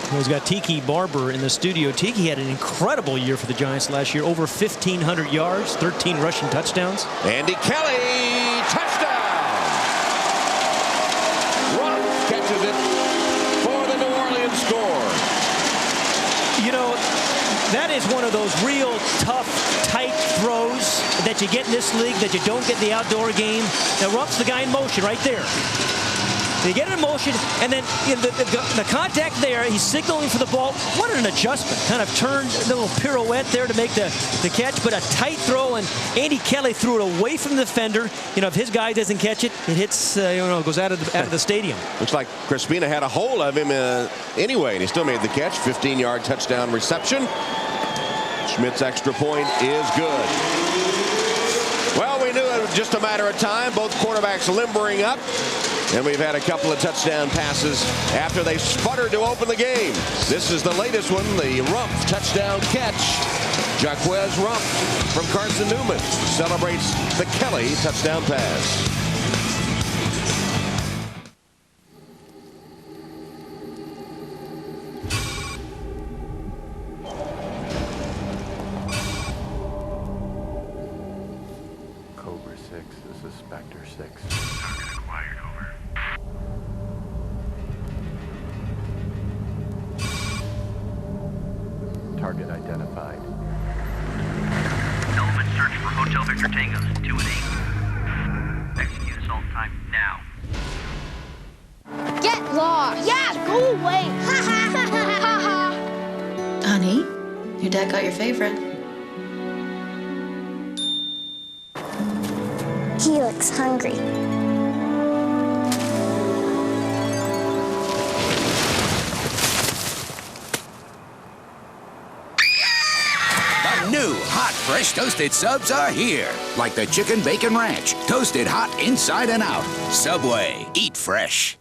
Well, he's got Tiki Barber in the studio. Tiki had an incredible year for the Giants last year. Over 1,500 yards, 13 rushing touchdowns. Andy Kelly, touchdown! Rumph catches it for the New Orleans score. You know, that is one of those real tough, tight throws that you get in this league that you don't get in the outdoor game. Now, Rumph's the guy in motion right there. They get it in motion, and then the contact there, he's signaling for the ball. What an adjustment. Kind of turned a little pirouette there to make the catch, but a tight throw, and Andy Kelly threw it away from the defender. You know, if his guy doesn't catch it, it hits, goes out of the stadium. Looks like Crispina had a hold of him anyway, and he still made the catch. 15-yard touchdown reception. Schmidt's extra point is good. Well, we knew it was just a matter of time. Both quarterbacks limbering up. And we've had a couple of touchdown passes after they sputtered to open the game. This is the latest one, the Rumph touchdown catch. Jaquez Rumph from Carson Newman celebrates the Kelly touchdown pass. Cobra 6, this is Spectre 6. Target acquired, over. Target identified. Element search for Hotel Victor Tangos 2 and 8. Execute assault time now. Get lost! Yeah, go away! Ha ha ha ha ha! Honey, your dad got your favorite. He looks hungry. New hot, fresh toasted subs are here. Like the Chicken Bacon Ranch. Toasted hot inside and out. Subway. Eat fresh.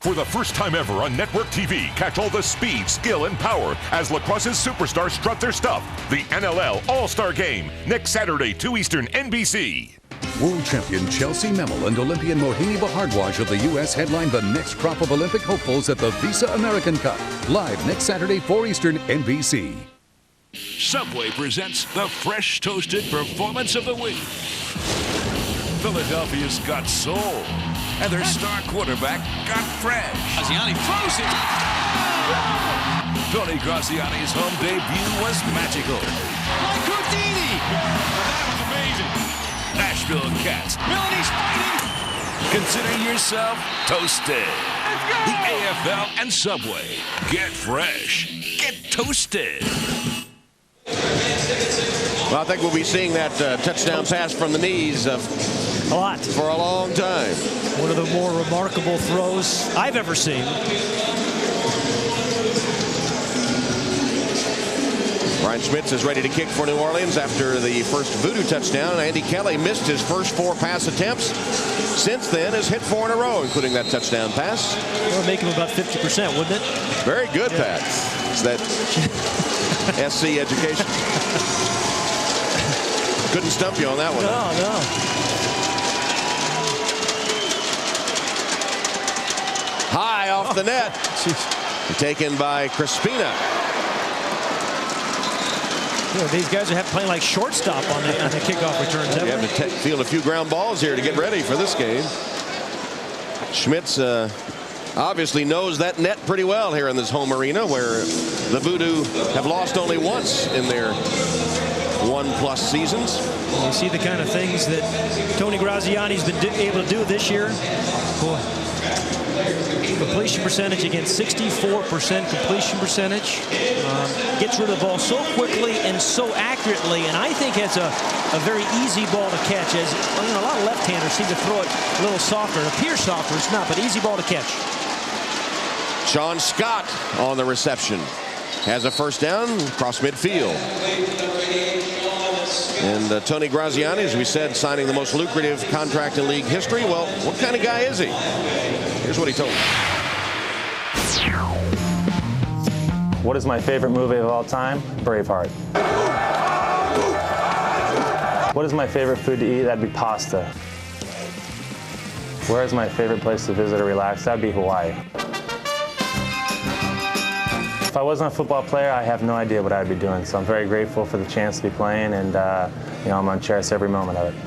For the first time ever on network TV, catch all the speed, skill, and power as lacrosse's superstars strut their stuff. The NLL All-Star Game, next Saturday, 2 Eastern, NBC. World champion Chelsea Memel and Olympian Mohini Bhardwaj of the U.S. headline the next crop of Olympic hopefuls at the Visa American Cup. Live next Saturday, 4 Eastern, NBC. Subway presents the fresh toasted performance of the week. Philadelphia's got soul, and their star quarterback got fresh. Graziani throws it. Tony Graziani's home debut was magical. Like Houdini. That was amazing. Nashville Cats. Melanie fighting. Consider yourself toasted. The AFL and Subway. Get fresh. Get toasted. Well, I think we'll be seeing that touchdown pass from the knees a lot for a long time. One of the more remarkable throws I've ever seen. Brian Schmitz is ready to kick for New Orleans after the first VooDoo touchdown. Andy Kelly missed his first 4 pass attempts. Since then has hit 4 in a row, including that touchdown pass. That would make him about 50%, wouldn't it? Very good, Pat. It's that SC education. Couldn't stump you on that one. No. High off the net. Taken by Crispina. These guys are playing like shortstop on the kickoff returns. You have to field a few ground balls here to get ready for this game. Schmitz obviously knows that net pretty well here in this home arena, where the VooDoo have lost only once in their 1+ seasons. You see the kind of things that Tony Graziani's been able to do this year. Boy. Completion percentage, again, 64% completion percentage. Gets rid of the ball so quickly and so accurately, and I think has a very easy ball to catch. As a lot of left-handers seem to throw it a little softer. It appears softer, it's not, but easy ball to catch. Sean Scott on the reception. Has a first down across midfield. And Tony Graziani, as we said, signing the most lucrative contract in league history. Well, what kind of guy is he? Here's what he told me. What is my favorite movie of all time? Braveheart. What is my favorite food to eat? That'd be pasta. Where is my favorite place to visit or relax? That'd be Hawaii. If I wasn't a football player, I have no idea what I'd be doing. So I'm very grateful for the chance to be playing, and I'm going to cherish every moment of it.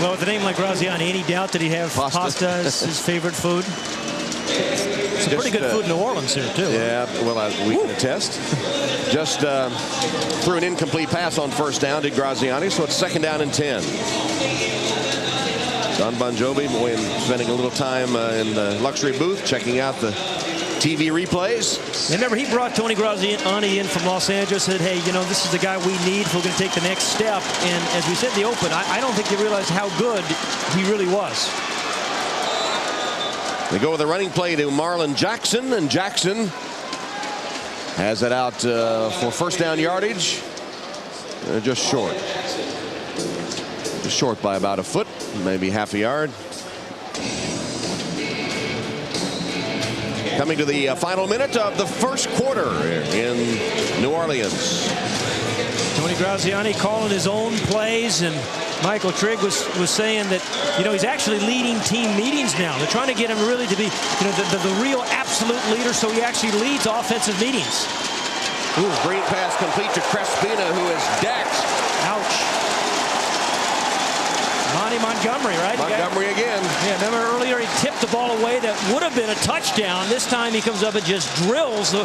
Well, with a name like Graziani, any doubt that he'd have pasta as his favorite food? Some pretty good food in New Orleans here, too. Yeah, well, we can attest. Just threw an incomplete pass on first down, did Graziani, so it's 2nd down and 10. Don Bon Jovi, spending a little time in the luxury booth, checking out the TV replays. And remember, he brought Tony Graziani in from Los Angeles, said, hey, this is the guy we need if we're going to take the next step. And as we said in the open, I don't think they realized how good he really was. They go with a running play to Marlon Jackson, and Jackson has it out for first down yardage. Just short. Just short by about a foot, maybe half a yard. Coming to the final minute of the first quarter in New Orleans. Tony Graziani calling his own plays, and Michael Trigg was saying that, he's actually leading team meetings now. They're trying to get him really to be, the real absolute leader, so he actually leads offensive meetings. Ooh, green pass complete to Crespina, who is decked. Ouch. Monty Montgomery, right? Montgomery again. Yeah, remember earlier he tipped the ball away that would have been a touchdown. This time he comes up and just drills the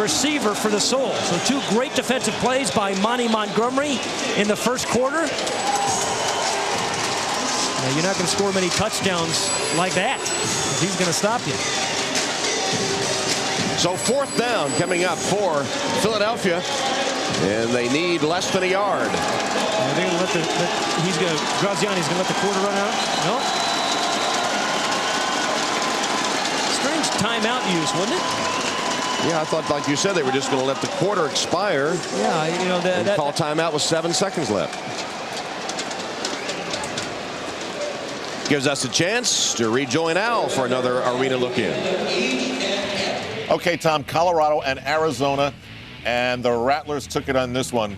receiver for the Soul. So 2 great defensive plays by Monty Montgomery in the first quarter. Now, you're not going to score many touchdowns like that. He's going to stop you. So 4th down coming up for Philadelphia, and they need less than a yard. They're going to Graziani's going to let the quarter run out. No. Strange timeout use, wasn't it? Yeah, I thought, like you said, they were just going to let the quarter expire. Yeah, and call timeout with 7 seconds left. Gives us a chance to rejoin Al for another arena look in. Okay, Tom, Colorado and Arizona, and the Rattlers took it on this one.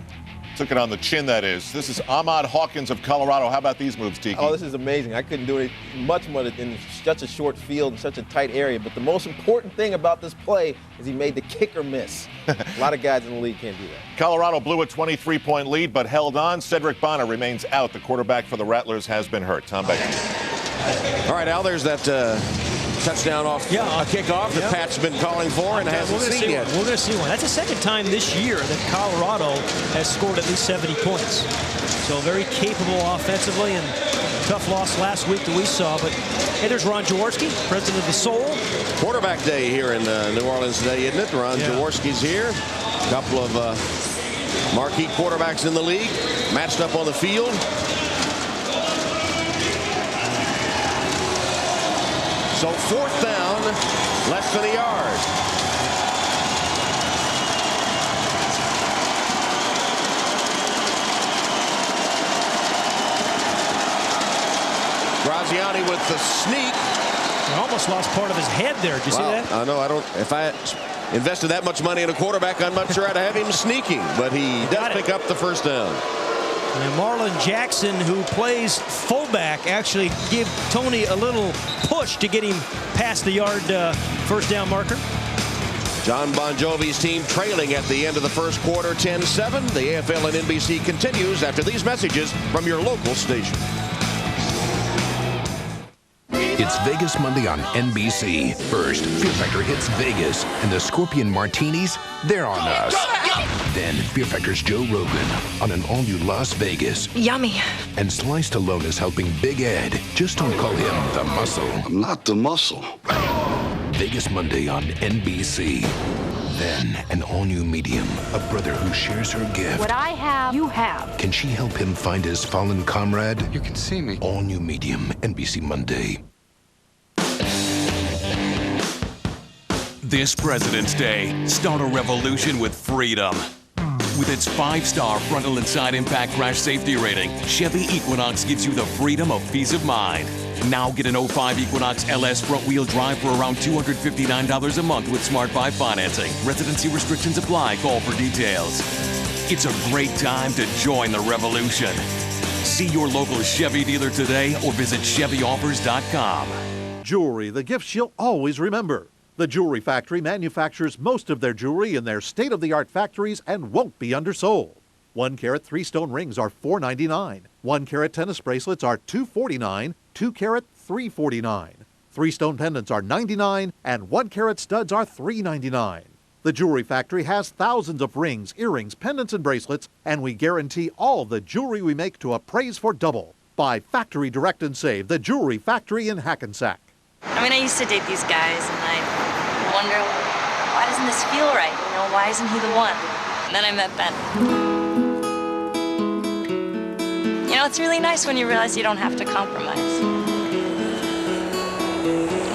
Took it on the chin, that is. This is Ahmad Hawkins of Colorado. How about these moves, Tiki? Oh, this is amazing. I couldn't do it much more in such a short field, in such a tight area. But the most important thing about this play is he made the kicker miss. A lot of guys in the league can't do that. Colorado blew a 23-point lead, but held on. Cedric Bonner remains out. The quarterback for the Rattlers has been hurt. Tom Baker. All right, Al, there's that touchdown off a kickoff that Pat's been calling for and hasn't seen yet. We're going to see one. That's the 2nd time this year that Colorado has scored at least 70 points. So very capable offensively, and tough loss last week that we saw. But hey, there's Ron Jaworski, president of the Soul. Quarterback day here in New Orleans today, isn't it? Ron Jaworski's here. A couple of marquee quarterbacks in the league matched up on the field. So 4th down, less than a yard. Graziani with the sneak. He almost lost part of his head there. Did you see that? I know. If I invested that much money in a quarterback, I'm not sure I'd have him sneaking. But he does pick up the first down. And Marlon Jackson, who plays fullback, actually gave Tony a little push to get him past the yard first down marker. John Bon Jovi's team trailing at the end of the first quarter, 10-7. The AFL and NBC continues after these messages from your local station. It's Vegas Monday on NBC. First, Fear Factor hits Vegas, and the Scorpion Martinis, they're on us. Then, Fear Factor's Joe Rogan on an all-new Las Vegas. Yummy. And Sly Stallone is helping Big Ed. Just don't call him the Muscle. I'm not the Muscle. Vegas Monday on NBC. Then, an all-new medium, a brother who shares her gift. What I have, you have. Can she help him find his fallen comrade? You can see me. All-new medium, NBC Monday. This President's Day, start a revolution with freedom. With its 5-star frontal and side impact crash safety rating, Chevy Equinox gives you the freedom of peace of mind. Now get an 05 Equinox LS front-wheel drive for around $259 a month with Smart Buy financing. Residency restrictions apply. Call for details. It's a great time to join the revolution. See your local Chevy dealer today or visit ChevyOffers.com. Jewelry, the gift she'll always remember. The Jewelry Factory manufactures most of their jewelry in their state-of-the-art factories and won't be undersold. 1-carat 3-stone rings are $4.99. 1-carat tennis bracelets are $2.49. 2-carat $3.49. 3-stone pendants are $99, and 1-carat studs are $3.99. The Jewelry Factory has thousands of rings, earrings, pendants, and bracelets, and we guarantee all the jewelry we make to appraise for double. Buy Factory Direct and Save, the Jewelry Factory in Hackensack. I used to date these guys, and I wonder, why doesn't this feel right? Why isn't he the one? And then I met Ben. It's really nice when you realize you don't have to compromise.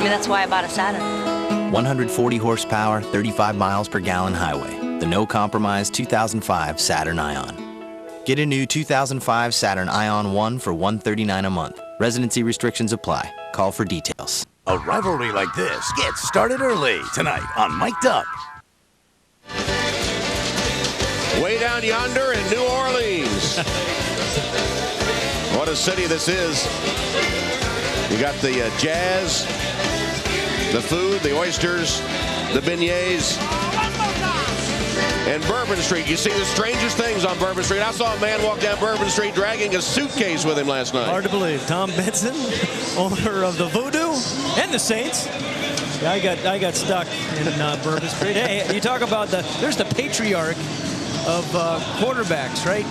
That's why I bought a Saturn. 140 horsepower, 35 miles per gallon highway. The no-compromise 2005 Saturn Ion. Get a new 2005 Saturn Ion 1 for $139 a month. Residency restrictions apply. Call for details. A rivalry like this gets started early tonight on Mic'd Up. Way down yonder in New Orleans. What a city this is. You got the jazz, the food, the oysters, the beignets, and Bourbon Street. You see the strangest things on Bourbon Street. I saw a man walk down Bourbon Street dragging a suitcase with him last night. Hard to believe. Tom Benson, owner of the VooDoo and the Saints. I got stuck in Bourbon Street. Hey, you talk about there's the patriarch of quarterbacks, right?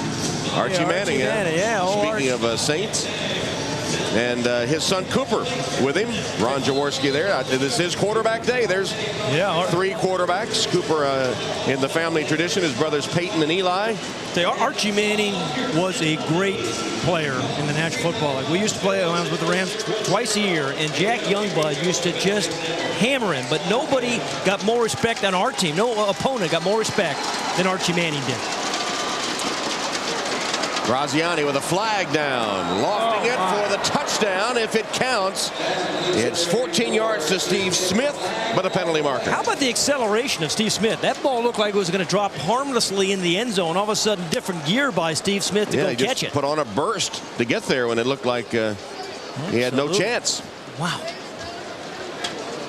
Archie Manning. Speaking of Saints. And his son Cooper with him. Ron Jaworski there. This is quarterback day. There's 3 quarterbacks. Cooper in the family tradition. His brothers Peyton and Eli. Archie Manning was a great player in the National Football League. We used to play when I was with the Rams twice a year, and Jack Youngblood used to just hammer him. But nobody got more respect on our team. No opponent got more respect than Archie Manning did. Graziani with a flag down, lofting it for the touchdown. If it counts, it's 14 yards to Steve Smith, but a penalty marker. How about the acceleration of Steve Smith? That ball looked like it was going to drop harmlessly in the end zone. All of a sudden, different gear by Steve Smith to go catch it. Put on a burst to get there when it looked like he had no chance. Wow.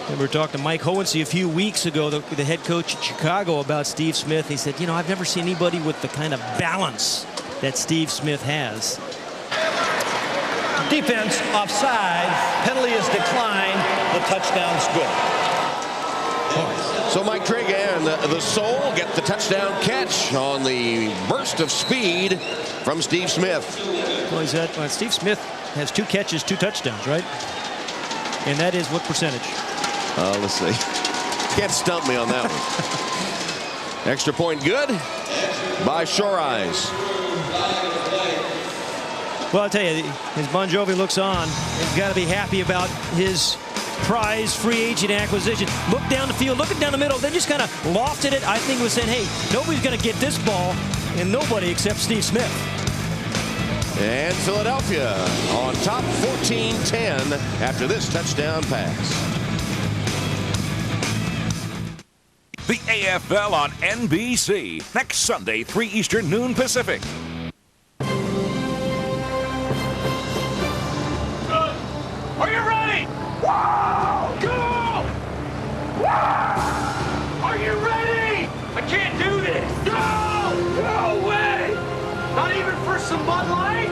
We were talking to Mike Hohensee a few weeks ago, the head coach at Chicago, about Steve Smith. He said, I've never seen anybody with the kind of balance that Steve Smith has. Defense offside. Penalty is declined. The touchdown's good. So Mike Trigg and the Soul get the touchdown catch on the burst of speed from Steve Smith. Well, Steve Smith has 2 catches, 2 touchdowns, right? And that is what percentage? Let's see. Can't stump me on that one. Extra point good by Shore Eyes. Well, I'll tell you, as Bon Jovi looks on, he's got to be happy about his prize free agent acquisition. Look down the field, looking down the middle. They just kind of lofted it. I think was saying, hey, nobody's going to get this ball, and nobody except Steve Smith. And Philadelphia on top 14-10 after this touchdown pass. The AFL on NBC. Next Sunday, 3 Eastern, noon Pacific. Are you ready? Wow! Go! Wow! Are you ready? I can't do this. Go! No way! Not even for some Bud Light?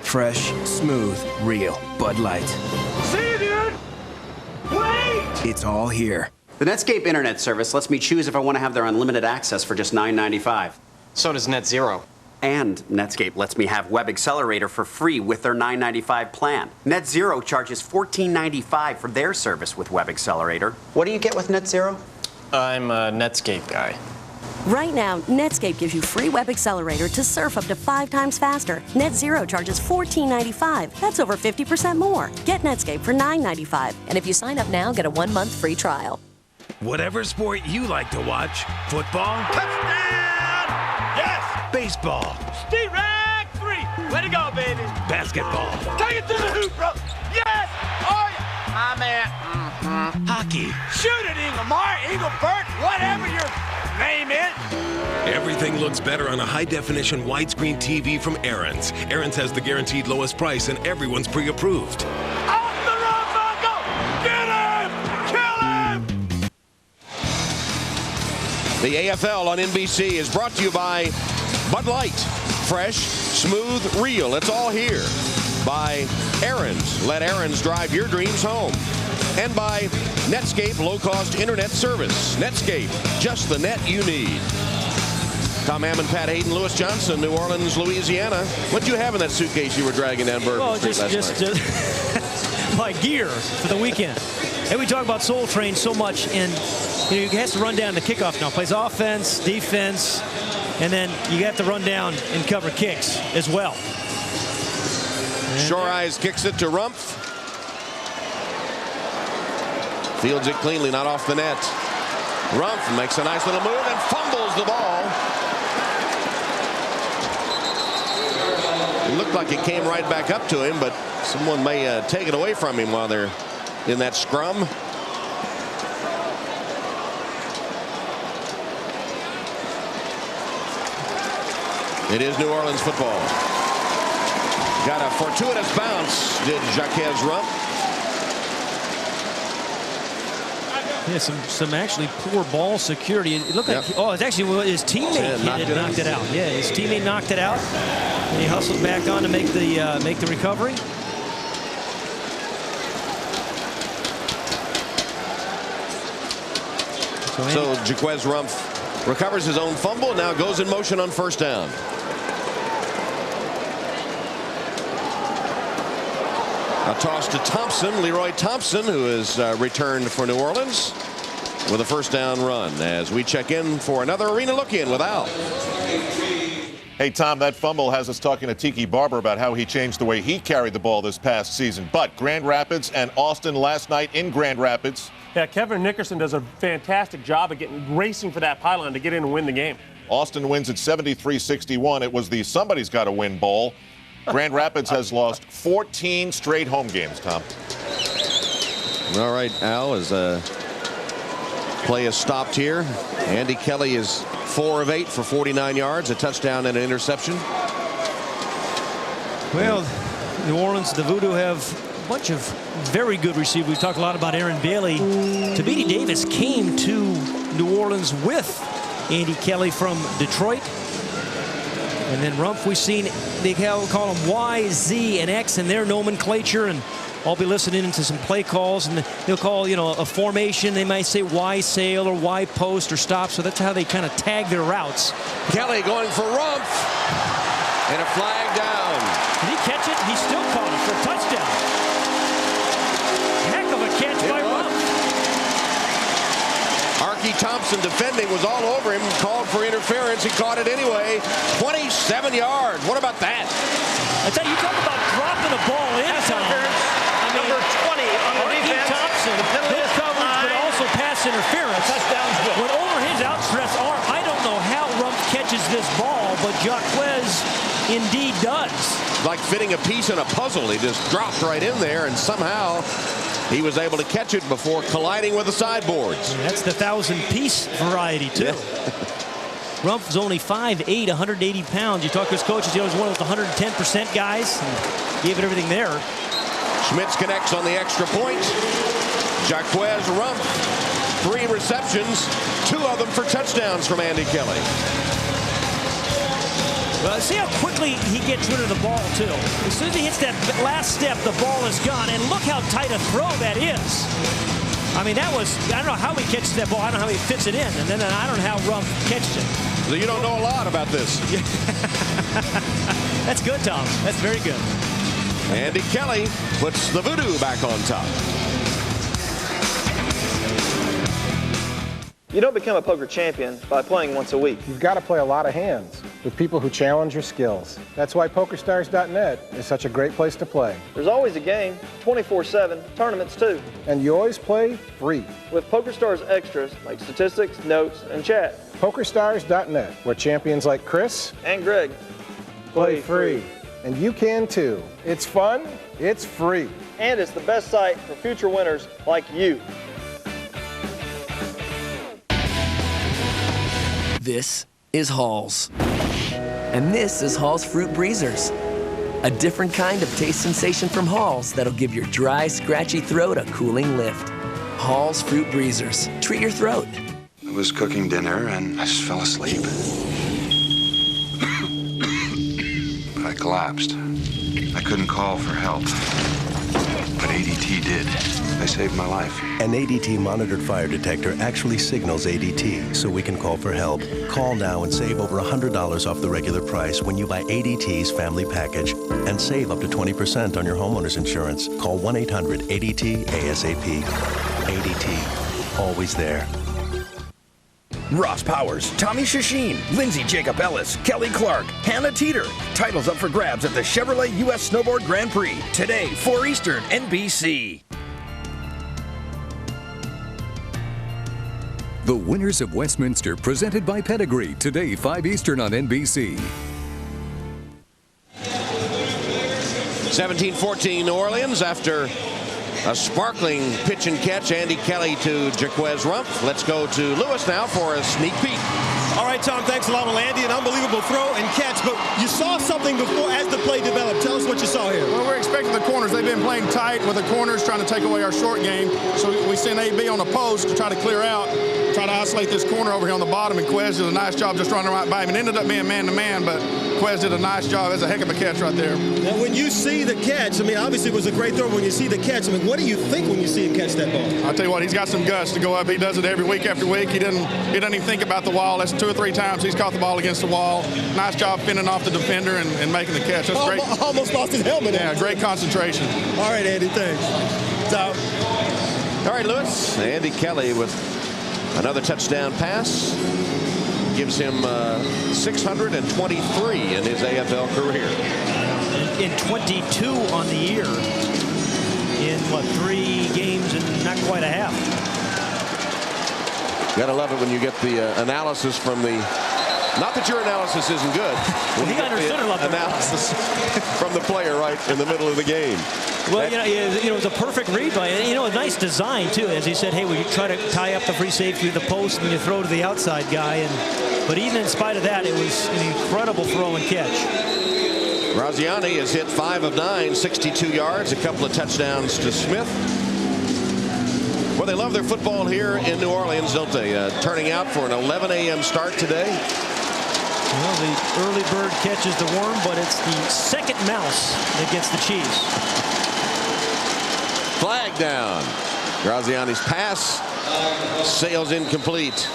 Fresh, smooth, real Bud Light. See you, dude! Wait! It's all here. The Netscape internet service lets me choose if I want to have their unlimited access for just $9.95. So does NetZero. And Netscape lets me have Web Accelerator for free with their $9.95 plan. NetZero charges $14.95 for their service with Web Accelerator. What do you get with NetZero? I'm a Netscape guy. Right now, Netscape gives you free Web Accelerator to surf up to 5 times faster. NetZero charges $14.95. That's over 50% more. Get Netscape for $9.95. And if you sign up now, get a 1-month free trial. Whatever sport you like to watch, football, touchdown! Yes! Baseball, Steve Rag 3! Way to go, baby! basketball, Take it to the hoop, bro! Yes! Oh, yeah! I'm in. Hockey. Shoot it, Inglemar, Engelbert, whatever your name is. Everything looks better on a high-definition widescreen TV from Aaron's. Aaron's has the guaranteed lowest price, and everyone's pre-approved. Off the roof, Uncle! Get him! Kill him! The AFL on NBC is brought to you by Bud Light. Fresh, smooth, real. It's all here. By Aaron's. Let Aaron's drive your dreams home. And by Netscape low-cost internet service. Netscape, just the net you need. Tom Hammond, Pat Haden, Lewis Johnson, New Orleans, Louisiana. What'd you have in that suitcase you were dragging down Bourbon Street last night? My gear for the weekend. And we talk about Soul Train so much, and he has to run down the kickoff now. Plays offense, defense, and then you have to run down and cover kicks as well. Shore Eyes kicks it to Rumpf. Fields it cleanly, not off the net. Rumpf makes a nice little move and fumbles the ball. It looked like it came right back up to him, but someone may take it away from him while they're in that scrum. It is New Orleans football. Got a fortuitous bounce, did Jaquez Rumpf. Yeah, some actually poor ball security. It looked like, it's actually his teammate knocked it out. Yeah, his teammate knocked it out, and he hustled back on to make the recovery. So Jaquez Rumpf recovers his own fumble, now goes in motion on first down. A toss to Thompson, Leroy Thompson, who has returned for New Orleans with a first down run as we check in for another arena look-in with Al. Hey, Tom, that fumble has us talking to Tiki Barber about how he changed the way he carried the ball this past season. But Grand Rapids and Austin last night in Grand Rapids. Yeah, Kevin Nickerson does a fantastic job of racing for that pylon to get in and win the game. Austin wins at 73-61. It was the somebody's got to win bowl. Grand Rapids has lost 14 straight home games, Tom. All right, Al, as play is stopped here. Andy Kelly is 4 of 8 for 49 yards, a touchdown and an interception. Well, New Orleans, the VooDoo have a bunch of very good receivers. We've talked a lot about Aaron Bailey. Tabiti Davis came to New Orleans with Andy Kelly from Detroit. And then Rumpf, we've seen, they call them Y, Z, and X in their nomenclature, and I'll be listening to some play calls, and they'll call, a formation. They might say Y sail or Y post or stop, so that's how they kind of tag their routes. Kelly going for Rumpf, and a flag down. Did he catch it? He still caught it for a touchdown. Heck of a catch by Rumpf. Archie Thompson defending was all over him, called for interference. He caught it anyway. 27 yards. What about that? I tell you, talk about dropping a ball in time. Number 20 on the Archie defense. Thompson, good coverage, but also pass interference. Touchdowns good. Went over his outstretched arm. I don't know how Rumpf catches this ball, but Jaquez indeed does. Like fitting a piece in a puzzle. He just dropped right in there, and somehow he was able to catch it before colliding with the sideboards. And that's the 1,000-piece variety, too. Yeah. Rumpf is only 5'8", 180 pounds. You talk to his coaches, he was one of those 110% guys. And gave it everything there. Schmitz connects on the extra point. Jaquez Rumpf, 3 receptions, 2 of them for touchdowns from Andy Kelly. Well, see how quickly he gets rid of the ball, too. As soon as he hits that last step, the ball is gone. And look how tight a throw that is. I mean, that was, I don't know how he catches that ball. I don't know how he fits it in. And then I don't know how Rumpf catches it. So you don't know a lot about this. That's good, Tom. That's very good. Andy Kelly puts the VooDoo back on top. You don't become a poker champion by playing once a week. You've got to play a lot of hands with people who challenge your skills. That's why PokerStars.net is such a great place to play. There's always a game, 24/7, tournaments too. And you always play free. With PokerStars extras like statistics, notes, and chat. PokerStars.net, where champions like Chris and Greg play free. And you can too. It's fun, it's free. And it's the best site for future winners like you. This is Hall's. And this is Hall's Fruit Breezers. A different kind of taste sensation from Hall's that'll give your dry, scratchy throat a cooling lift. Hall's Fruit Breezers. Treat your throat. I was cooking dinner and I just fell asleep. But I collapsed. I couldn't call for help. But ADT did. They saved my life. An ADT monitored fire detector actually signals ADT, so we can call for help. Call now and save over $100 off the regular price when you buy ADT's family package. And save up to 20% on your homeowner's insurance. Call 1-800-ADT-ASAP. ADT. Always there. Ross Powers, Tommy Shasheen, Lindsey Jacob Ellis, Kelly Clark, Hannah Teeter. Titles up for grabs at the Chevrolet U.S. Snowboard Grand Prix. Today, 4 Eastern, NBC. The Winners of Westminster, presented by Pedigree. Today, 5 Eastern on NBC. 17-14 New Orleans after a sparkling pitch and catch. Andy Kelly to Jaquez Rumpf. Let's go to Lewis now for a sneak peek. All right, Tom, thanks a lot. Well, Andy, an unbelievable throw and catch, but you saw something before as the play developed. Tell us what you saw here. Well, we're expecting the corners. They've been playing tight with the corners, trying to take away our short game. So we send AB on a post to try to clear out, try to isolate this corner over here on the bottom, and Quez did a nice job just running right by him. It ended up being man-to-man, but Quez did a nice job. That's a heck of a catch right there. Now, when you see the catch, I mean, obviously it was a great throw. When you see the catch, I mean, what do you think when you see him catch that ball? I'll tell you what, he's got some guts to go up. He does it every week after week. He doesn't even think about the wall. That's 2 or 3 times he's caught the ball against the wall. Nice job fending off the defender and making the catch. That's great. Almost lost his helmet. Yeah, great concentration. All right, Andy, thanks. Tom. All right, Lewis. Andy Kelly with another touchdown pass. Gives him 623 in his AFL career. In 22 on the year. In, 3 games and not quite a half. Gotta love it when you get the analysis from the... Not that your analysis isn't good. Well, he understood a lot of analysis from the player right in the middle of the game. Well, it was a perfect read by a nice design too. As he said, hey, we try to tie up the free safety to the post and you throw to the outside guy. But even in spite of that, it was an incredible throw and catch. Graziani has hit 5 of 9, 62 yards, a couple of touchdowns to Smith. Well, they love their football here in New Orleans, don't they? Turning out for an 11 a.m. start today. Well, the early bird catches the worm, but it's the second mouse that gets the cheese. Flag down. Graziani's pass sails incomplete.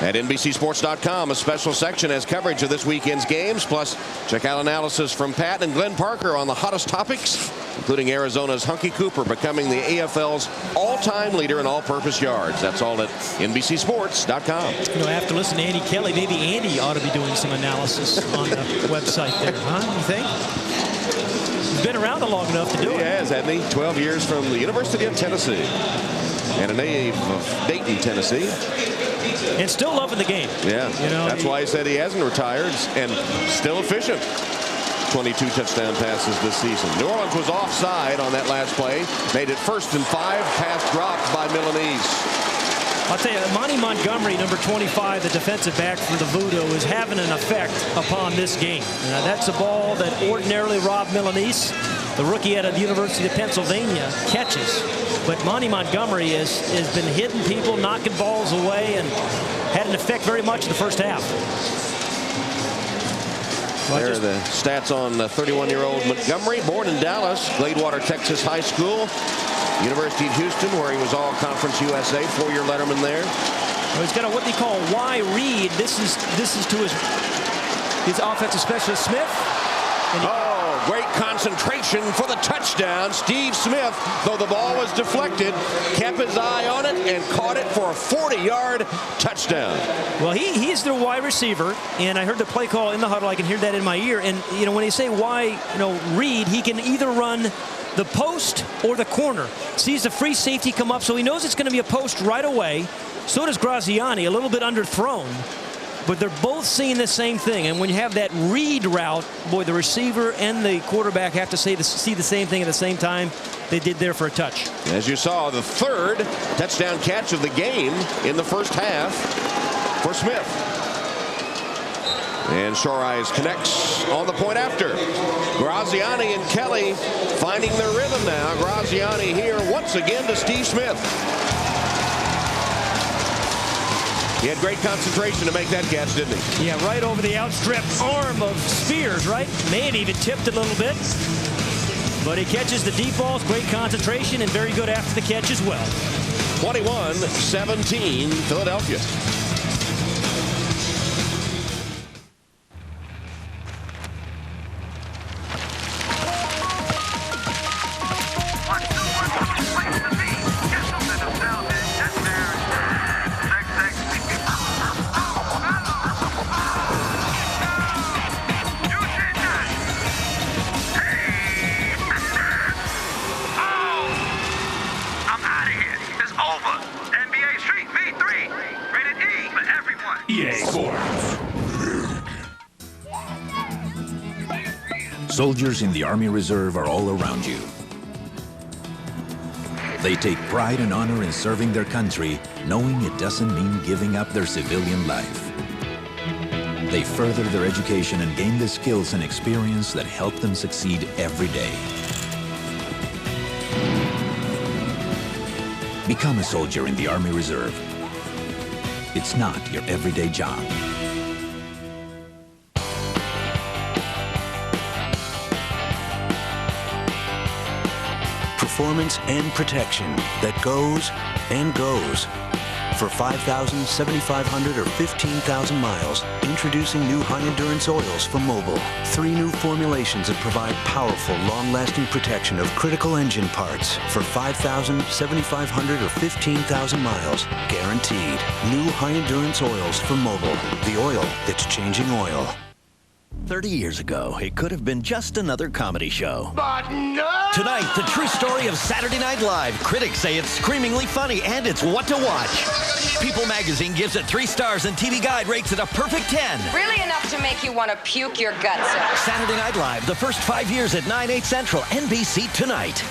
At NBCSports.com, a special section has coverage of this weekend's games. Plus, check out analysis from Pat and Glenn Parker on the hottest topics, including Arizona's Hunky Cooper becoming the AFL's all-time leader in all-purpose yards. That's all at NBCSports.com. After listening to Andy Kelly, maybe Andy ought to be doing some analysis on the website there, huh? You think? He's been around long enough to do it. He has, hasn't he? 12 years from the University of Tennessee and a native of Dayton, Tennessee. And still loving the game. Yeah, that's why he said he hasn't retired and still efficient. 22 touchdown passes this season. New Orleans was offside on that last play. Made it 1st and 5. Pass dropped by Milanese. I'll tell you, Monty Montgomery, number 25, the defensive back for the VooDoo, is having an effect upon this game. Now, that's a ball that ordinarily Rob Milanese, the rookie out of the University of Pennsylvania, catches. But Monty Montgomery has been hitting people, knocking balls away, and had an effect very much in the first half. There are the stats on the 31-year-old Montgomery, born in Dallas, Gladewater, Texas High School, University of Houston, where he was All-Conference USA, 4-year letterman there. Well, he's got a what they call Y read. This is to his offensive specialist Smith. Oh, great concentration for the touchdown. Steve Smith, though the ball was deflected, kept his eye on it and caught it for a 40-yard touchdown. Well, he's their wide receiver, and I heard the play call in the huddle. I can hear that in my ear. And, when they say Y, read, he can either run the post or the corner. Sees the free safety come up, so he knows it's going to be a post right away. So does Graziani, a little bit underthrown. But they're both seeing the same thing. And when you have that read route, boy, the receiver and the quarterback have to see the same thing at the same time. They did there for a touch. As you saw, the third touchdown catch of the game in the first half for Smith. And Shore Eyes connects on the point after. Graziani and Kelly finding their rhythm now. Graziani here once again to Steve Smith. He had great concentration to make that catch, didn't he? Yeah, right over the outstretched arm of Spears, right? May have even tipped a little bit. But he catches the deep balls, great concentration, and very good after the catch as well. 21-17, Philadelphia. Soldiers in the Army Reserve are all around you. They take pride and honor in serving their country, knowing it doesn't mean giving up their civilian life. They further their education and gain the skills and experience that help them succeed every day. Become a soldier in the Army Reserve. It's not your everyday job. Performance and protection that goes and goes. For 5,000, 7,500, or 15,000 miles, introducing new high-endurance oils from Mobil. 3 new formulations that provide powerful, long-lasting protection of critical engine parts. For 5,000, 7,500, or 15,000 miles, guaranteed. New high-endurance oils from Mobil. The oil that's changing oil. 30 years ago, it could have been just another comedy show. But no! Tonight, the true story of Saturday Night Live. Critics say it's screamingly funny, and it's what to watch. People magazine gives it 3 stars, and TV Guide rates it a perfect 10. Really enough to make you want to puke your guts out. Saturday Night Live, the first 5 years at 9, 8 Central, NBC tonight.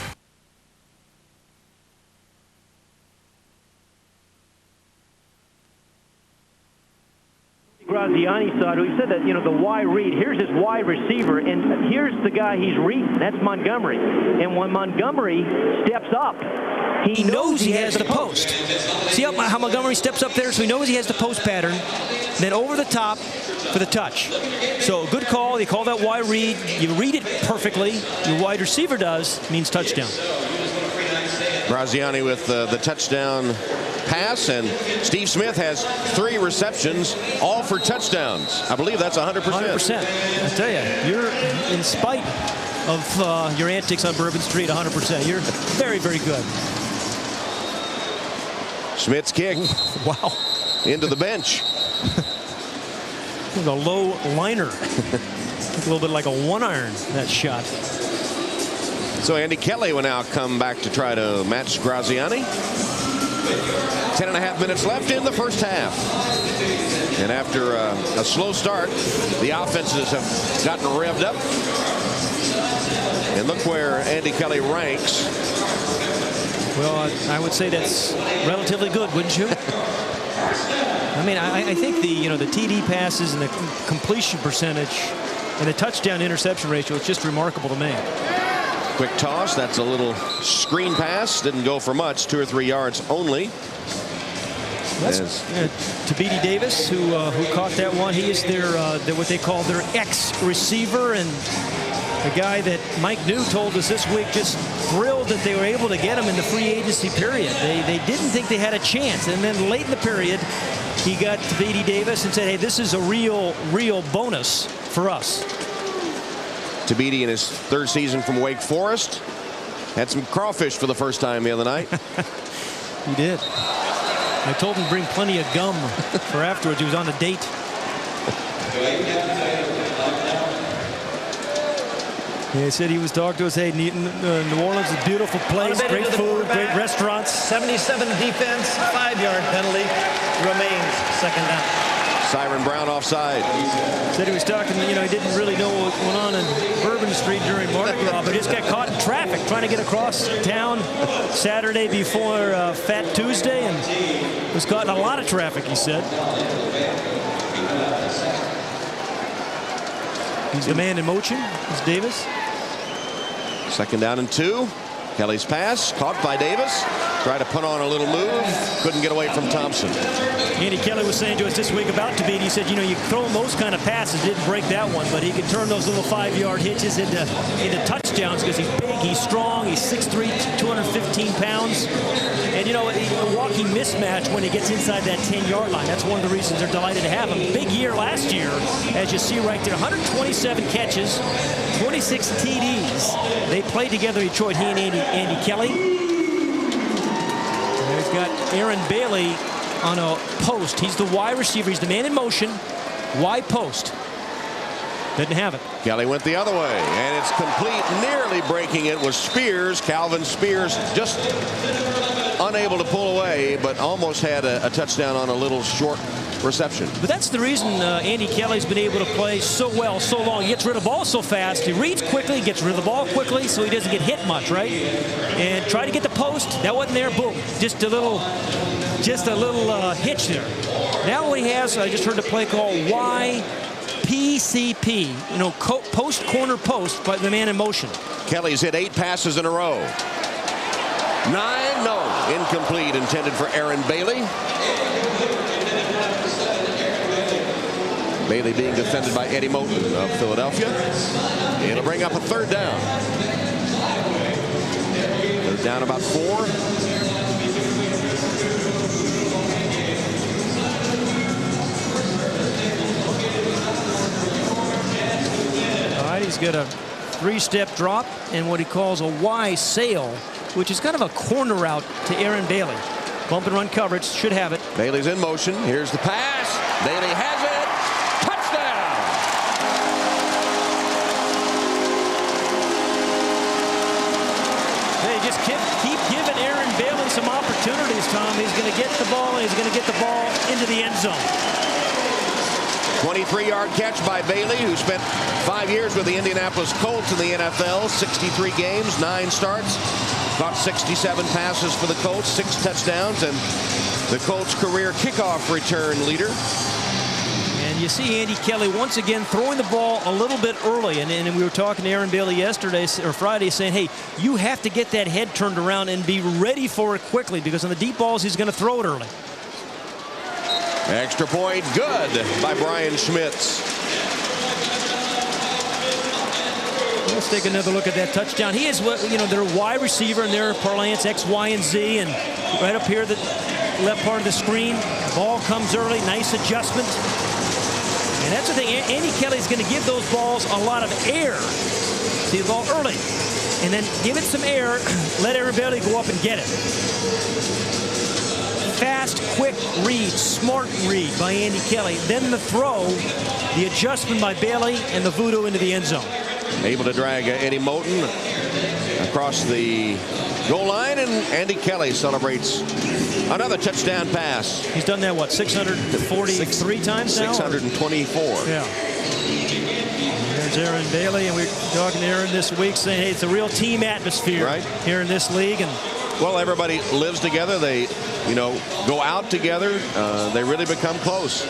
Graziani saw it. He said that, the Y read. Here's his Y receiver, and here's the guy he's reading. That's Montgomery. And when Montgomery steps up, he knows he has the post. See how Montgomery steps up there? So he knows he has the post pattern. Then over the top for the touch. So good call. You call that Y read. You read it perfectly. Your wide receiver does. Means touchdown. Graziani with the touchdown pass, and Steve Smith has 3 receptions, all for touchdowns. I believe that's 100%. 100%. I tell you, you're, in spite of your antics on Bourbon Street, 100%. You're very, very good. Smith's kick. Wow. Into the bench. It was a low liner. A little bit like a 1-iron, that shot. So Andy Kelly will now come back to try to match Graziani. 10.5 minutes left in the first half. And after a slow start, the offenses have gotten revved up. And look where Andy Kelly ranks. Well, I would say that's relatively good, wouldn't you? I mean, I think the TD passes and the completion percentage and the touchdown interception ratio is just remarkable to me. Quick toss. That's a little screen pass. Didn't go for much. 2 or 3 yards only. That's Tabiti Davis who caught that one. He is their what they call their ex-receiver, and a guy that Mike New told us this week just thrilled that they were able to get him in the free agency period. They didn't think they had a chance, and then late in the period he got Tabiti Davis and said, hey, this is a real bonus for us. Tabiti in his 3rd season from Wake Forest had some crawfish for the first time the other night. He did. I told him to bring plenty of gum for afterwards. He was on a date. He said he was talking to us, hey, New Orleans is a beautiful place, great food, great restaurants. 77 defense, 5-yard penalty, remains second down. Siren Brown offside. Said he was talking, he didn't really know what went on in Bourbon Street during Mardi Gras, but just got caught in traffic trying to get across town Saturday before Fat Tuesday, and was caught in a lot of traffic, he said. He's the man in motion. It's Davis. Second down and 2. Kelly's pass caught by Davis. Tried to put on a little move. Couldn't get away from Thompson. Andy Kelly was saying to us this week about Tavini, he said, you throw him those kind of passes, didn't break that one, but he can turn those little 5-yard hitches into touchdowns because he's big, he's strong, he's 6'3", 215 pounds. And, a walking mismatch when he gets inside that 10-yard line. That's one of the reasons they're delighted to have him. Big year last year, as you see right there. 127 catches, 26 TDs. They played together in Detroit, he and Andy Kelly. And he's got Aaron Bailey on a post. He's the wide receiver. He's the man in motion. Wide post. Didn't have it. Kelly went the other way, and it's complete. Nearly breaking it was Spears. Calvin Spears just unable to pull away, but almost had a touchdown on a little short reception. But that's the reason Andy Kelly's been able to play so well so long. He gets rid of the ball so fast. He reads quickly, gets rid of the ball quickly, so he doesn't get hit much, right? And try to get the post. That wasn't there. Boom. Just a little hitch there. Now he has, I just heard the play called YPCP, post, corner, post, by the man in motion. Kelly's hit 8 passes in a row. 9, no, incomplete, intended for Aaron Bailey. Bailey being defended by Eddie Moulton of Philadelphia. It'll bring up a third down. Third down about 4. He's got a 3-step drop and what he calls a Y sail, which is kind of a corner route to Aaron Bailey. Bump and run coverage, should have it. Bailey's in motion. Here's the pass. Bailey has it. Touchdown! Hey, just keep giving Aaron Bailey some opportunities, Tom. He's going to get the ball, and he's going to get the ball into the end zone. 23-yard catch by Bailey, who spent 5 years with the Indianapolis Colts in the NFL, 63 games, 9 starts, caught 67 passes for the Colts, 6 touchdowns, and the Colts' career kickoff return leader. And you see Andy Kelly once again throwing the ball a little bit early, and we were talking to Aaron Bailey yesterday or Friday saying, hey, you have to get that head turned around and be ready for it quickly because on the deep balls he's going to throw it early. Extra point, good by Brian Schmitz. Let's take another look at that touchdown. He is, their wide receiver and their parlance X, Y, and Z, and right up here, the left part of the screen. Ball comes early, nice adjustment. And that's the thing, Andy Kelly's going to give those balls a lot of air. See the ball early, and then give it some air, let Aaron Bailey go up and get it. Fast, quick read, smart read by Andy Kelly. Then the throw, the adjustment by Bailey, and the VooDoo into the end zone. Able to drag Eddie Moulton across the goal line, and Andy Kelly celebrates another touchdown pass. He's done that, what, 643 times now? 624. Yeah. There's Aaron Bailey, and we were talking to Aaron this week saying, hey, it's a real team atmosphere here in this league. And well, everybody lives together. They, go out together. They really become close.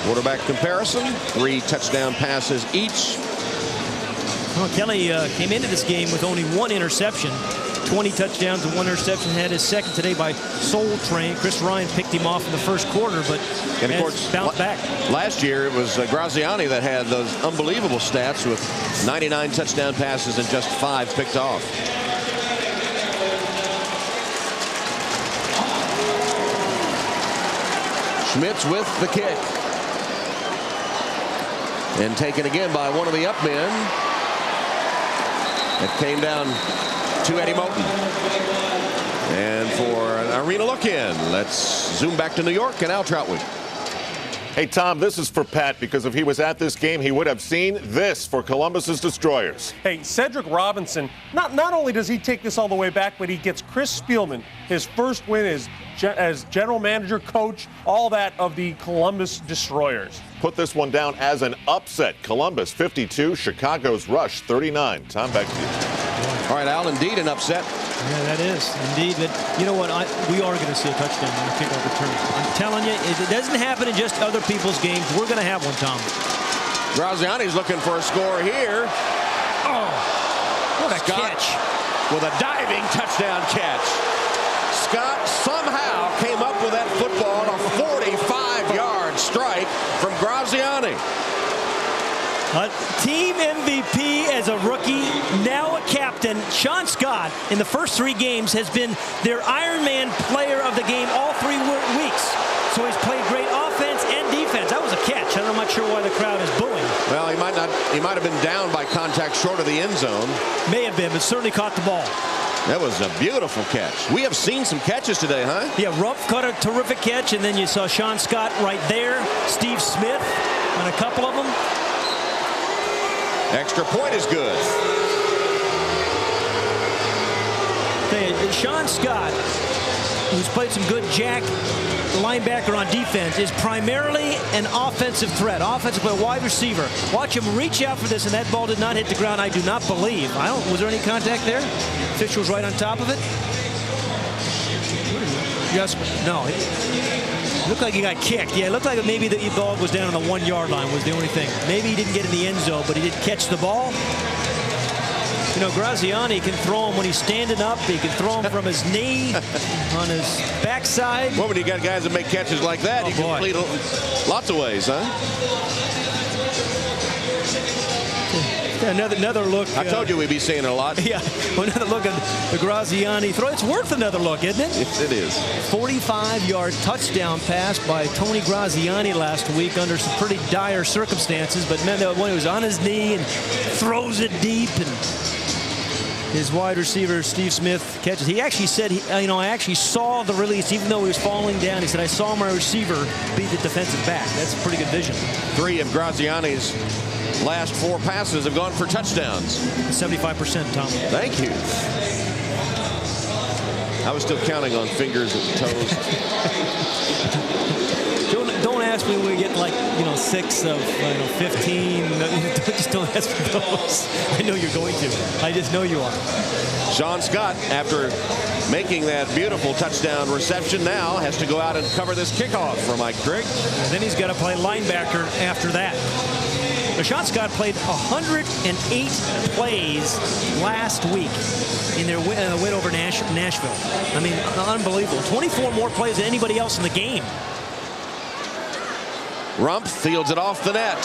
Quarterback comparison, 3 touchdown passes each. Well, Kelly came into this game with only 1 interception. 20 touchdowns and 1 interception. Had his second today by Soul Train. Chris Ryan picked him off in the first quarter, but and of course, bounced back. Last year, it was Graziani that had those unbelievable stats with 99 touchdown passes and just 5 picked off. Schmitz with the kick. And taken again by one of the up men. It came down to Eddie Moulton. And for an arena look-in, let's zoom back to New York and Al Troutwig. Hey, Tom, this is for Pat, because if he was at this game, he would have seen this for Columbus's Destroyers. Hey, Cedric Robinson, not only does he take this all the way back, but he gets Chris Spielman, his first win as general manager, coach, all that of the Columbus Destroyers. Put this one down as an upset. Columbus 52, Chicago's Rush 39. Tom, back to you. All right, Al, indeed an upset. Yeah, that is indeed. But you know what? We are going to see a touchdown in the kickoff return. I'm telling you, it doesn't happen in just other people's games. We're going to have one, Tom. Graziani's looking for a score here. Oh, what a catch. With a diving touchdown catch. Scott somehow came up with that football on a 45-yard strike from Graziani. A team MVP as a rookie, now a captain. Sean Scott, in the first 3 games, has been their Ironman player of the game all 3 weeks. So he's played great offense and defense. That was a catch. I'm not sure why the crowd is booing. Well, he might have been down by contact short of the end zone. May have been, but certainly caught the ball. That was a beautiful catch. We have seen some catches today, huh? Yeah, Rumpf caught a terrific catch, and then you saw Sean Scott right there. Steve Smith on a couple of them. Extra point is good. Sean Scott, who's played some good jack linebacker on defense, is primarily an offensive threat. Offensive play, wide receiver. Watch him reach out for this, and that ball did not hit the ground, I do not believe. Was there any contact there? Fisher was right on top of it. Yes. No. It looked like he got kicked. Yeah, it looked like maybe the ball was down on the 1-yard line was the only thing. Maybe he didn't get in the end zone, but he did catch the ball. You know, Graziani can throw him when he's standing up. He can throw him from his knee, on his backside. Well, when you got guys that make catches like that, you can complete lots of ways, huh? Another look. I told you we'd be seeing it a lot. Yeah, another look at the Graziani throw. It's worth another look, isn't it? Yes, it is. 45-yard touchdown pass by Tony Graziani last week under some pretty dire circumstances. But man, when he was on his knee and throws it deep, and his wide receiver Steve Smith catches. He actually said, I actually saw the release, even though he was falling down. He said, I saw my receiver beat the defensive back. That's pretty good vision. 3 of Graziani's last 4 passes have gone for touchdowns. 75%, Tom. Thank you. I was still counting on fingers and toes. Don't ask me when we get 6 of 15. Just don't ask for those. I know you're going to. I just know you are. Sean Scott, after making that beautiful touchdown reception, now has to go out and cover this kickoff for Mike Trigg. And then he's got to play linebacker after that. Sean Scott played 108 plays last week in their win over Nashville. I mean, unbelievable. 24 more plays than anybody else in the game. Rumpf fields it off the net.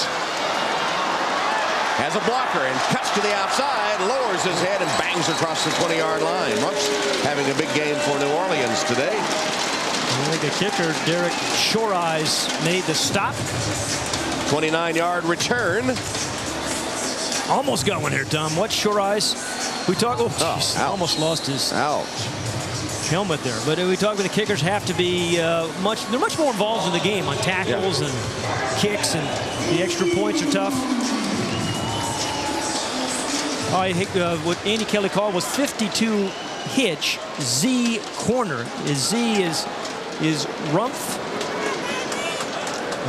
Has a blocker and cuts to the outside, lowers his head and bangs across the 20-yard line. Rumpf's having a big game for New Orleans today. I think the kicker, Derek Shoreeyes, made the stop. 29-yard return. Almost got one here, Tom. Watch Shoreeyes. We talk. Almost lost his helmet there. But we talk about the kickers have to be they're much more involved in the game on tackles and kicks, and the extra points are tough. I think what Andy Kelly called was 52 hitch Z corner. Z is Rumpf.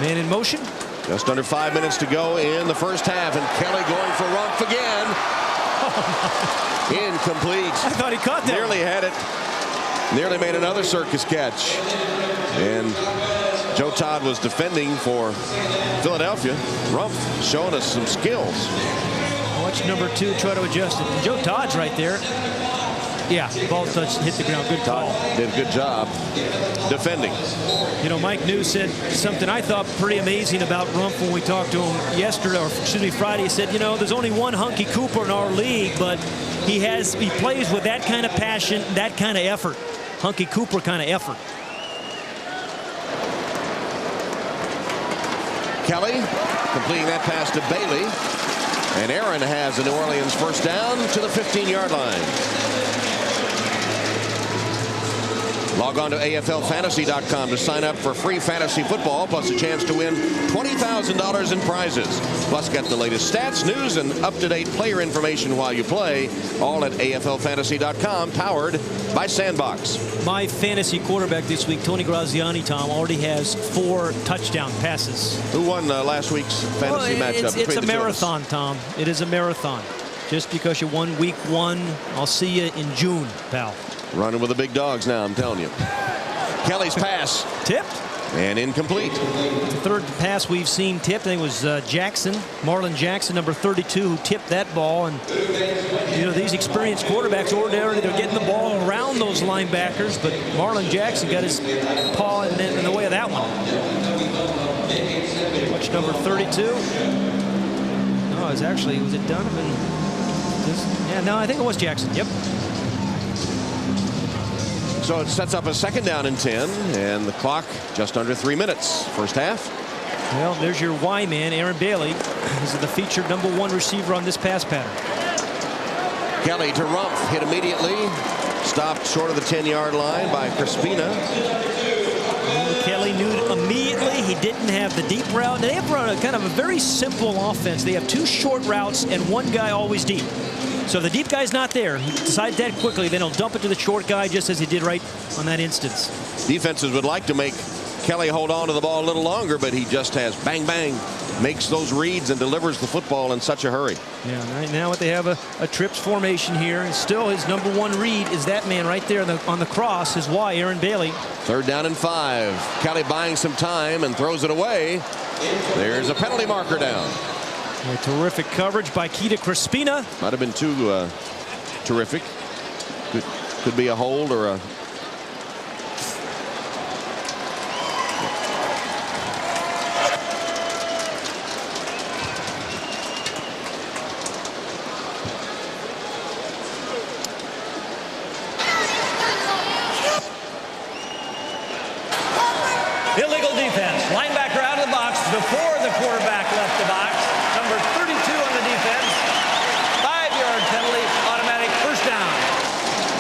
Man in motion. Just under 5 minutes to go in the first half, and Kelly going for Rumpf again. Incomplete. I thought he caught that. Nearly had it. Nearly made another circus catch. And Joe Todd was defending for Philadelphia. Rumpf showing us some skills. Watch number 2 try to adjust it. And Joe Todd's right there. Yeah, ball touched, hit the ground. Good call. Did a good job defending. You know, Mike New said something I thought pretty amazing about Rumpf when we talked to him Friday. He said, there's only one Hunky Cooper in our league, but he plays with that kind of passion, that kind of effort. Hunky Cooper kind of effort. Kelly completing that pass to Bailey. And Aaron has a New Orleans first down to the 15-yard line. Log on to AFLFantasy.com to sign up for free fantasy football, plus a chance to win $20,000 in prizes. Plus, get the latest stats, news, and up-to-date player information while you play, all at AFLFantasy.com, powered by Sandbox. My fantasy quarterback this week, Tony Graziani, Tom, already has 4 touchdown passes. Who won last week's fantasy matchup? It's a marathon, Tom. It is a marathon. Just because you won week 1, I'll see you in June, pal. Running with the big dogs now, I'm telling you. Kelly's pass. Tipped. And incomplete. The third pass we've seen tipped, I think it was Jackson, Marlon Jackson, number 32, who tipped that ball. And, you know, these experienced quarterbacks, ordinarily, they're getting the ball around those linebackers, but Marlon Jackson got his paw in the way of that one. Watch number 32. No, it was actually, was it Donovan? Yeah, no, I think it was Jackson. Yep. So it sets up a 2nd down and 10, and the clock just under 3 minutes. First half. Well, there's your Y man, Aaron Bailey. He's the featured number 1 receiver on this pass pattern. Kelly to Rumpf, hit immediately. Stopped short of the 10-yard line by Crispina. Kelly knew immediately he didn't have the deep route. They have run a kind of a very simple offense. They have 2 short routes and 1 guy always deep. So if the deep guy's not there, he decides that quickly, then he'll dump it to the short guy, just as he did right on that instance. Defenses would like to make Kelly hold on to the ball a little longer, but he just has bang, bang, makes those reads and delivers the football in such a hurry. Yeah, right now they have a trips formation here, and still his number 1 read is that man right there on the cross, is Y, Aaron Bailey. 3rd down and 5. Kelly buying some time and throws it away. There's a penalty marker down. A terrific coverage by Keita Crispina. Might have been too terrific. Could be a hold or a... Illegal defense. Linebacker out of the box before the quarterback left the box. Number 32 on the defense. 5-yard penalty, automatic first down.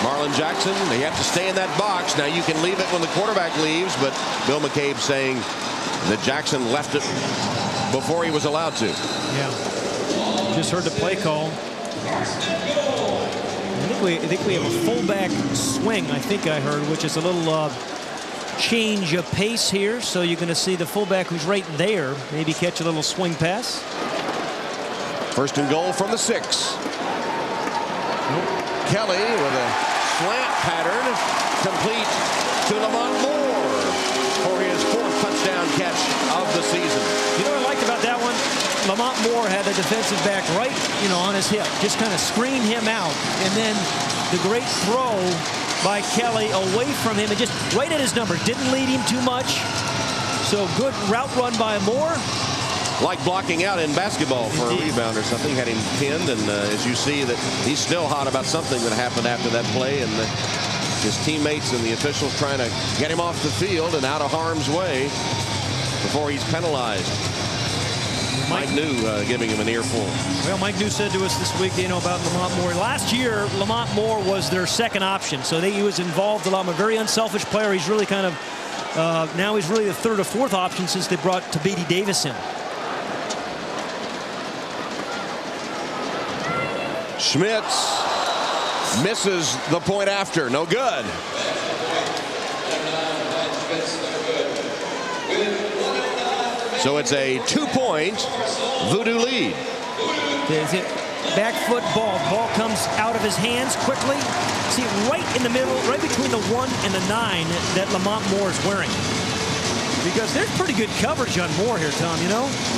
Marlon Jackson, they have to stay in that box. Now you can leave it when the quarterback leaves, but Bill McCabe saying that Jackson left it before he was allowed to. Yeah. Just heard the play call. I think we have a fullback swing, I think I heard, which is a little change of pace here. So you're going to see the fullback who's right there maybe catch a little swing pass. 1st and goal from the 6. Kelly with a slant pattern, complete to Lamont Moore for his 4th touchdown catch of the season. You know what I liked about that one? Lamont Moore had the defensive back right, on his hip, just kind of screened him out, and then the great throw by Kelly away from him and just right at his number. Didn't lead him too much. So good route run by Moore. Like blocking out in basketball for a rebound or something. Had him pinned, and as you see that he's still hot about something that happened after that play, and his teammates and the officials trying to get him off the field and out of harm's way before he's penalized. Mike New giving him an earful. Well, Mike New said to us this week, about Lamont Moore. Last year, Lamont Moore was their 2nd option, so he was involved a lot. A very unselfish player. He's really kind of, now he's really the 3rd or 4th option since they brought Tabidi Davis in. Schmitz misses the point after. No good. So it's a 2-point VooDoo lead. Back foot ball. Ball comes out of his hands quickly. See, right in the middle, right between the 1 and the 9 that Lamont Moore is wearing. Because there's pretty good coverage on Moore here, Tom,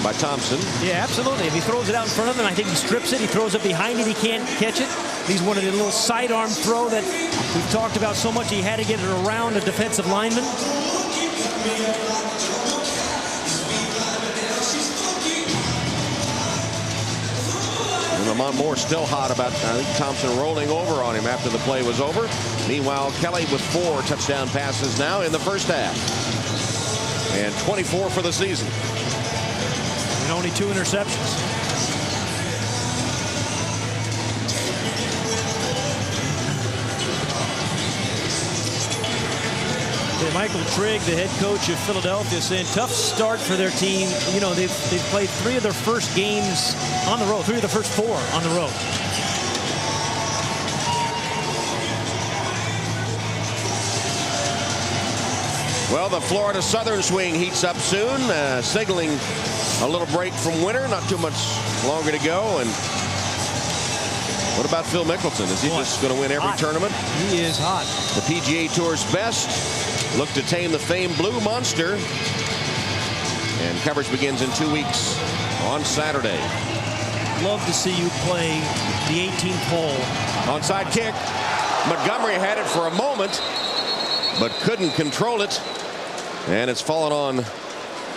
By Thompson. Yeah, absolutely. If he throws it out in front of him, I think he strips it. He throws it behind it. He can't catch it. He's one of the little sidearm throw that we've talked about so much. He had to get it around a defensive lineman. And Lamont Moore still hot about, I think, Thompson rolling over on him after the play was over. Meanwhile, Kelly with 4 touchdown passes now in the first half. And 24 for the season. And only 2 interceptions. Michael Trigg, the head coach of Philadelphia, saying tough start for their team. You know, they've played 3 of their first games on the road, 3 of the first 4 on the road. Well, the Florida Southern swing heats up soon, signaling a little break from winter. Not too much longer to go. And what about Phil Mickelson? Is he just going to win every tournament? He is hot. The PGA Tour's best look to tame the famed Blue Monster. And coverage begins in 2 weeks on Saturday. Love to see you play the 18th hole. Onside kick. Montgomery had it for a moment, but couldn't control it. And it's fallen on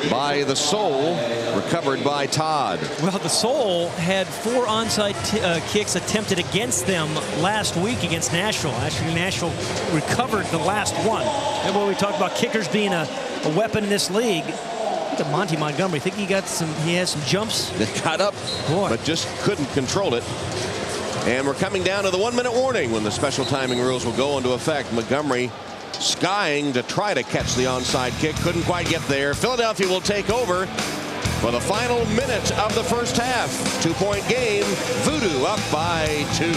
by the Soul, recovered by Todd. Well, the Soul had 4 onside kicks attempted against them last week against Nashville. Actually, Nashville recovered the last one. And when we talk about kickers being a weapon in this league, look at Monty Montgomery. Think he has some jumps? That got up, but just couldn't control it. And we're coming down to the 1-minute warning when the special timing rules will go into effect. Montgomery skying to try to catch the onside kick. Couldn't quite get there. Philadelphia will take over for the final minute of the first half. 2-point game. VooDoo up by 2.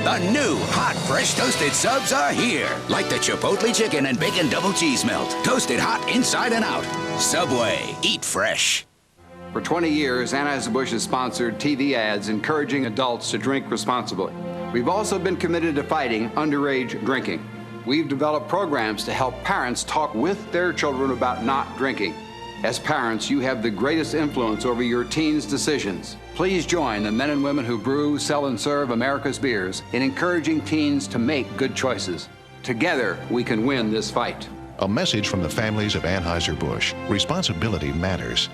The new hot, fresh toasted subs are here. Like the Chipotle chicken and bacon double cheese melt. Toasted hot inside and out. Subway, eat fresh. For 20 years, Anheuser-Busch has sponsored TV ads encouraging adults to drink responsibly. We've also been committed to fighting underage drinking. We've developed programs to help parents talk with their children about not drinking. As parents, you have the greatest influence over your teens' decisions. Please join the men and women who brew, sell, and serve America's beers in encouraging teens to make good choices. Together, we can win this fight. A message from the families of Anheuser-Busch. Responsibility matters.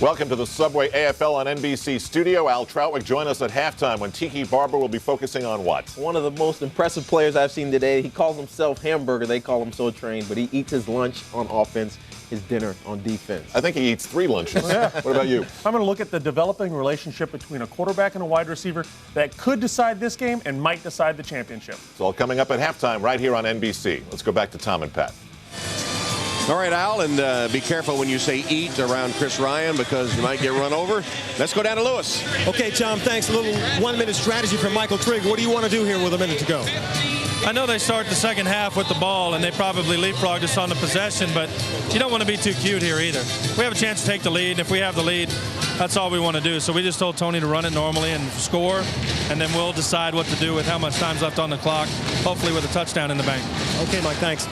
Welcome to the Subway AFL on NBC studio. Al Troutwick join us at halftime when Tiki Barber will be focusing on what? One of the most impressive players I've seen today. He calls himself Hamburger. They call him So Trained, but he eats his lunch on offense, his dinner on defense. I think he eats 3 lunches. What about you? I'm going to look at the developing relationship between a quarterback and a wide receiver that could decide this game and might decide the championship. It's all coming up at halftime right here on NBC. Let's go back to Tom and Pat. All right, Al, and be careful when you say eat around Chris Ryan because you might get run over. Let's go down to Lewis. Okay, Tom, thanks. A little 1-minute strategy from Michael Trigg. What do you want to do here with a minute to go? I know they start the second half with the ball, and they probably leapfrogged us on the possession, but you don't want to be too cute here either. We have a chance to take the lead, and if we have the lead, that's all we want to do. So we just told Tony to run it normally and score, and then we'll decide what to do with how much time's left on the clock, hopefully with a touchdown in the bank. Okay, Mike, thanks.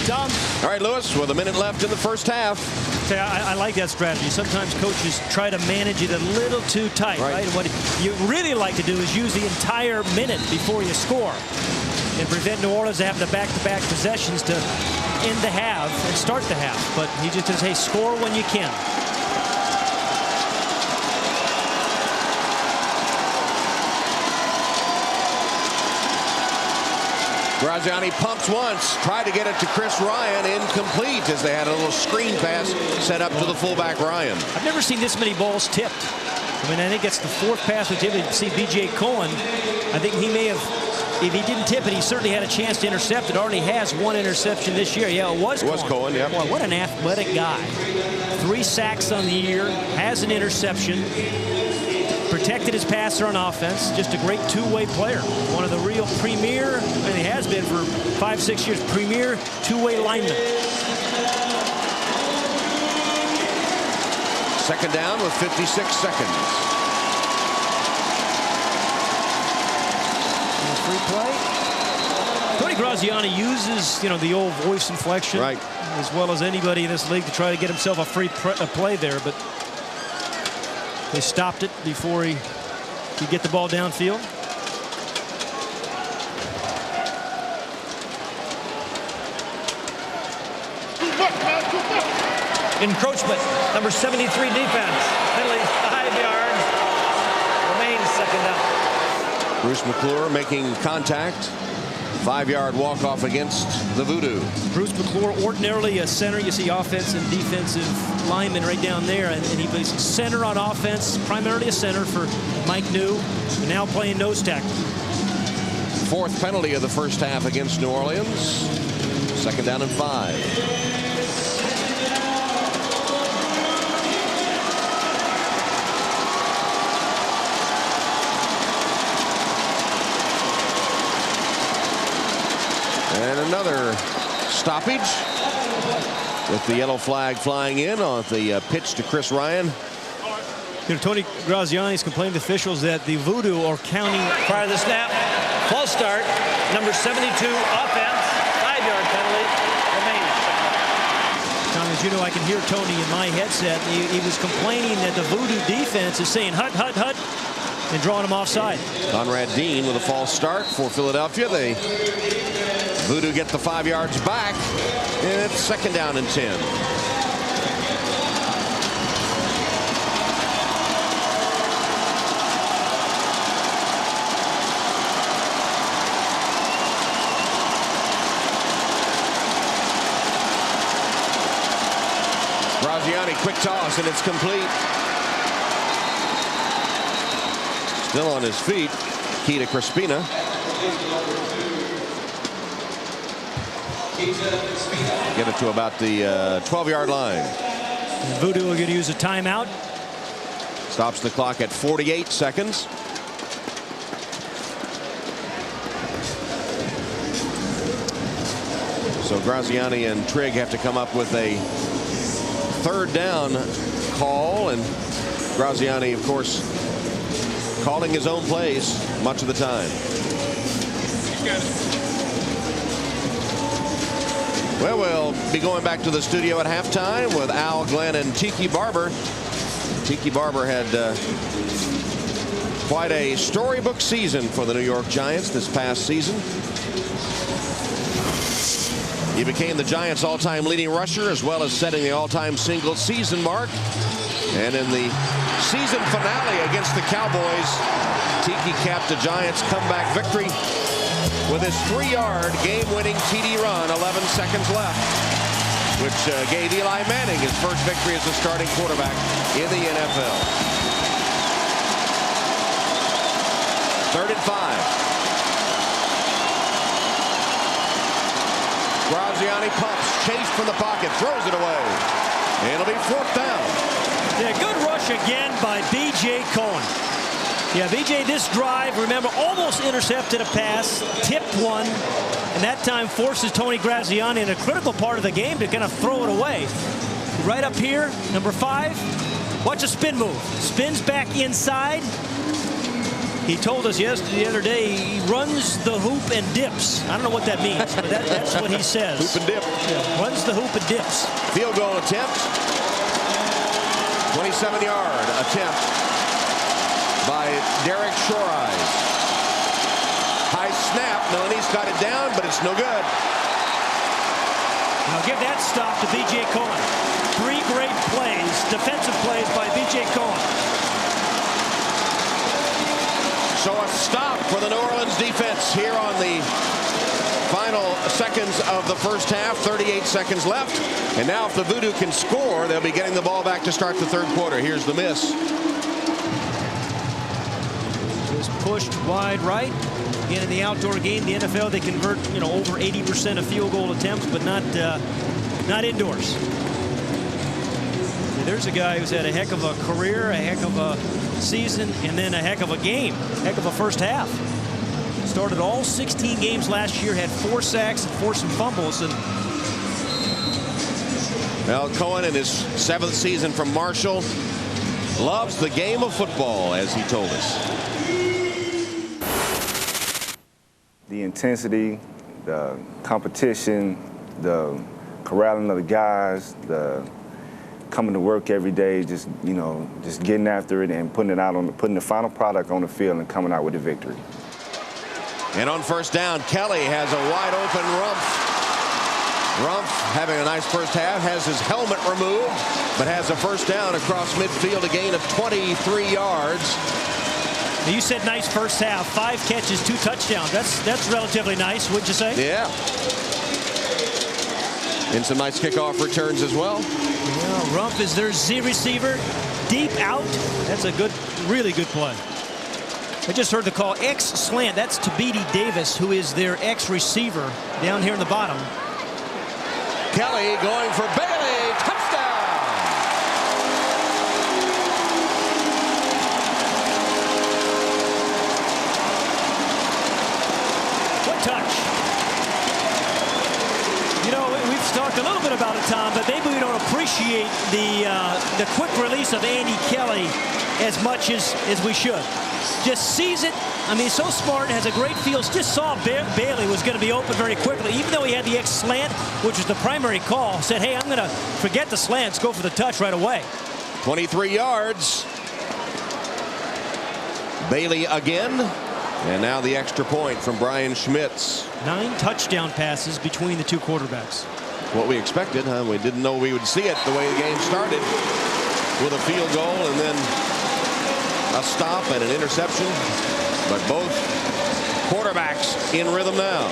Tom? All right, Lewis, with a minute left in the first half. Okay, I like that strategy. Sometimes coaches try to manage it a little too tight, right? And what you really like to do is use the entire minute before you score and prevent New Orleans having the back-to-back possessions to end the half and start the half. But he just says, hey, score when you can. Graziani pumps once, tried to get it to Chris Ryan, incomplete as they had a little screen pass set up to the fullback Ryan. I've never seen this many balls tipped. I mean, I think it's the 4th pass we tipped. You see B.J. Cohen, I think he may have, if he didn't tip it, he certainly had a chance to intercept it. Already has 1 interception this year. Yeah, it was Cohen, yeah. Boy, what an athletic guy. 3 sacks on the year, has an interception. Protected his passer on offense. Just a great two-way player. One of the real premier, and he has been for 5-6 years, premier two-way lineman. Second down with 56 seconds. Free play. Tony Graziani uses, the old voice inflection, right, as well as anybody in this league to try to get himself a free play there, but they stopped it before he could get the ball downfield. Encroachment, number 73 defense. Penalty 5 yards. Remains second down. Bruce McClure making contact. 5-yard walk-off against the VooDoo. Bruce McClure, ordinarily a center. You see offensive and defensive linemen right down there, and he plays center on offense, primarily a center for Mike New, now playing nose tackle. 4th penalty of the first half against New Orleans. 2nd down and 5. And another stoppage with the yellow flag flying in on the pitch to Chris Ryan. You know, Tony Graziani has complained to officials that the VooDoo are counting. Prior to the snap, false start, number 72 offense, 5-yard penalty, remains. Tom, as you know, I can hear Tony in my headset. He was complaining that the VooDoo defense is saying hut, hut, hut, and drawing him offside. Conrad Dean with a false start for Philadelphia. They VooDoo get the 5 yards back. It's 2nd down and 10. Graziani, quick toss, and it's complete. Still on his feet, Keita Crispina. Get it to about the 12-yard line. VooDoo are going to use a timeout. Stops the clock at 48 seconds. So Graziani and Trigg have to come up with a 3rd down call, and Graziani, of course, calling his own plays much of the time. Well, we'll be going back to the studio at halftime with Al, Glenn, and Tiki Barber. Tiki Barber had quite a storybook season for the New York Giants this past season. He became the Giants' all-time leading rusher, as well as setting the all-time single season mark. And in the season finale against the Cowboys, Tiki capped a Giants comeback victory with his 3-yard game-winning TD run, 11 seconds left, which gave Eli Manning his first victory as a starting quarterback in the NFL. 3rd and 5. Graziani pumps, chased from the pocket, throws it away. And it'll be 4th down. Yeah, good rush again by B.J. Cohen. Yeah, B.J. this drive, remember, almost intercepted a pass, tipped one, and that time forces Tony Graziani in a critical part of the game to kind of throw it away. Right up here, number 5. Watch a spin move. Spins back inside. He told us the other day he runs the hoop and dips. I don't know what that means, but that's what he says. Hoop and dip. Yeah, runs the hoop and dips. Field goal attempt. 27-yard attempt by Derek Shoreeyes. High snap. Milanese got it down, but it's no good. Now give that stop to B.J. Cohen. 3 great plays, defensive plays by B.J. Cohen. So a stop for the New Orleans defense here on the final seconds of the first half. 38 seconds left. And now if the VooDoo can score, they'll be getting the ball back to start the 3rd quarter. Here's the miss. Just pushed wide right. Again, in the outdoor game, the NFL, they convert, over 80% of field goal attempts, but not indoors. There's a guy who's had a heck of a career, a heck of a season, and then a heck of a game, heck of a first half. Started all 16 games last year, had 4 sacks and forced some fumbles. And well, Cohen in his 7th season from Marshall loves the game of football, as he told us. The intensity, the competition, the corralling of the guys, the coming to work every day, just getting after it and putting the final product on the field and coming out with a victory. And on first down, Kelly has a wide open Rumph. Rumpf having a nice first half, has his helmet removed, but has a first down across midfield, a gain of 23 yards. You said nice first half, 5 catches, 2 touchdowns. That's relatively nice, wouldn't you say? Yeah. And some nice kickoff returns as well. Yeah, Rumpf is their Z receiver, deep out. That's a good, really good play. I just heard the call X slant. That's Tabidi Davis, who is their X receiver down here in the bottom. Kelly going for Bailey. Touchdown. What touch? You know, we've talked a little bit about it, Tom, but maybe we don't appreciate the quick release of Andy Kelly as much as we should. Just sees it. I mean, he's so smart, has a great feel. Just saw Bailey was going to be open very quickly, even though he had the X slant, which was the primary call. Said, hey, I'm going to forget the slants, go for the touch right away. 23 yards. Bailey again. And now the extra point from Brian Schmitz. 9 touchdown passes between the 2 quarterbacks. What we expected, huh? We didn't know we would see it the way the game started, with a field goal and then a stop and an interception. But both quarterbacks in rhythm now.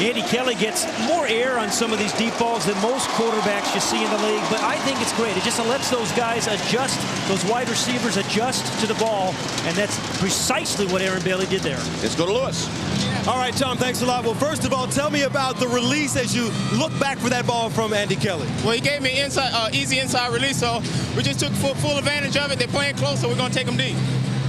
Andy Kelly gets more air on some of these deep balls than most quarterbacks you see in the league, but I think it's great. It just lets those guys adjust, those wide receivers adjust to the ball, and that's precisely what Aaron Bailey did there. Let's go to Lewis. All right, Tom, thanks a lot. Well, first of all, tell me about the release as you look back for that ball from Andy Kelly. Well, he gave me easy inside release, so we just took full advantage of it. They're playing close, so we're going to take them deep.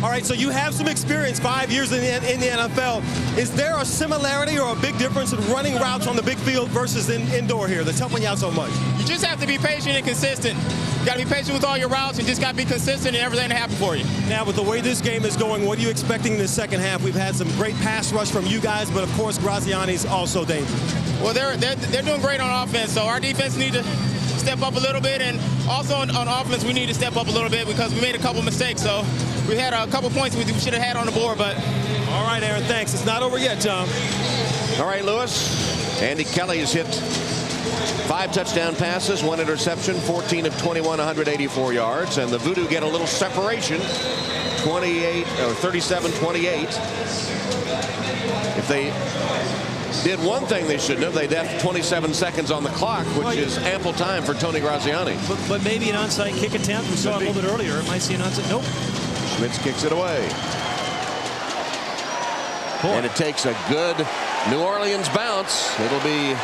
All right, so you have some experience, 5 years in the NFL. Is there a similarity or a big difference in running routes on the big field versus indoor here that's helping you out so much? You just have to be patient and consistent. You got to be patient with all your routes and just got to be consistent and everything to happen for you. Now, with the way this game is going, what are you expecting in the second half? We've had some great pass rush from you guys, but of course, Graziani's also dangerous. Well, they're doing great on offense, so our defense needs to step up a little bit, and also on offense we need to step up a little bit because we made a couple mistakes. So we had a couple points we should have had on the board, but. All right, Aaron, thanks. It's not over yet, Tom. All right, Lewis. Andy Kelly has hit 5 touchdown passes, 1 interception, 14 of 21, 184 yards, and the VooDoo get a little separation, 37-28. If they did one thing they shouldn't have, they'd have 27 seconds on the clock, which is ample time for Tony Graziani. But maybe an onside kick attempt. We saw it a little bit earlier. It might see an onside. Nope. Schmitz kicks it away. And it takes a good New Orleans bounce. It'll be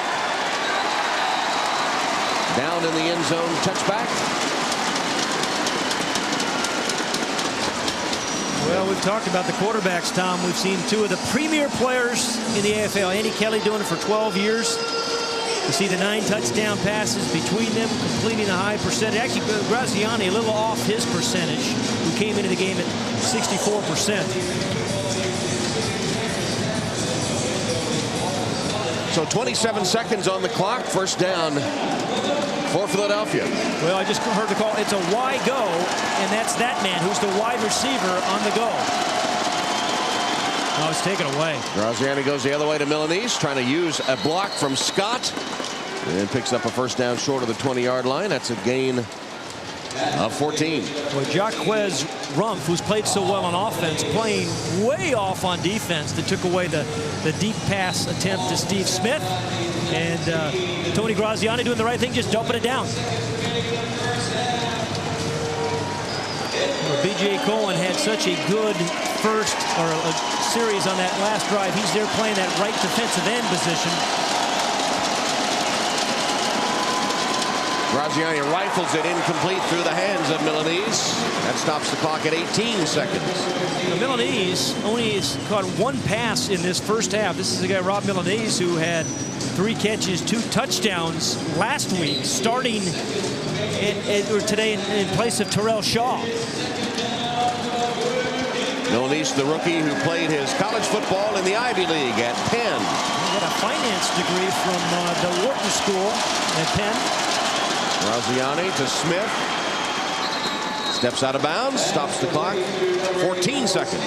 down in the end zone, touchback. Well, we've talked about the quarterbacks, Tom. We've seen 2 of the premier players in the AFL. Andy Kelly doing it for 12 years. You see the 9 touchdown passes between them, completing a high percentage. Actually, Graziani a little off his percentage, who came into the game at 64%. So 27 seconds on the clock, first down for Philadelphia. Well, I just heard the call. It's a why go, and that's that man who's the wide receiver on the go. Oh, it's taken away. Graziani goes the other way to Milanese, trying to use a block from Scott, and picks up a first down short of the 20-yard line. That's a gain of 14. Well, Jaquez Rumpf, who's played so well on offense, playing way off on defense, that took away the deep pass attempt to Steve Smith. And Tony Graziani doing the right thing, just dumping it down. Well, B.J. Cohen had such a good first a series on that last drive. He's there playing that right defensive end position. Graziani rifles it incomplete through the hands of Milanese. That stops the clock at 18 seconds. Now, Milanese only has caught 1 pass in this first half. This is the guy, Rob Milanese, who had 3 catches, 2 touchdowns last week, starting today in place of Terrell Shaw. Milanese, the rookie who played his college football in the Ivy League at Penn. He got a finance degree from the Wharton School at Penn. Graziani to Smith. Steps out of bounds, stops the clock. 14 seconds.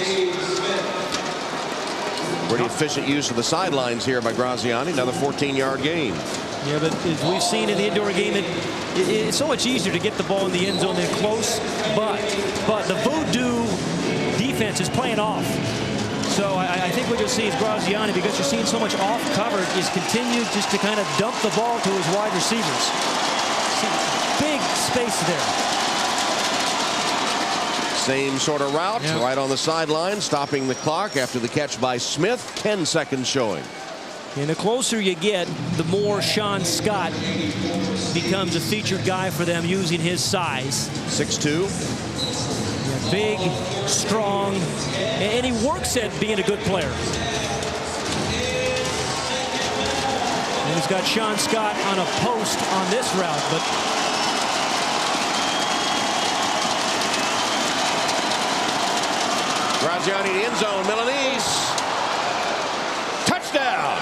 Pretty efficient use of the sidelines here by Graziani. Another 14-yard gain. Yeah, but as we've seen in the indoor game, it's so much easier to get the ball in the end zone than close. But the VooDoo defense is playing off. So I think what you'll see is Graziani, because you're seeing so much off coverage, is continue just to kind of dump the ball to his wide receivers. See, big space there. Same sort of route, right on the sideline, stopping the clock after the catch by Smith. 10 seconds showing. And the closer you get, the more Sean Scott becomes a featured guy for them using his size. 6'2". Yeah, big, strong, and he works at being a good player. And he's got Sean Scott on a post on this route, but Graziani in the end zone. Milanese. Touchdown.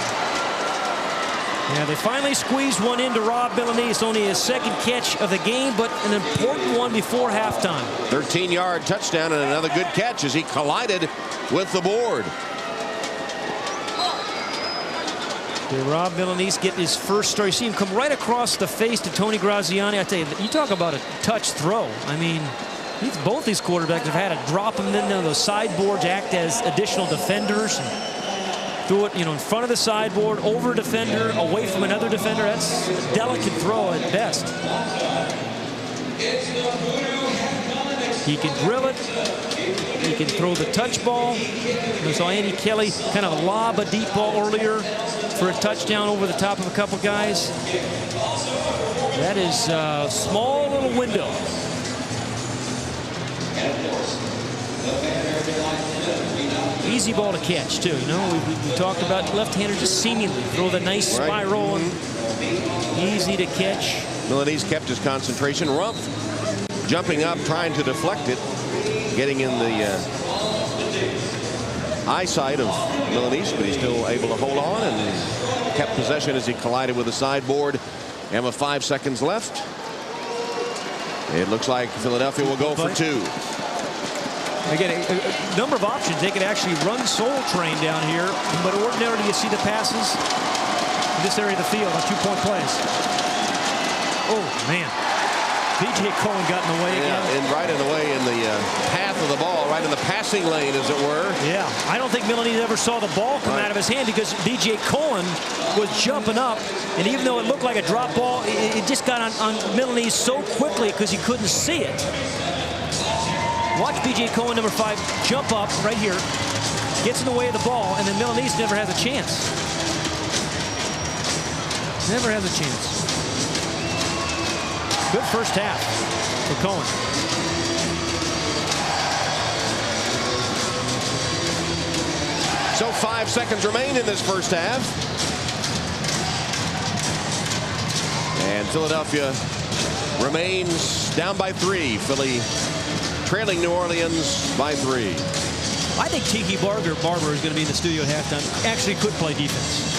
Yeah, they finally squeezed one into Rob Milanese. Only his second catch of the game, but an important one before halftime. 13-yard touchdown and another good catch as he collided with the board. Okay, Rob Milanese getting his first start. You see him come right across the face to Tony Graziani. I tell you, you talk about a touch throw. I mean, both these quarterbacks have had to drop them into those sideboards, act as additional defenders. And threw it, in front of the sideboard, over a defender, away from another defender. That's a delicate throw at best. He can drill it. He can throw the touch ball. We saw Andy Kelly kind of lob a deep ball earlier for a touchdown over the top of a couple guys. That is a small little window. Easy ball to catch, too. We talked about left-hander just seemingly throw the nice spiral and easy to catch. Milanese kept his concentration. Rumpf jumping up, trying to deflect it, getting in the eyesight of Milanese, but he's still able to hold on and kept possession as he collided with the sideboard. And with 5 seconds left, it looks like Philadelphia will go for 2. Again, a number of options. They could actually run Soul Train down here, but ordinarily you see the passes in this area of the field on 2-point plays. Oh, man. B.J. Cohen got in the way again. And right in the way in the path of the ball, right in the passing lane, as it were. Yeah, I don't think Milanese ever saw the ball come out of his hand because B.J. Cohen was jumping up, and even though it looked like a drop ball, it just got on Milanese so quickly because he couldn't see it. Watch B.J. Cohen, number 5, jump up right here, gets in the way of the ball, and then Milanese never has a chance. Never has a chance. Good first half for Cohen. So 5 seconds remain in this first half. And Philadelphia remains down by 3. Philly trailing New Orleans by 3. I think Tiki Barber is going to be in the studio at halftime. Actually could play defense.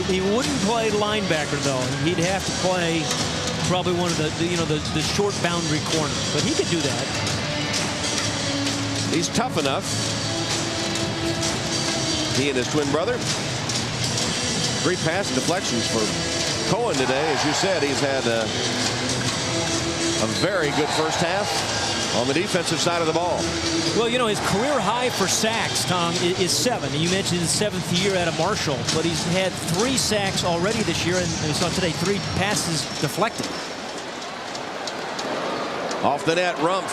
He wouldn't play linebacker, though. He'd have to play probably one of the short boundary corners. But he could do that. He's tough enough. He and his twin brother. 3 pass deflections for Cohen today. As you said, he's had a very good first half on the defensive side of the ball. Well, his career high for sacks, Tom, is 7. You mentioned his 7th year out of Marshall, but he's had 3 sacks already this year, and we saw today 3 passes deflected. Off the net, Rumpf.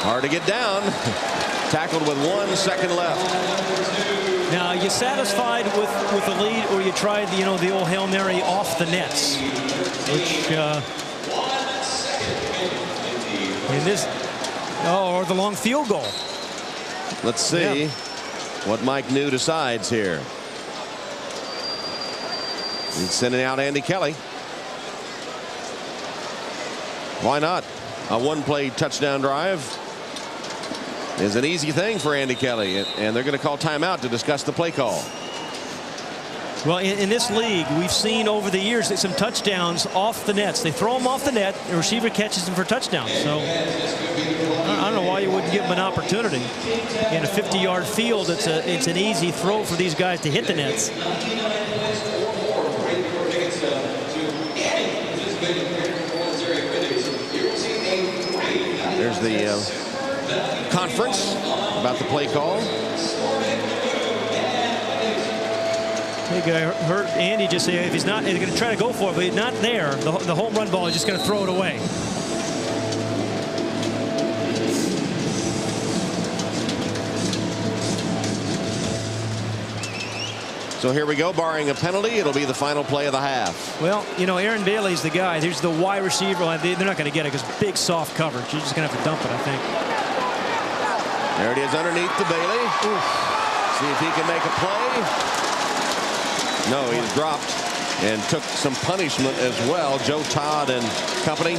Hard to get down. Tackled with 1 second left. Now, are you satisfied with the lead, or you tried the old Hail Mary off the nets, which in this, or the long field goal. Let's see what Mike New decides here. He's sending out Andy Kelly. Why not? A 1-play touchdown drive is an easy thing for Andy Kelly, and they're going to call timeout to discuss the play call. Well, in this league, we've seen over the years that some touchdowns off the nets. They throw them off the net, the receiver catches them for touchdowns. So I don't know why you would and give them an opportunity. In a 50-yard field, it's an easy throw for these guys to hit the nets. There's the conference about the play call. I think I heard Andy just say if he's going to try to go for it, but he's not there, the home run ball is just going to throw it away. So here we go, barring a penalty, it'll be the final play of the half. Well, you know, Aaron Bailey's the guy. There's the wide receiver. They're not going to get it because big soft coverage. You're just going to have to dump it, I think. There it is underneath to Bailey. Oof. See if he can make a play. No, he's dropped and took some punishment as well. Joe Todd and company.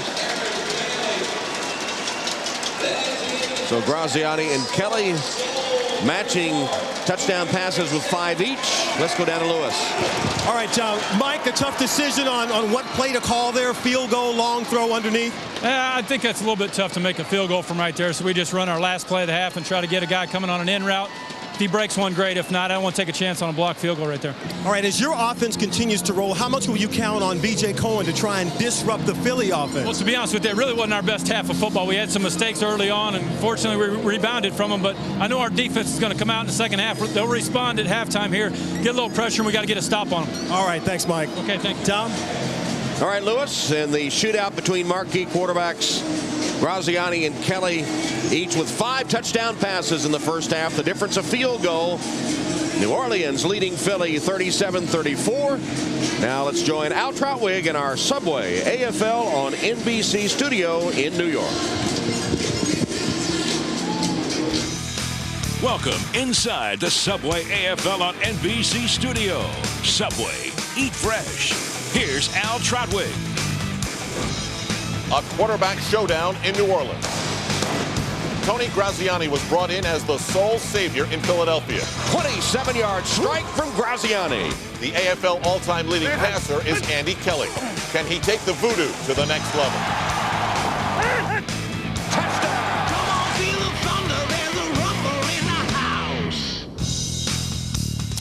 So Graziani and Kelly matching touchdown passes with 5 each. Let's go down to Lewis. All right, Mike, a tough decision on what play to call there. Field goal, long throw underneath. I think that's a little bit tough to make a field goal from right there. So we just run our last play of the half and try to get a guy coming on an in route. If he breaks one, great. If not, I don't want to take a chance on a blocked field goal right there. All right, as your offense continues to roll, how much will you count on B.J. Cohen to try and disrupt the Philly offense? Well, to be honest with you, it really wasn't our best half of football. We had some mistakes early on, and fortunately we rebounded from them. But I know our defense is going to come out in the second half. They'll respond at halftime here, get a little pressure, and we got to get a stop on them. All right, thanks, Mike. Okay, thank you. Tom? All right, Lewis, and the shootout between marquee quarterbacks Graziani and Kelly, each with 5 touchdown passes in the first half. The difference, a field goal. New Orleans leading Philly 37-34. Now let's join Al Troutwig in our Subway AFL on NBC studio in New York. Welcome inside the Subway AFL on NBC studio. Subway, eat fresh. Here's Al Troutwig. A quarterback showdown in New Orleans. Tony Graziani was brought in as the sole savior in Philadelphia. 27-yard strike from Graziani. The AFL all-time leading passer is Andy Kelly. Can he take the VooDoo to the next level?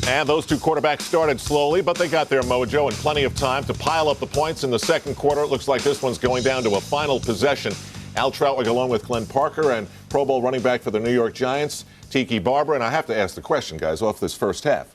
And those two quarterbacks started slowly, but they got their mojo and plenty of time to pile up the points in the second quarter. It looks like this one's going down to a final possession. Al Troutwig along with Glenn Parker and Pro Bowl running back for the New York Giants, Tiki Barber. And I have to ask the question, guys, off this first half.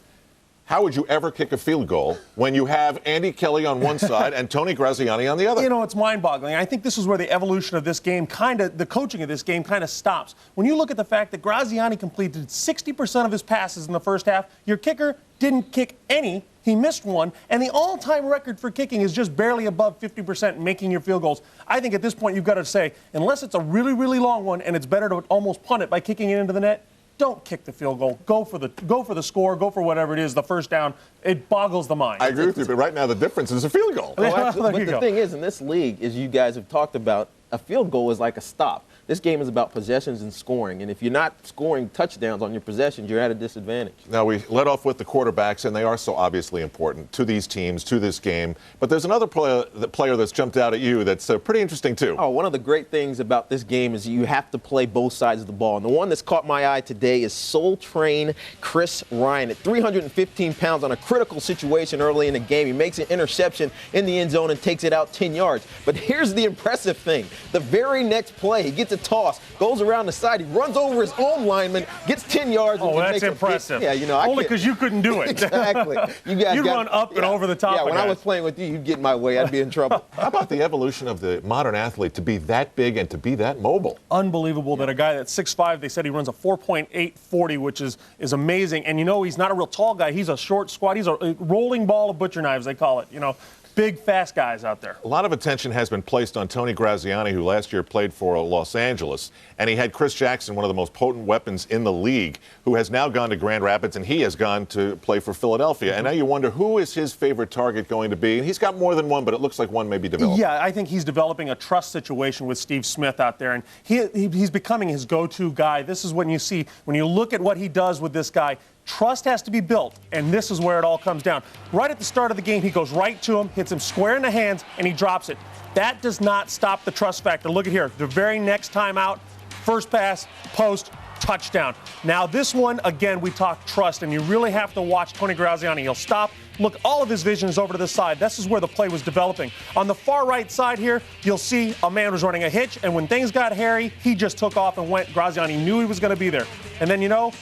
How would you ever kick a field goal when you have Andy Kelly on one side and Tony Graziani on the other? You know, it's mind-boggling. I think this is where the evolution of this game the coaching of this game kind of stops. When you look at the fact that Graziani completed 60% of his passes in the first half, your kicker didn't kick any. He missed one, and the all-time record for kicking is just barely above 50% making your field goals. I think at this point you've got to say, unless it's a really, really long one and it's better to almost punt it by kicking it into the net, don't kick the field goal. Go for the score. Go for whatever it is, the first down. It boggles the mind. I agree with you, but right now the difference is a field goal. Well, actually, but the thing is, in this league, as you guys have talked about, a field goal is like a stop. This game is about possessions and scoring, and if you're not scoring touchdowns on your possessions, you're at a disadvantage. Now, we led off with the quarterbacks, and they are so obviously important to these teams, to this game. But there's another player that's jumped out at you that's pretty interesting, too. Oh, one of the great things about this game is you have to play both sides of the ball. And the one that's caught my eye today is Soul Train Chris Ryan. At 315 pounds on a critical situation early in the game, he makes an interception in the end zone and takes it out 10 yards. But here's the impressive thing. The very next play, he gets a toss, goes around the side, he runs over his own lineman, gets 10 yards. Oh, that's impressive. Yeah, you know, only because you couldn't do it. Exactly. You'd run up and over the top. Yeah, when I was playing with you, you'd get in my way. I'd be in trouble. How about the evolution of the modern athlete to be that big and to be that mobile? Unbelievable that a guy that's 6'5", they said he runs a 4.840, which is amazing. And you know, he's not a real tall guy. He's a short squat. He's a rolling ball of butcher knives, they call it. You know, big, fast guys out there. A lot of attention has been placed on Tony Graziani, who last year played for Los Angeles. And he had Chris Jackson, one of the most potent weapons in the league, who has now gone to Grand Rapids, and he has gone to play for Philadelphia. And now you wonder, who is his favorite target going to be? And he's got more than one, but it looks like one may be developed. Yeah, I think he's developing a trust situation with Steve Smith out there. And he's becoming his go-to guy. This is when you see, when you look at what he does with this guy, trust has to be built, and this is where it all comes down. Right at the start of the game, he goes right to him, hits him square in the hands, and he drops it. That does not stop the trust factor. Look at here. The very next time out, First pass, post, touchdown. Now this one, again, we talk trust, and you really have to watch Tony Graziani. He'll stop. Look, all of his vision is over to the side. This is where the play was developing. On the far right side here, you'll see a man was running a hitch, and when things got hairy, he just took off and went. Graziani knew he was going to be there. And then,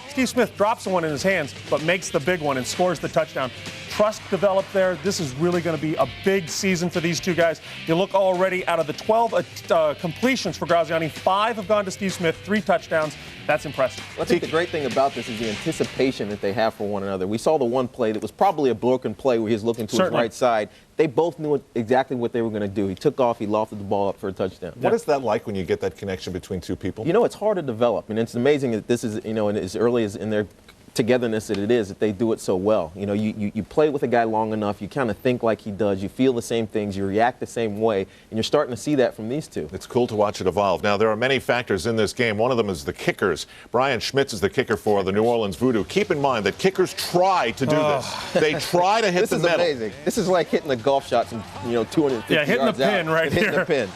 Steve Smith drops the one in his hands, but makes the big one and scores the touchdown. Trust developed there. This is really going to be a big season for these two guys. You look already out of the 12 completions for Graziani, 5 have gone to Steve Smith, 3 touchdowns. That's impressive. I think the great thing about this is the anticipation that they have for one another. We saw the one play that was probably a broken play where he was looking to his right side. They both knew exactly what they were going to do. He took off, he lofted the ball up for a touchdown. What is that like when you get that connection between two people? It's hard to develop. And it's amazing that this is, as early as in their togetherness that it is, that they do it so well. You play with a guy long enough, you kind of think like he does, you feel the same things, you react the same way, and you're starting to see that from these two. It's cool to watch it evolve. Now, there are many factors in this game. One of them is the kickers. Brian Schmitz is the kicker for the New Orleans VooDoo. Keep in mind that kickers try to do this. They try to hit the metal. This is amazing. This is like hitting a golf shot from 250 yards hitting the pin right here. Hitting the pin.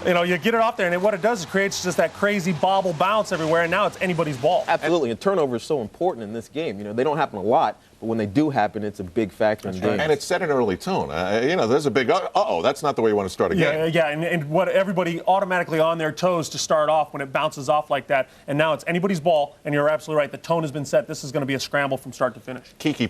You get it off there, and what it does is creates just that crazy bobble bounce everywhere, and now it's anybody's ball. Absolutely, and turnover is so important in this game. They don't happen a lot, but when they do happen, it's a big factor in games. And it's set an early tone. There's a big, that's not the way you want to start a game. Yeah, and what everybody automatically on their toes to start off when it bounces off like that, and now it's anybody's ball, and you're absolutely right. The tone has been set. This is going to be a scramble from start to finish. Tiki,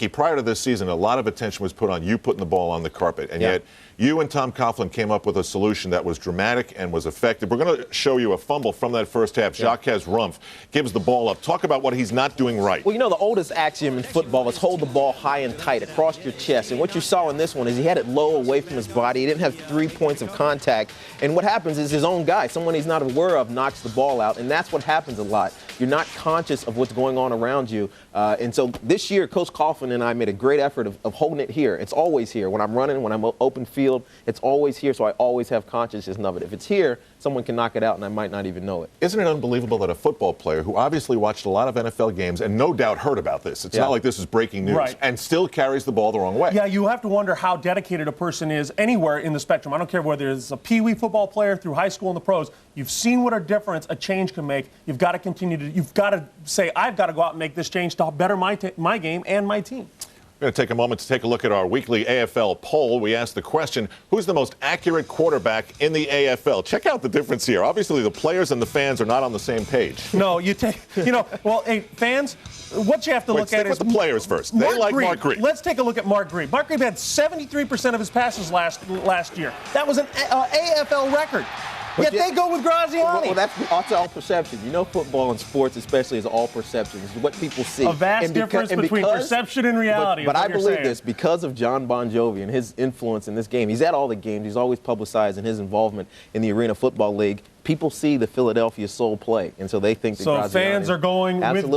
prior to this season, a lot of attention was put on you putting the ball on the carpet, and yet you and Tom Coughlin came up with a solution that was dramatic and was effective. We're going to show you a fumble from that first half. Jacques Rumpf gives the ball up. Talk about what he's not doing right. Well, the oldest axiom in football is hold the ball high and tight across your chest. And what you saw in this one is he had it low away from his body. He didn't have 3 points of contact. And what happens is his own guy, someone he's not aware of, knocks the ball out. And that's what happens a lot. You're not conscious of what's going on around you. And so this year, Coach Coughlin and I made a great effort of holding it here. It's always here. When I'm running, when I'm open field, it's always here, so I always have consciousness of it. If it's here, someone can knock it out, and I might not even know it. Isn't it unbelievable that a football player who obviously watched a lot of NFL games and no doubt heard about this, it's not like this is breaking news, and still carries the ball the wrong way? Yeah, you have to wonder how dedicated a person is anywhere in the spectrum. I don't care whether it's a peewee football player through high school and the pros. You've seen what a difference a change can make. You've got to continue to, you've got to say, I've got to go out and make this change to better my game and my team. We're going to take a moment to take a look at our weekly AFL poll. We asked the question, who's the most accurate quarterback in the AFL? Check out the difference here. Obviously, the players and the fans are not on the same page. No, hey, fans, what you have to look at is the players first. They like Mark Green. Let's take a look at Mark Green. Mark Green had 73% of his passes last year. That was an AFL record. Yet they go with Graziani. Well, that's all perception. Football and sports especially is all perception. It's what people see. A vast difference between perception and reality. But I believe this because of John Bon Jovi and his influence in this game. He's at all the games. He's always publicizing his involvement in the Arena Football League. People see the Philadelphia Soul play, and so they think that Graziani. So fans are going with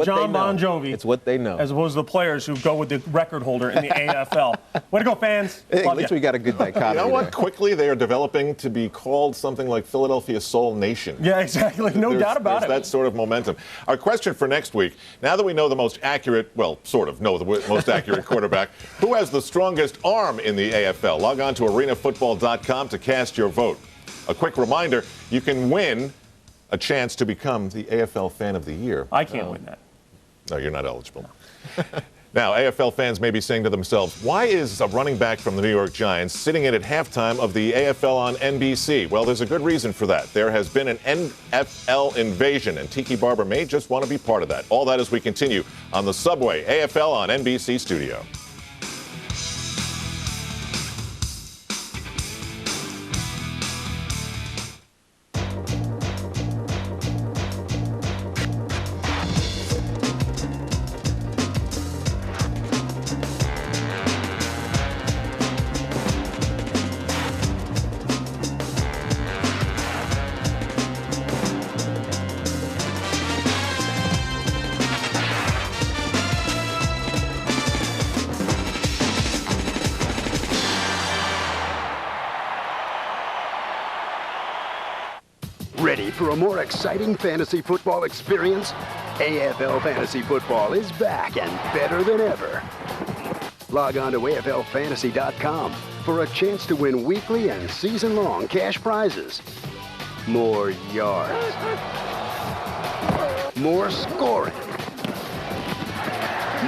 John Bon Jovi. It's what they know. As opposed to the players who go with the record holder in the AFL. Way to go, fans. Hey, at least we got a good dichotomy. You know what? Quickly, they are developing to be called something like Philadelphia Soul Nation. Yeah, exactly. No doubt about it. That sort of momentum. Our question for next week, now that we know the most accurate, well, sort of know the most accurate quarterback, who has the strongest arm in the AFL? Log on to arenafootball.com to cast your vote. A quick reminder, you can win a chance to become the AFL Fan of the Year. I can't win that. No, you're not eligible. Now, AFL fans may be saying to themselves, why is a running back from the New York Giants sitting in at halftime of the AFL on NBC? Well, there's a good reason for that. There has been an NFL invasion, and Tiki Barber may just want to be part of that. All that as we continue on the Subway AFL on NBC studio. Ready for a more exciting fantasy football experience? AFL Fantasy Football is back and better than ever. Log on to AFLFantasy.com for a chance to win weekly and season-long cash prizes. more yards, more scoring,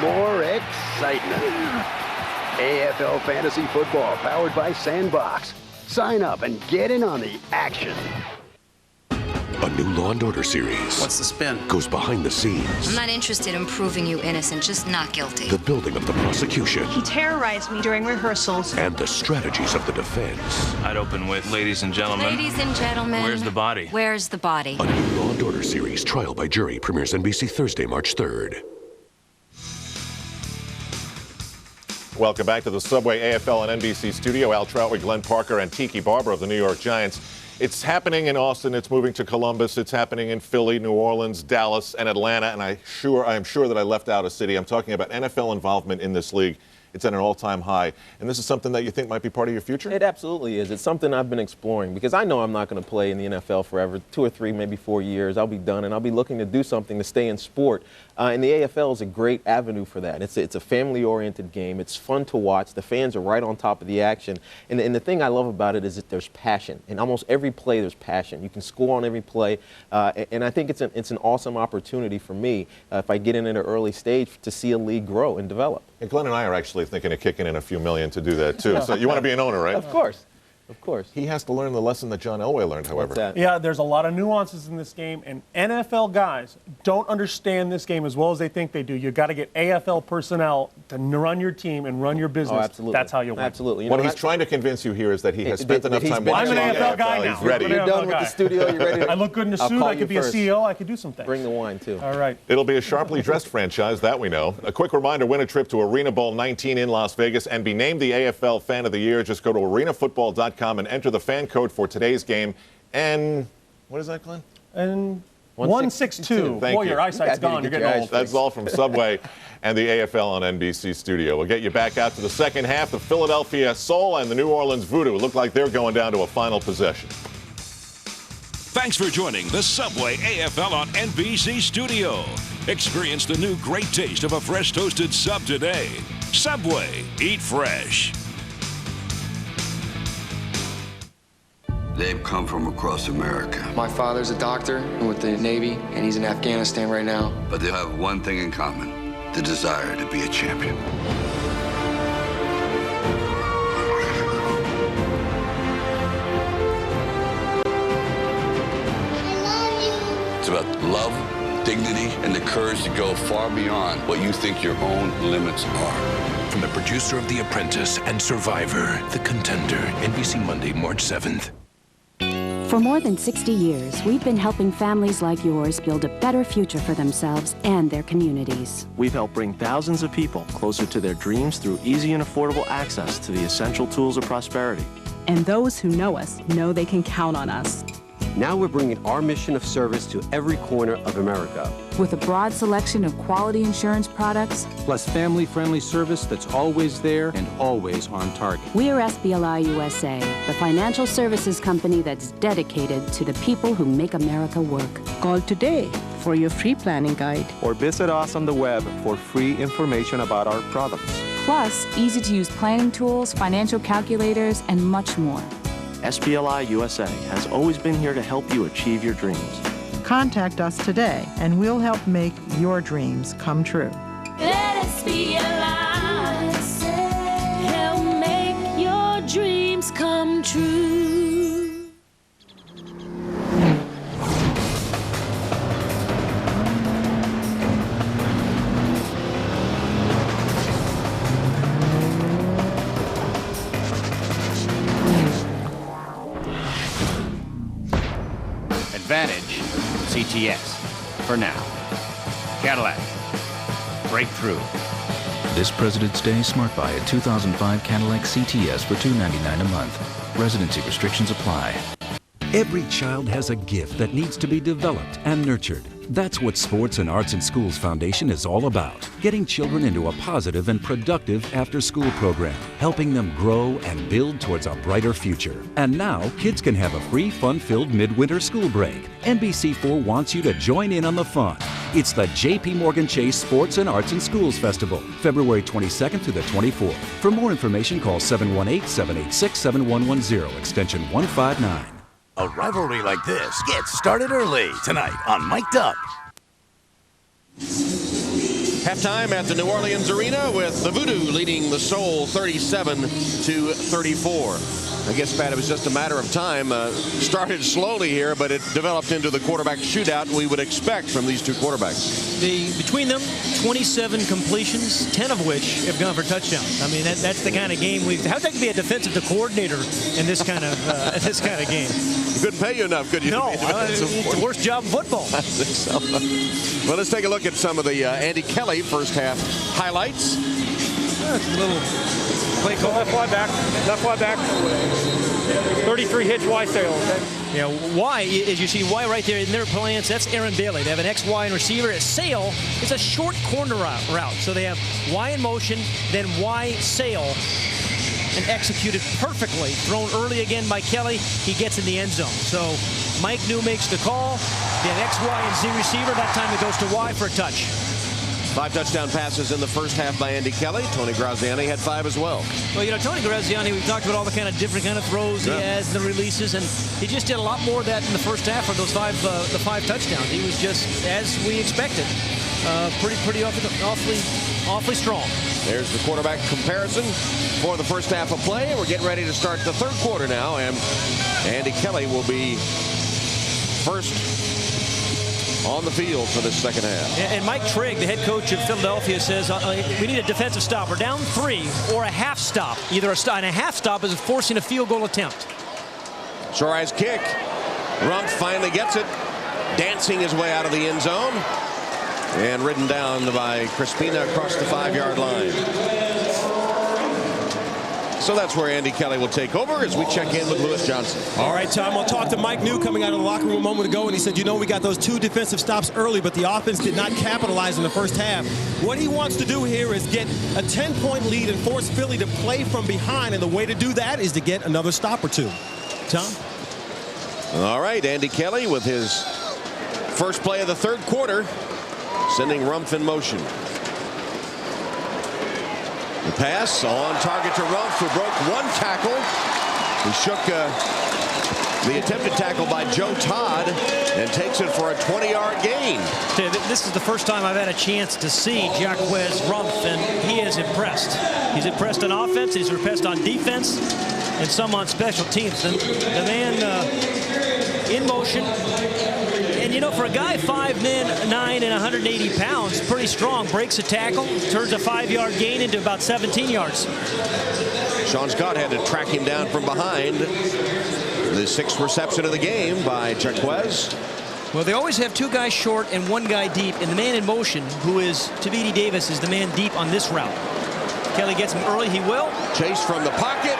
more excitement. AFL Fantasy Football, powered by Sandbox. Sign up and get in on the action. A new Law & Order series. What's the spin? Goes behind the scenes. I'm not interested in proving you innocent, just not guilty. The building of the prosecution. He terrorized me during rehearsals. And the strategies of the defense. I'd open with, ladies and gentlemen. Ladies and gentlemen. Where's the body? Where's the body? A new Law & Order series, Trial by Jury, premieres NBC Thursday, March 3rd. Welcome back to the Subway AFL and NBC studio. Al Troutwig, Glenn Parker, and Tiki Barber of the New York Giants. It's happening in Austin. It's moving to Columbus. It's happening in Philly, New Orleans, Dallas, and Atlanta. And I am sure that I left out a city. I'm talking about NFL involvement in this league. It's at an all-time high. And this is something that you think might be part of your future? It absolutely is. It's something I've been exploring because I know I'm not going to play in the NFL forever. 2 or 3, maybe 4 years. I'll be done, and I'll be looking to do something to stay in sport. And the AFL is a great avenue for that. It's a family-oriented game. It's fun to watch. The fans are right on top of the action. And the thing I love about it is that there's passion. In almost every play, there's passion. You can score on every play. And I think it's an awesome opportunity for me, if I get in at an early stage, to see a league grow and develop. And Glenn and I are actually thinking of kicking in a few million to do that, too. So you want to be an owner, right? Of course. Of course. He has to learn the lesson that John Elway learned, however. What's that? Yeah, there's a lot of nuances in this game, and NFL guys don't understand this game as well as they think they do. You've got to get AFL personnel to run your team and run your business. Oh, absolutely. That's how you win. Absolutely. What he's trying to convince you here is that he has spent enough time watching. I'm an AFL guy now. He's ready. You're done with the studio. You're ready. I look good in a suit. I could be a CEO. I could do some things. Bring the wine, too. All right. It'll be a sharply dressed franchise, that we know. A quick reminder, win a trip to Arena Bowl 19 in Las Vegas and be named the AFL Fan of the Year. Just go to arenafootball.com and enter the fan code for today's game. And what is that, Glenn? And 162. Thank Boy, you. your eyesight's gone. You're getting old. That's all from Subway and the AFL on NBC studio. We'll get you back out to the second half. The Philadelphia Soul and the New Orleans VooDoo look like they're going down to a final possession. Thanks for joining the Subway AFL on NBC studio. Experience the new great taste of a fresh toasted sub today. Subway, eat fresh. They've come from across America. My father's a doctor with the Navy, and he's in Afghanistan right now. But they have one thing in common, the desire to be a champion. It's about love, dignity, and the courage to go far beyond what you think your own limits are. From the producer of The Apprentice and Survivor, The Contender, NBC Monday, March 7th. For more than 60 years, we've been helping families like yours build a better future for themselves and their communities. We've helped bring thousands of people closer to their dreams through easy and affordable access to the essential tools of prosperity. And those who know us know they can count on us. Now we're bringing our mission of service to every corner of America. With a broad selection of quality insurance products, plus family-friendly service that's always there and always on target. We are SBLI USA, the financial services company that's dedicated to the people who make America work. Call today for your free planning guide. Or visit us on the web for free information about our products. Plus, easy-to-use planning tools, financial calculators, and much more. SBLI USA has always been here to help you achieve your dreams. Contact us today, and we'll help make your dreams come true. Let SBLI help make your dreams come true. Advantage, CTS, for now. Cadillac, breakthrough. This President's Day, Smart Buy a 2005 Cadillac CTS for $299 a month. Residency restrictions apply. Every child has a gift that needs to be developed and nurtured. That's what Sports and Arts in Schools Foundation is all about. Getting children into a positive and productive after-school program, helping them grow and build towards a brighter future. And now, kids can have a free, fun-filled midwinter school break. NBC4 wants you to join in on the fun. It's the J.P. Morgan Chase Sports and Arts in Schools Festival, February 22nd through the 24th. For more information, call 718-786-7110, extension 159. A rivalry like this gets started early tonight on Mic'd Up. Halftime at the New Orleans Arena with the VooDoo leading the Soul 37-34. I guess, Pat, it was just a matter of time. Started slowly here, but it developed into the quarterback shootout we would expect from these two quarterbacks. Between them, 27 completions, 10 of which have gone for touchdowns. I mean, that's the kind of game how'd that be a defensive coordinator in this kind of game? He couldn't pay you enough, could you? No, it's the worst job in football. I think so. Well, let's take a look at some of the Andy Kelly first half highlights. That's a little play call. Left fly back. 33 hitch Y sail. Yeah, Y, as you see, Y right there in their plans, that's Aaron Bailey. They have an X-Y and receiver. A sail is a short corner route. So they have Y in motion, then Y sail, and executed perfectly. Thrown early again by Kelly. He gets in the end zone. So Mike New makes the call. They have X, Y, and Z receiver. That time it goes to Y for a touch. 5 touchdown passes in the first half by Andy Kelly. Tony Graziani had 5 as well. Well, you know, Tony Graziani, we've talked about all the kind of different kind of throws he has, the releases, and he just did a lot more of that in the first half for those 5 touchdowns. He was just, as we expected, pretty awfully strong. There's the quarterback comparison for the first half of play. We're getting ready to start the third quarter now, and Andy Kelly will be first on the field for this second half. And Mike Trigg, the head coach of Philadelphia, says we need a defensive stop. We're down 3 or a half stop. Either a stop, and a half stop is forcing a field goal attempt. Surai's kick. Rumpf finally gets it, dancing his way out of the end zone, and ridden down by Crispina across the 5-yard line. So that's where Andy Kelly will take over as we check in with Lewis Johnson. All right, Tom, we'll talk to Mike New coming out of the locker room a moment ago, and he said, you know, we got those 2 defensive stops early, but the offense did not capitalize in the first half. What he wants to do here is get a 10-point lead and force Philly to play from behind, and the way to do that is to get another stop or 2. Tom? All right, Andy Kelly with his first play of the third quarter, sending Rumpf in motion. The pass on target to Rumpf, who broke 1 tackle. He shook the attempted tackle by Joe Todd and takes it for a 20-yard gain. This is the first time I've had a chance to see Jacquez Rumpf, and he is impressed. He's impressed on offense, he's impressed on defense, and some on special teams. The man in motion. And, you know, for a guy 5'9" and 180 pounds, pretty strong. Breaks a tackle, turns a 5-yard gain into about 17 yards. Sean Scott had to track him down from behind. The 6th reception of the game by Jacquez. Well, they always have 2 guys short and 1 guy deep. And the man in motion, who is Tavidi Davis, is the man deep on this route. Kelly gets him early. He will. Chase from the pocket.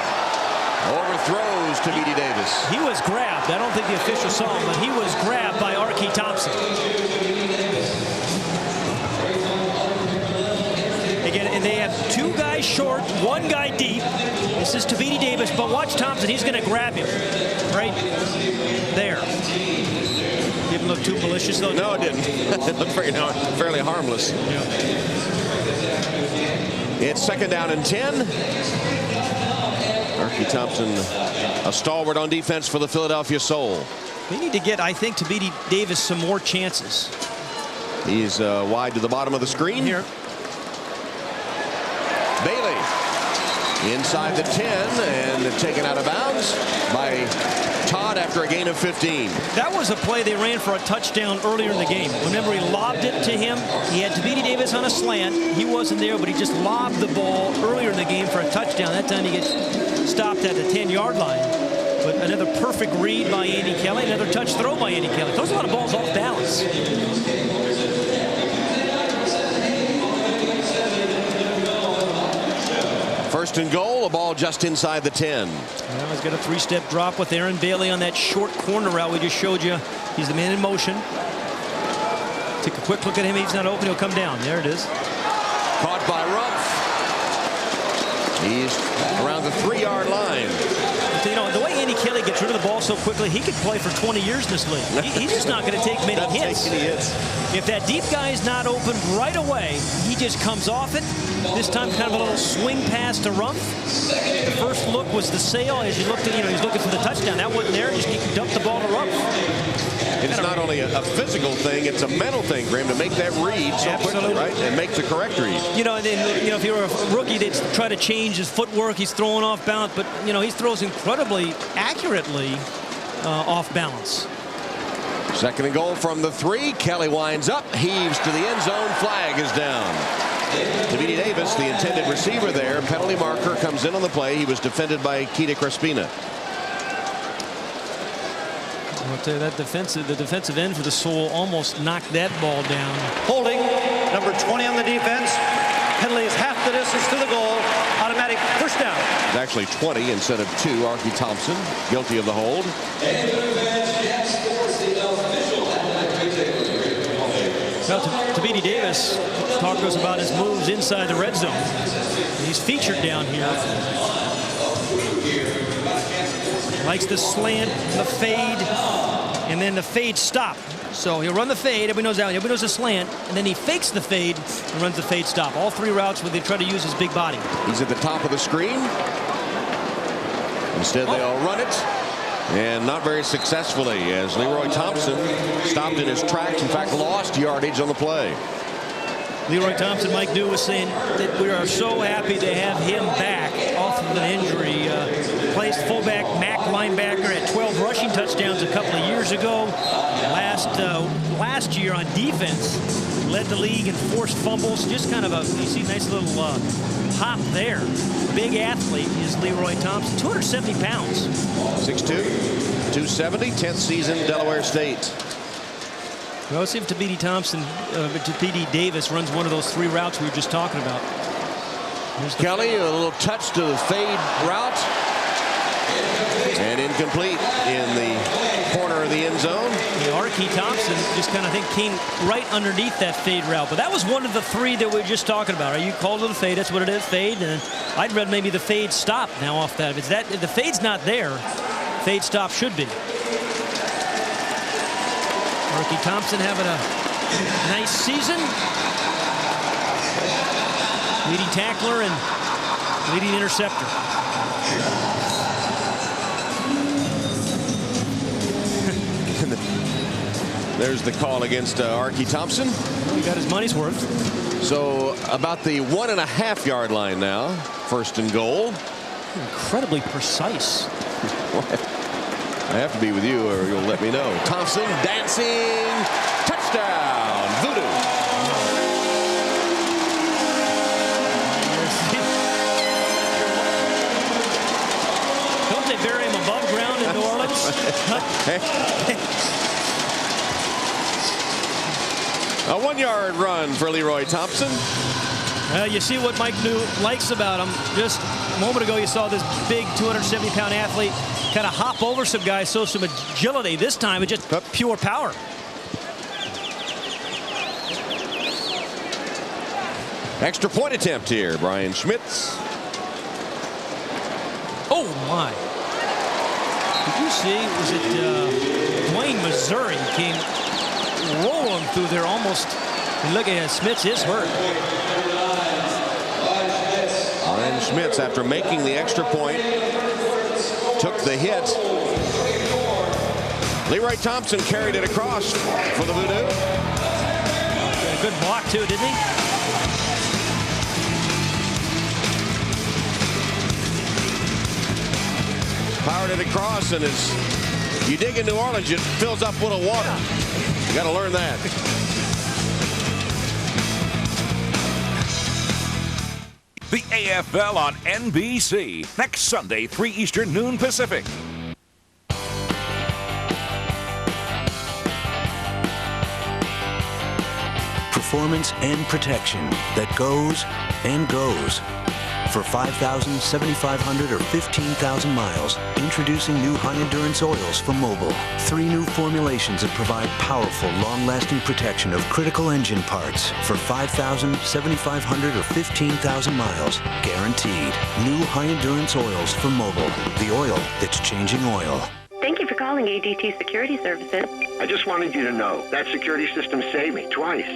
Overthrows Tavidi Davis. He was grabbed. I don't think the official saw him, but he was grabbed by Arky Thompson. Again, and they have 2 guys short, 1 guy deep. This is Tavidi Davis, but watch Thompson. He's going to grab him right there. Didn't look too malicious, though. No, it didn't. It looked fairly harmless. Yeah. It's second down and 10. Arky Thompson, a stalwart on defense for the Philadelphia Soul. They need to get, I think, Tavidi Davis some more chances. He's wide to the bottom of the screen here. Bailey inside the 10 and taken out of bounds by Todd after a gain of 15. That was a play they ran for a touchdown earlier in the game. Remember, he lobbed it to him. He had Tavidi Davis on a slant. He wasn't there, but he just lobbed the ball earlier in the game for a touchdown. That time he gets stopped at the 10-yard line. But another perfect read by Andy Kelly. Another touch throw by Andy Kelly. Throws a lot of balls off balance. First and goal, a ball just inside the 10. Well, he's got a 3-step drop with Aaron Bailey on that short corner route we just showed you. He's the man in motion. Take a quick look at him. He's not open. He'll come down. There it is. Caught by Rumpf. He's around the 3-yard line. You know, the way Andy Kelly gets rid of the ball so quickly, he could play for 20 years in this league. He's just not going to take many hits. If that deep guy is not open right away, he just comes off it. This time, kind of a little swing pass to Rumpf. The first look was the sail. As you looked at, he's looking for the touchdown. That wasn't there. Just dumped the ball to Rumpf. It's not only a physical thing, it's a mental thing, Graham, to make that read so quickly, right? And make the correct read. You know, and then, if you're a rookie, they'd try to change his footwork. He's throwing off balance, but, he throws incredibly accurately off balance. Second and goal from the 3. Kelly winds up, heaves to the end zone. Flag is down. Davidi Davis, the intended receiver there. Penalty marker comes in on the play. He was defended by Keita Crespina. I'll tell you, the defensive end for the Soul almost knocked that ball down. Holding, number 20 on the defense. Penalty is half the distance to the goal. Automatic first down. It's actually 20 instead of 2. Archie Thompson, guilty of the hold. Now, Davidi Davis talked to us about his moves inside the red zone. He's featured down here. Likes the slant, the fade, and then the fade stop. So he'll run the fade, everybody knows that, everybody knows the slant, and then he fakes the fade and runs the fade stop. All 3 routes where they try to use his big body. He's at the top of the screen. Instead, they all run it, and not very successfully, as Leroy Thompson stopped in his tracks, in fact, lost yardage on the play. Leroy Thompson, Mike New was saying that we are so happy to have him back off of an injury. Placed fullback, Mac linebacker at 12 rushing touchdowns a couple of years ago. Last year on defense, led the league in forced fumbles. Just kind of you see a nice little hop there. Big athlete is Leroy Thompson, 270 pounds. 6'2", 270, 10th season, Delaware State. Well, let's see if Davidi Davis runs one of those 3 routes we were just talking about. Kelly, a little touch to the fade route. And incomplete in the corner of the end zone. Archie Thompson just kind of came right underneath that fade route. But that was one of the 3 that we were just talking about. Are you called it a fade? That's what it is, fade. And I'd read maybe the fade stop now off that. If the fade's not there, fade stop should be. Archie Thompson having a nice season. Leading tackler and leading interceptor. There's the call against Archie Thompson. He got his money's worth. So about the 1.5-yard line now. First and goal. Incredibly precise. I have to be with you or you'll let me know. Thompson dancing. Touchdown. VooDoo. Don't they bury him above ground in New Orleans? A 1-yard run for Leroy Thompson. You see what Mike New likes about him. Just a moment ago, you saw this big 270-pound athlete kind of hop over some guys, show some agility. This time, it's just pure power. Extra point attempt here, Brian Schmitz. Oh, my. Did you see, was it Wayne, Missouri came rolling through there almost. And look at Schmitz is hurt. Brian Schmitz, after making the extra point, took the hit. Leroy Thompson carried it across for the VooDoo. A good block too, didn't he? Powered it across, and as you dig in New Orleans, it fills up full of water. You got to learn that. The AFL on NBC next Sunday, 3 Eastern, noon Pacific. Performance and protection that goes and goes. For 5,000, 7,500, or 15,000 miles, introducing new high-endurance oils for mobile. 3 new formulations that provide powerful, long-lasting protection of critical engine parts. For 5,000, 7,500, or 15,000 miles, guaranteed. New high-endurance oils for mobile. The oil that's changing oil. Thank you for calling ADT Security Services. I just wanted you to know that security system saved me twice.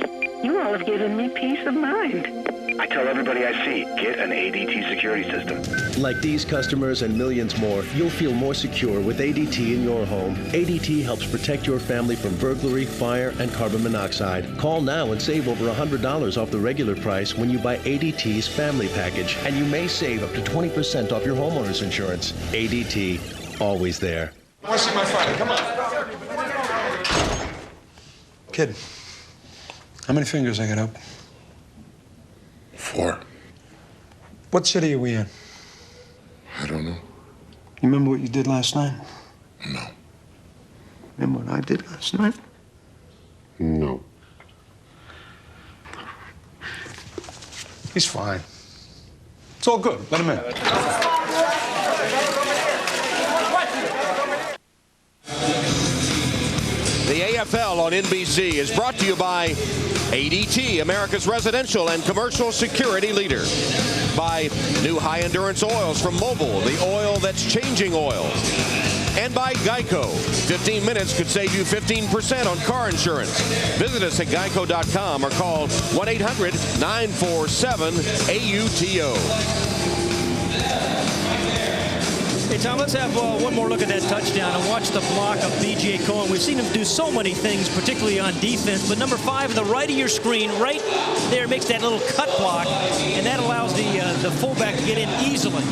You all have given me peace of mind. I tell everybody I see, get an ADT security system. Like these customers and millions more, you'll feel more secure with ADT in your home. ADT helps protect your family from burglary, fire, and carbon monoxide. Call now and save over $100 off the regular price when you buy ADT's family package. And you may save up to 20% off your homeowner's insurance. ADT, always there. I want to see my father. Come on. Kid, how many fingers I got up? 4. What city are we in? I don't know. You remember what you did last night? No. Remember what I did last night? No. He's fine. It's all good. Let him in. The AFL on NBC is brought to you by ADT, America's residential and commercial security leader. By new high-endurance oils from Mobil, the oil that's changing oil. And by Geico. 15 minutes could save you 15% on car insurance. Visit us at geico.com or call 1-800-947-AUTO. Hey, Tom, let's have one more look at that touchdown and watch the block of B.J. Cohen. We've seen him do so many things, particularly on defense, but number 5 on the right of your screen, right there, makes that little cut block, and that allows the fullback to get in easily.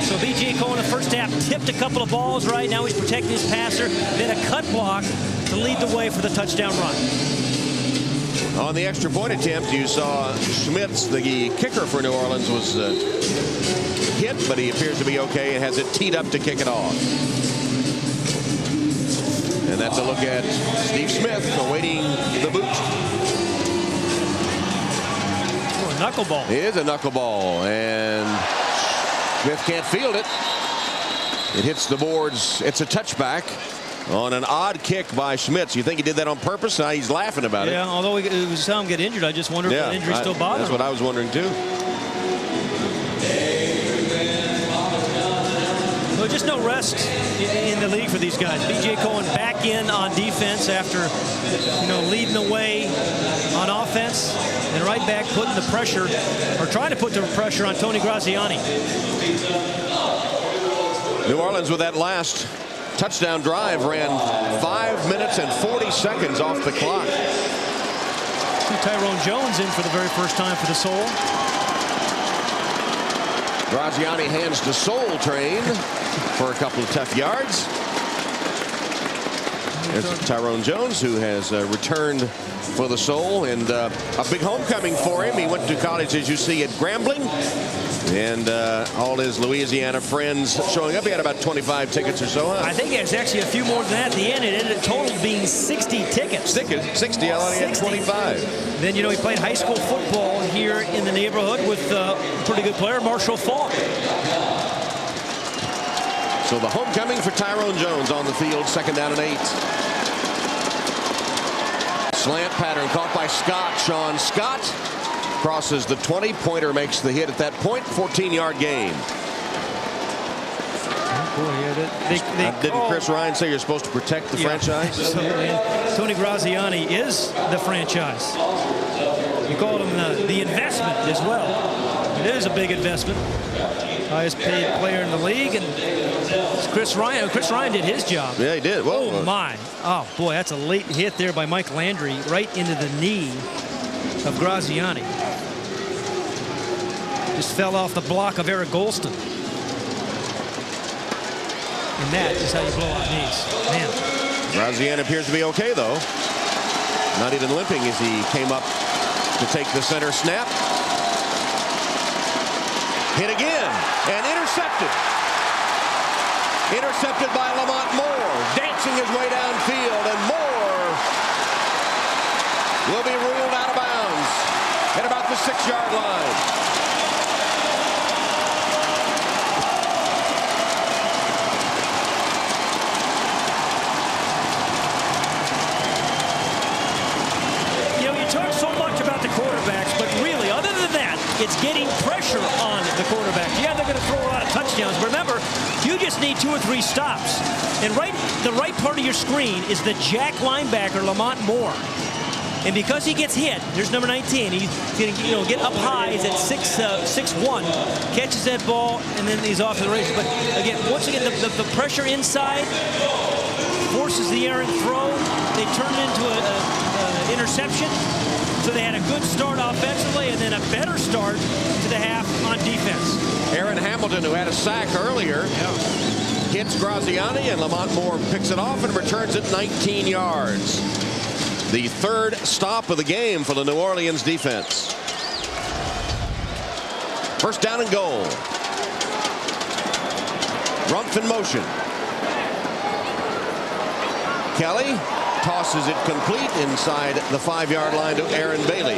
So B.J. Cohen, the first half, tipped a couple of balls, right? Now he's protecting his passer, then a cut block to lead the way for the touchdown run. On the extra point attempt, you saw Schmitz, the kicker for New Orleans, was hit, but he appears to be okay and has it teed up to kick it off. And that's a look at Steve Smith awaiting the boot. Oh, a knuckleball. It is a knuckleball, and Smith can't field it. It hits the boards. It's a touchback on an odd kick by Schmitz. You think he did that on purpose? Now he's laughing about it. Yeah, although we saw him get injured, I just wonder if that injury still bothers him. That's what I was wondering, too. Well, just no rest in the league for these guys. B.J. Cohen back in on defense after, leading the way on offense, and right back putting the pressure, or trying to put the pressure on Tony Graziani. New Orleans with that last touchdown drive ran 5 minutes and 40 seconds off the clock. Tyrone Jones in for the very first time for the Soul. Graziani hands to Soul Train for a couple of tough yards. There's Tyrone Jones, who has returned for the Soul, and a big homecoming for him. He went to college, as you see, at Grambling, and all his Louisiana friends showing up. He had about 25 tickets or so. Huh? I think it's actually a few more than that at the end. It ended up total being 60 tickets. 60. I thought he had 25. Then, he played high school football here in the neighborhood with a pretty good player, Marshall Faulk. So the homecoming for Tyrone Jones on the field, 2nd down and 8. Slant pattern caught by Scott. Sean Scott crosses the 20. Pointer makes the hit at that point. 14-yard gain. Didn't Chris Ryan say you're supposed to protect the franchise? So, Tony Graziani is the franchise. You called him the investment as well. It is a big investment. Highest paid player in the league, and it's Chris Ryan. Chris Ryan did his job. Yeah, he did. Whoa. Oh, my. Oh, boy, that's a late hit there by Mike Landry right into the knee of Graziani. Just fell off the block of Eric Golston. And that is how you blow out knees. Man. Graziani appears to be okay, though. Not even limping as he came up to take the center snap. Hit again, and intercepted. Intercepted by Lamont Moore, dancing his way downfield, and Moore will be ruled out of bounds at about the 6-yard line. about the quarterbacks, but really, other than that, it's getting pressure on the quarterbacks. Yeah, they're going to throw a lot of touchdowns. But remember, you just need 2 or 3 stops. And the right part of your screen is the jack linebacker, Lamont Moore. And because he gets hit, there's number 19. He's going to get up high. He's at 6'1", catches that ball, and then he's off to the races. But again, once again, the pressure inside forces the errant throw. They turn it into an interception. So they had a good start offensively and then a better start to the half on defense. Aaron Hamilton, who had a sack earlier, hits Graziani, and Lamont Moore picks it off and returns it 19 yards. The third stop of the game for the New Orleans defense. First down and goal. Rumpf in motion. Kelly tosses it complete inside the 5-yard line to Aaron Bailey.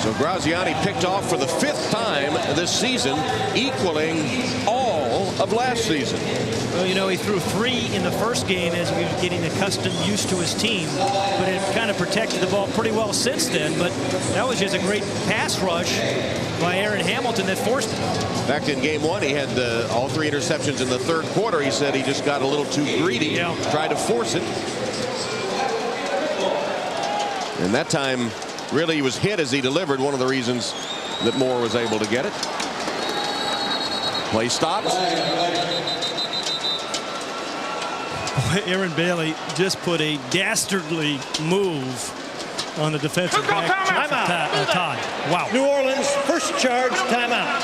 So Graziani picked off for the 5th time this season, equaling all of last season. Well, you know, he threw 3 in the first game as he was getting accustomed, used to his team. But it kind of protected the ball pretty well since then. But that was just a great pass rush by Aaron Hamilton that forced it. Back in game 1, he had all 3 interceptions in the third quarter. He said he just got a little too greedy, tried to force it. And that time, really, he was hit as he delivered. One of the reasons that Moore was able to get it. Play stops. Aaron Bailey just put a dastardly move on the defensive back. Timeout. Todd. Wow. New Orleans, first charge, timeout.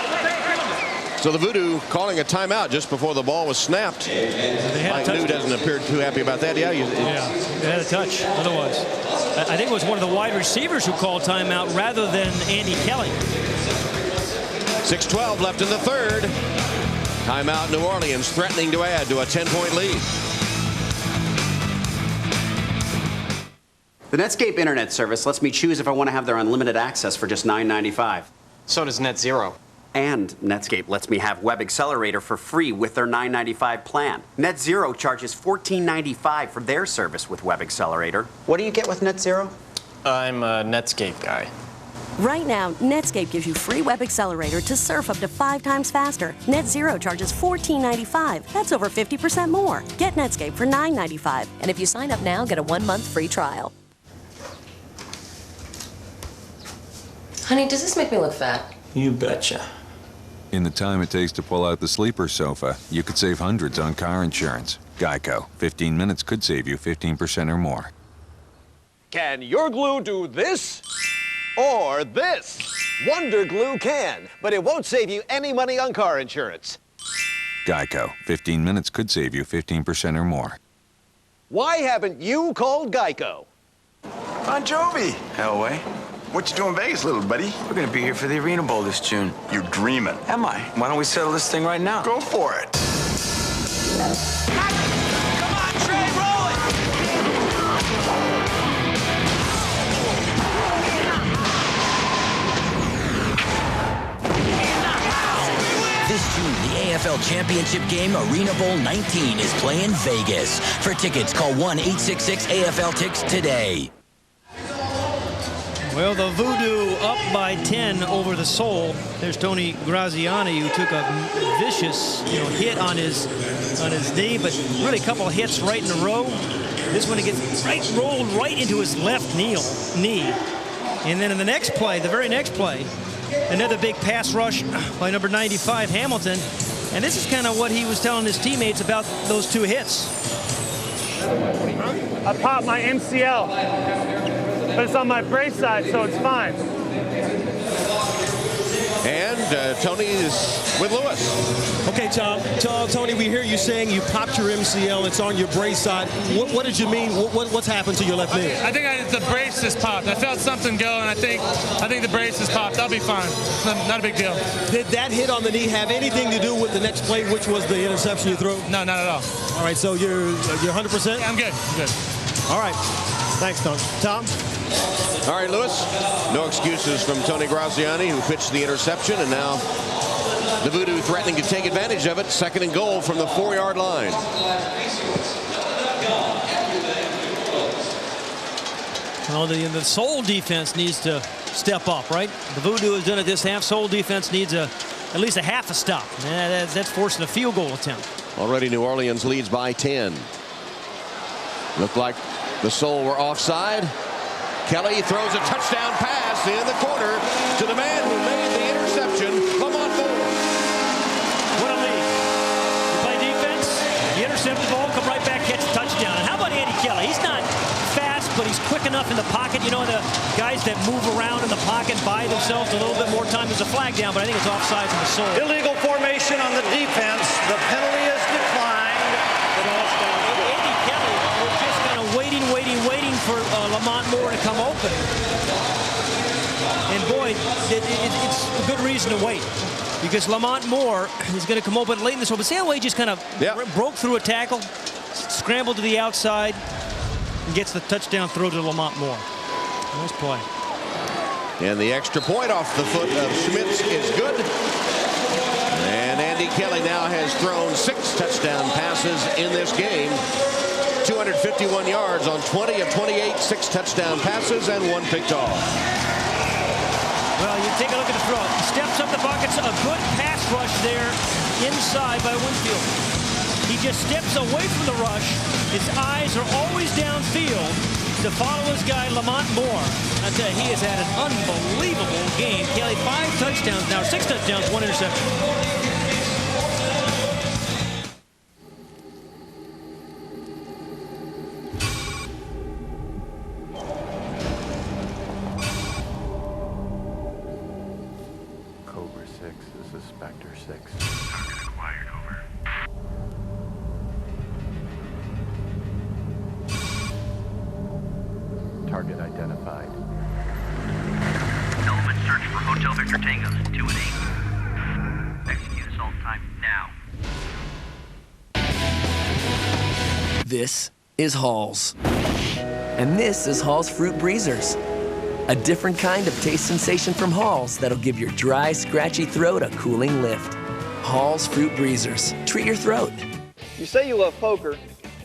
So the VooDoo calling a timeout just before the ball was snapped. Mike New doesn't appear too happy about that. Yeah, they had a touch. Otherwise, I think it was one of the wide receivers who called timeout rather than Andy Kelly. 6:12 left in the third. Timeout New Orleans, threatening to add to a 10-point lead. The Netscape internet service lets me choose if I want to have their unlimited access for just $9.95. So does NetZero. And Netscape lets me have Web Accelerator for free with their $9.95 plan. NetZero charges $14.95 for their service with Web Accelerator. What do you get with NetZero? I'm a Netscape guy. Right now, Netscape gives you free Web Accelerator to surf up to 5 times faster. NetZero charges $14.95. That's over 50% more. Get Netscape for $9.95. And if you sign up now, get a 1-month free trial. Honey, does this make me look fat? You betcha. In the time it takes to pull out the sleeper sofa, you could save hundreds on car insurance. Geico. 15 minutes could save you 15% or more. Can your glue do this or this? Wonder Glue can, but it won't save you any money on car insurance. Geico. 15 minutes could save you 15% or more. Why haven't you called Geico? Bon Jovi. Elway. What you doing in Vegas, little buddy? We're gonna be here for the Arena Bowl this June. You're dreaming. Am I? Why don't we settle this thing right now? Go for it. Come on, Trey, roll it! This June, the AFL Championship game, Arena Bowl 19, is playing Vegas. For tickets, call 1-866-AFL-TICKS today. Well, the VooDoo up by 10 over the Soul. There's Tony Graziani, who took a vicious, hit on his knee, but really a couple of hits right in a row. This one, he gets rolled right into his left knee. And then in the next play, the very next play, another big pass rush by number 95, Hamilton. And this is kind of what he was telling his teammates about those 2 hits. I popped my MCL. But it's on my brace side, so it's fine. And Tony is with Lewis. Okay, Tom. Tony, we hear you saying you popped your MCL. It's on your brace side. What did you mean? What's happened to your left knee? I think the brace just popped. I felt something go, and I think the brace has popped. I'll be fine. It's not a big deal. Did that hit on the knee have anything to do with the next play, which was the interception you threw? No, not at all. All right, so you're 100%? Yeah, I'm good. All right. Thanks, Tony. Tom? All right, Lewis. No excuses from Tony Graziani, who pitched the interception, and now the VooDoo threatening to take advantage of it. 2nd and goal from the 4-yard line. know, the Seoul defense needs to step up, right? The VooDoo has done it this half. Seoul defense needs at least a half a stop. That's forcing a field goal attempt. Already New Orleans leads by 10. Looked like the Seoul were offside. Kelly throws a touchdown pass in the corner to the man who made the interception, Lamont Moore. What a lead. You play defense, you intercept the ball, come right back, catch a touchdown. And how about Andy Kelly? He's not fast, but he's quick enough in the pocket. You know, the guys that move around in the pocket buy themselves a little bit more time. There's a flag down, but I think it's offsides in the Seoul. Illegal formation on the defense. The penalty is declined. Andy Kelly was just kind of waiting for Lamont Moore to come open. And boy, it's a good reason to wait, because Lamont Moore is going to come open late in this one. But see how he just kind of broke through a tackle, scrambled to the outside, and gets the touchdown throw to Lamont Moore. Nice play. And the extra point off the foot of Schmitz is good. And Andy Kelly now has thrown 6 touchdown passes in this game. 251 yards on 20 of 28, 6 touchdown passes, and 1 picked off. Well, you take a look at the throw. Steps up the buckets. A good pass rush there inside by Winfield. He just steps away from the rush. His eyes are always downfield to follow his guy, Lamont Moore. I tell you, he has had an unbelievable game. Kelly, 5 touchdowns now, 6 touchdowns, 1 interception. Target identified. Element search for Hotel Victor Tangos 2 and 8. Execute assault time now. This is Hall's. And this is Hall's Fruit Breezers. A different kind of taste sensation from Hall's that'll give your dry, scratchy throat a cooling lift. Hall's Fruit Breezers. Treat your throat. You say you love poker,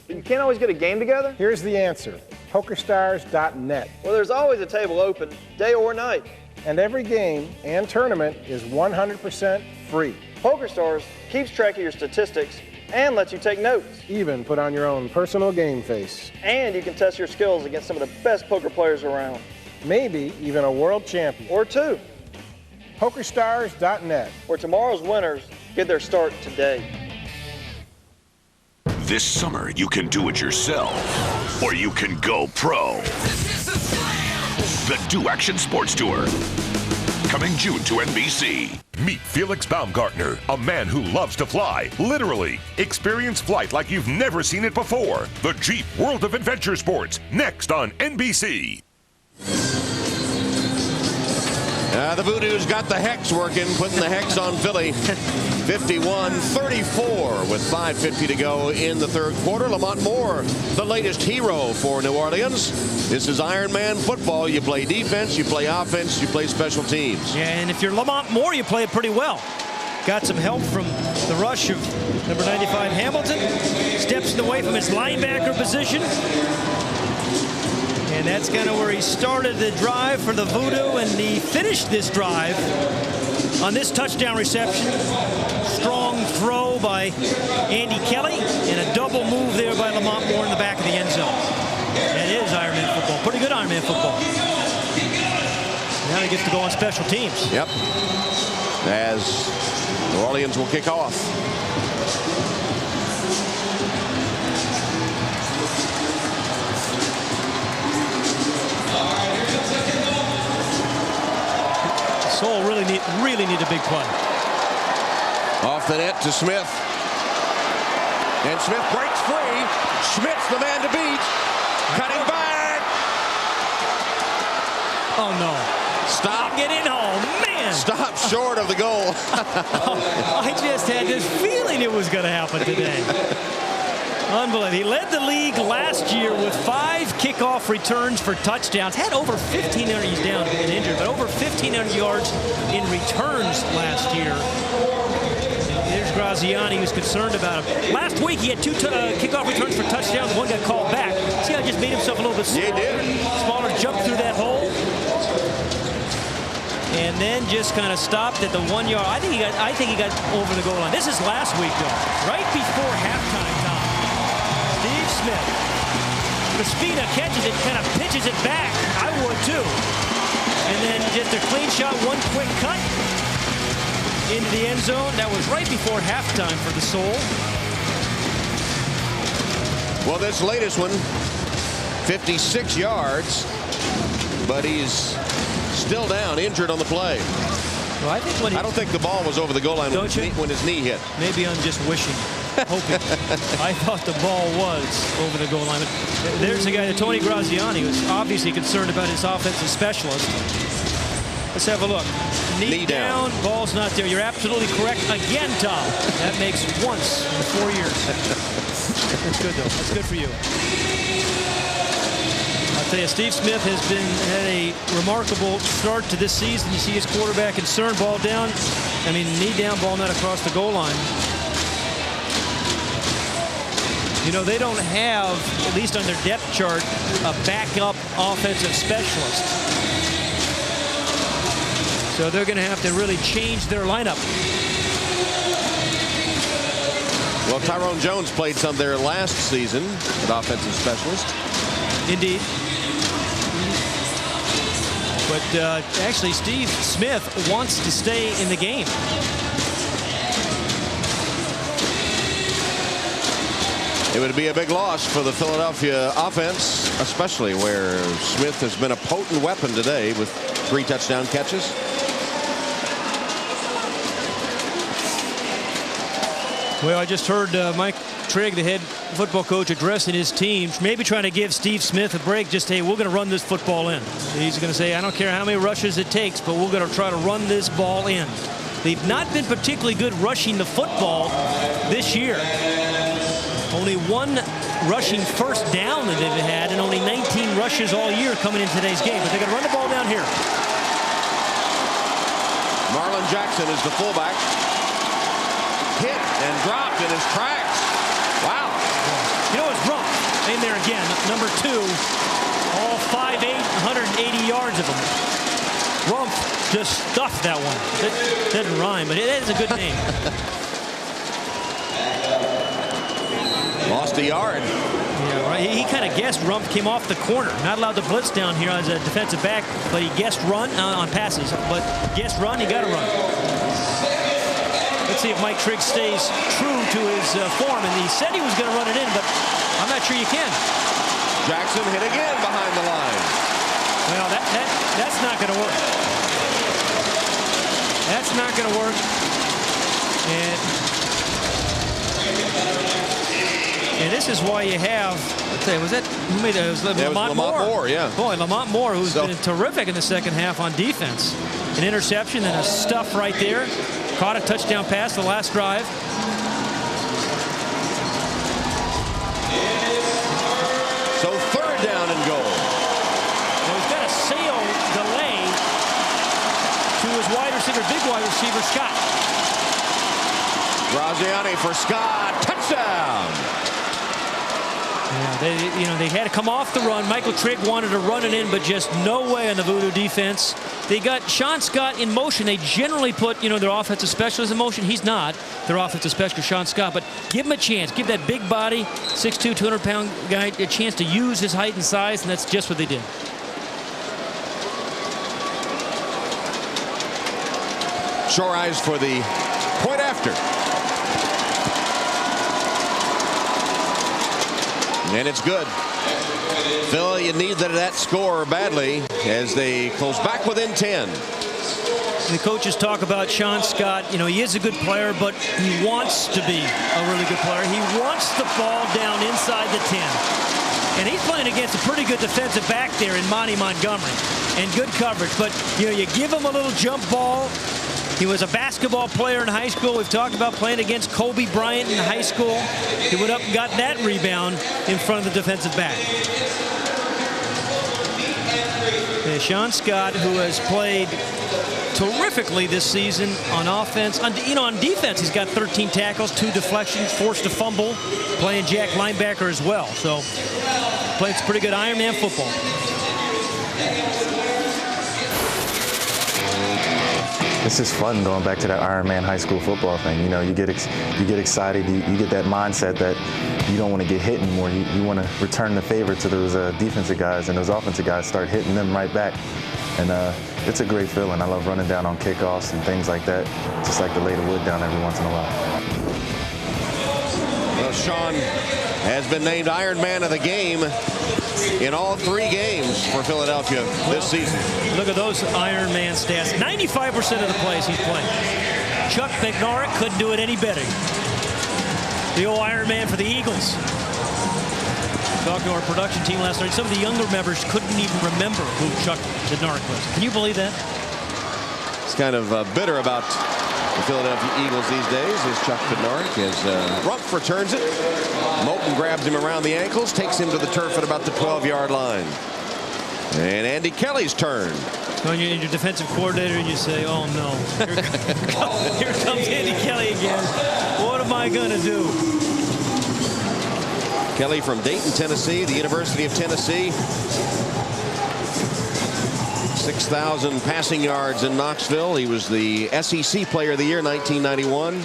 but you can't always get a game together? Here's the answer. PokerStars.net. Well, there's always a table open, day or night. And every game and tournament is 100% free. PokerStars keeps track of your statistics and lets you take notes. Even put on your own personal game face. And you can test your skills against some of the best poker players around. Maybe even a world champion. Or 2. PokerStars.net. Where tomorrow's winners get their start today. This summer, you can do it yourself, or you can go pro. The Do Action Sports Tour, coming June to NBC. Meet Felix Baumgartner, a man who loves to fly, literally. Experience flight like you've never seen it before. The Jeep World of Adventure Sports, next on NBC. The VooDoo's got the hex working, putting the hex on Philly. 51-34 with 5:50 to go in the third quarter. Lamont Moore, the latest hero for New Orleans. This is Iron Man football. You play defense, you play offense, you play special teams. Yeah, and if you're Lamont Moore, you play it pretty well. Got some help from the rush of number 95 Hamilton. Steps away from his linebacker position. And that's kind of where he started the drive for the VooDoo, and he finished this drive on this touchdown reception. Strong throw by Andy Kelly, and a double move there by Lamont Moore in the back of the end zone. That is Iron Man football. Pretty good Iron Man football. Now he gets to go on special teams. Yep. As New Orleans will kick off. Seoul really need a big play. Off the net to Smith. And Smith breaks free. Schmitz the man to beat. Cutting back. Oh, no. Stop. Get in home. Man. Stop short of the goal. I just had this feeling it was going to happen today. Unbelievable. He led the league last year with 5 kickoff returns for touchdowns. Had over 1,500, he's down and injured, but over 1,500 yards in returns last year. And there's Graziani, who's concerned about him. Last week, he had 2 kickoff returns for touchdowns. One got called back. See how he just made himself a little bit smaller? Yeah, he did. Smaller, jumped through then just kind of stopped at the 1 yard. I think he got over the goal line. This is last week, though. Right before halftime, Tom. Steve Smith. Spina catches it, kind of pitches it back. I would, too. And then just a clean shot, one quick cut into the end zone. That was right before halftime for the Soul. Well, this latest one, 56 yards, but he's still down, injured on the play. Well, I don't think the ball was over the goal line when his knee hit. Maybe I'm just wishing, hoping. I thought the ball was over the goal line. But there's a guy, Tony Graziani, who's obviously concerned about his offensive specialist. Let's have a look. Knee down, ball's not there. You're absolutely correct again, Tom. That makes once in 4 years. That's good, though. That's good for you. I'll tell you, Steve Smith had a remarkable start to this season. You see his quarterback concerned, ball down. I mean, knee down, ball not across the goal line. You know, they don't have, at least on their depth chart, a backup offensive specialist. So they're going to have to really change their lineup. Well, Tyrone Jones played some there last season, an offensive specialist. Indeed. But actually, Steve Smith wants to stay in the game. It would be a big loss for the Philadelphia offense, especially where Smith has been a potent weapon today with 3 touchdown catches. Well, I just heard Mike Trigg, the head football coach, addressing his team, maybe trying to give Steve Smith a break. Just, hey, we're going to run this football in. He's going to say, I don't care how many rushes it takes, but we're going to try to run this ball in. They've not been particularly good rushing the football this year. Only 1 rushing first down that they've had, and only 19 rushes all year coming in today's game. But they're going to run the ball down here. Marlon Jackson is the fullback. Hit and dropped in his tracks. Wow. You know, it's Rumpf in there again, number 2. All 5'8", 180 yards of him. Rumpf just stuffed that one. It doesn't rhyme, but it is a good name. Lost a yard. Yeah, right. He kind of guessed Rumpf came off the corner. Not allowed to blitz down here as a defensive back, but he guessed run on passes. But guessed run, he got to run. Let's see if Mike Trigg stays true to his form. And he said he was going to run it in, but I'm not sure you can. Jackson hit again behind the line. Well, that's not going to work. That's not going to work. And this is why you have, let's say, was that, who made that? It was Lamont Moore. Yeah. Boy, Lamont Moore, who's been terrific in the second half on defense. An interception and a stuff right there. Caught a touchdown pass the last drive. So 3rd down and goal. Now he's got a sail delay to his wide receiver, big wide receiver, Scott. Graziani for Scott. Touchdown. Yeah, they had to come off the run. Michael Trigg wanted to run it in, but just no way on the VooDoo defense. They got Sean Scott in motion. They generally put, their offensive specialist in motion. He's not their offensive specialist, Sean Scott, but give him a chance. Give that big body, 6'2", 200-pound guy a chance to use his height and size, and that's just what they did. Shore eyes for the point after. And it's good. Phil, you need that score badly as they close back within 10. The coaches talk about Sean Scott. He is a good player, but he wants to be a really good player. He wants the ball down inside the 10. And he's playing against a pretty good defensive back there in Monty Montgomery. And good coverage. But, you give him a little jump ball. He was a basketball player in high school. We've talked about playing against Kobe Bryant in high school. He went up and got that rebound in front of the defensive back. And Sean Scott, who has played terrifically this season on offense. On defense, he's got 13 tackles, 2 deflections, forced a fumble, playing jack linebacker as well. So, played some pretty good Ironman football. it's just fun going back to that Ironman high school football thing. You know, you get excited. You get that mindset that you don't want to get hit anymore. You want to return the favor to those defensive guys, and those offensive guys start hitting them right back. And it's a great feeling. I love running down on kickoffs and things like that. Just like to lay the wood down every once in a while. Well, Sean has been named Ironman of the game in all 3 games for Philadelphia this season. Look at those Ironman stats. 95% of the plays he's playing. Chuck McNorrick couldn't do it any better. The old Ironman for the Eagles. Talking to our production team last night, some of the younger members couldn't even remember who Chuck McNorrick was. Can you believe that? He's kind of bitter about the Philadelphia Eagles these days as Chuck Bednarik as Rumpf returns it. Moulton grabs him around the ankles, takes him to the turf at about the 12-yard line. And Andy Kelly's turn. When you're your defensive coordinator and you say, oh no, here comes Andy Kelly again. What am I going to do? Kelly from Dayton, Tennessee, the University of Tennessee. 6,000 passing yards in Knoxville. He was the SEC Player of the Year 1991.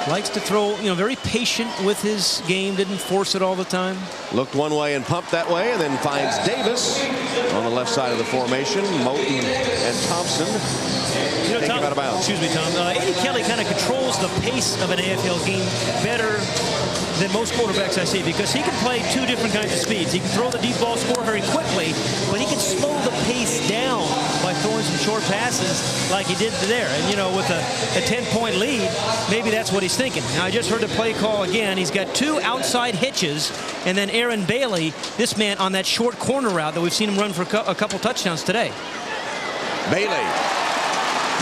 Likes to throw, you know, very patient with his game, didn't force it all the time. Looked one way and pumped that way, and then finds Davis on the left side of the formation. Moulton and Thompson take him out of bounds. Excuse me, Tom. Andy Kelly kind of controls the pace of an AFL game better than most quarterbacks I see, because he can play 2 different kinds of speeds. He can throw the deep ball, score very quickly, but he can slow the pace down by throwing some short passes like he did there. And, you know, with a 10-point lead, maybe that's what he's thinking. Now, I just heard the play call again. He's got 2 outside hitches, and then Aaron Bailey, this man on that short corner route that we've seen him run for a couple touchdowns today. Bailey.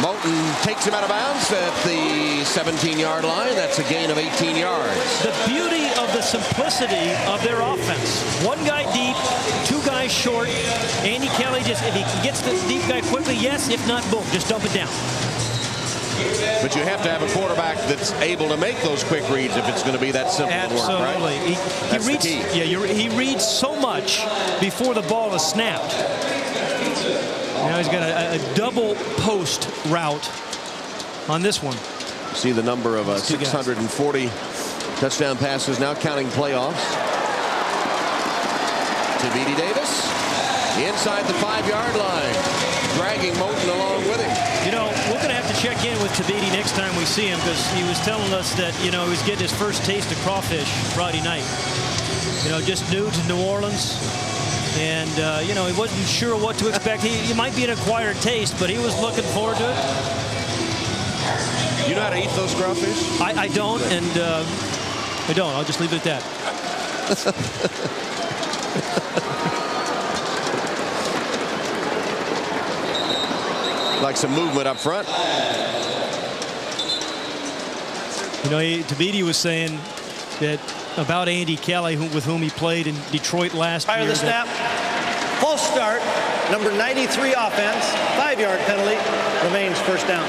Moulton takes him out of bounds at the 17-yard line. That's a gain of 18 yards. The beauty of the simplicity of their offense. 1 guy deep, 2 guys short. Andy Kelly just, if he gets the deep guy quickly, yes. If not, boom, just dump it down. But you have to have a quarterback that's able to make those quick reads if it's going to be that simple to work, right? Absolutely. He reads, he reads so much before the ball is snapped. Now he's got a double post route on this one. See the number of 640 touchdown passes now, counting playoffs. Tavidi Davis inside the 5-yard line, dragging Moulton along with him. You know, we're going to have to check in with Tavidi next time we see him, because he was telling us that, you know, he was getting his first taste of crawfish Friday night. You know, just new to New Orleans. And, you know, he wasn't sure what to expect. He might be an acquired taste, but he was looking forward to it. You know how to eat those crawfish? I don't, and I don't. I'll just leave it at that. Like some movement up front. You know, Tavidi was saying that about Andy Kelly, with whom he played in Detroit last year. Fire the snap. False start. Number 93 offense. 5-yard penalty. Remains first down.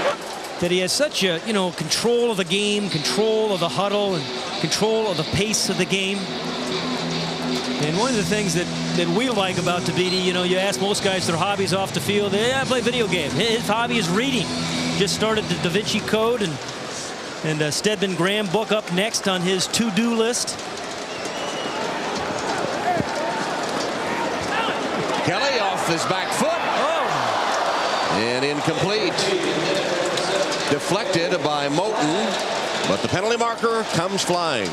That he has such a, you know, control of the game, control of the huddle, and control of the pace of the game. And one of the things that we like about Tavidi, you know, you ask most guys their hobbies off the field. I play video games. His hobby is reading. Just started the Da Vinci Code and Stedman Graham book up next on his to-do list. Kelly off his back foot. Oh. And incomplete. Deflected by Moulton, but the penalty marker comes flying.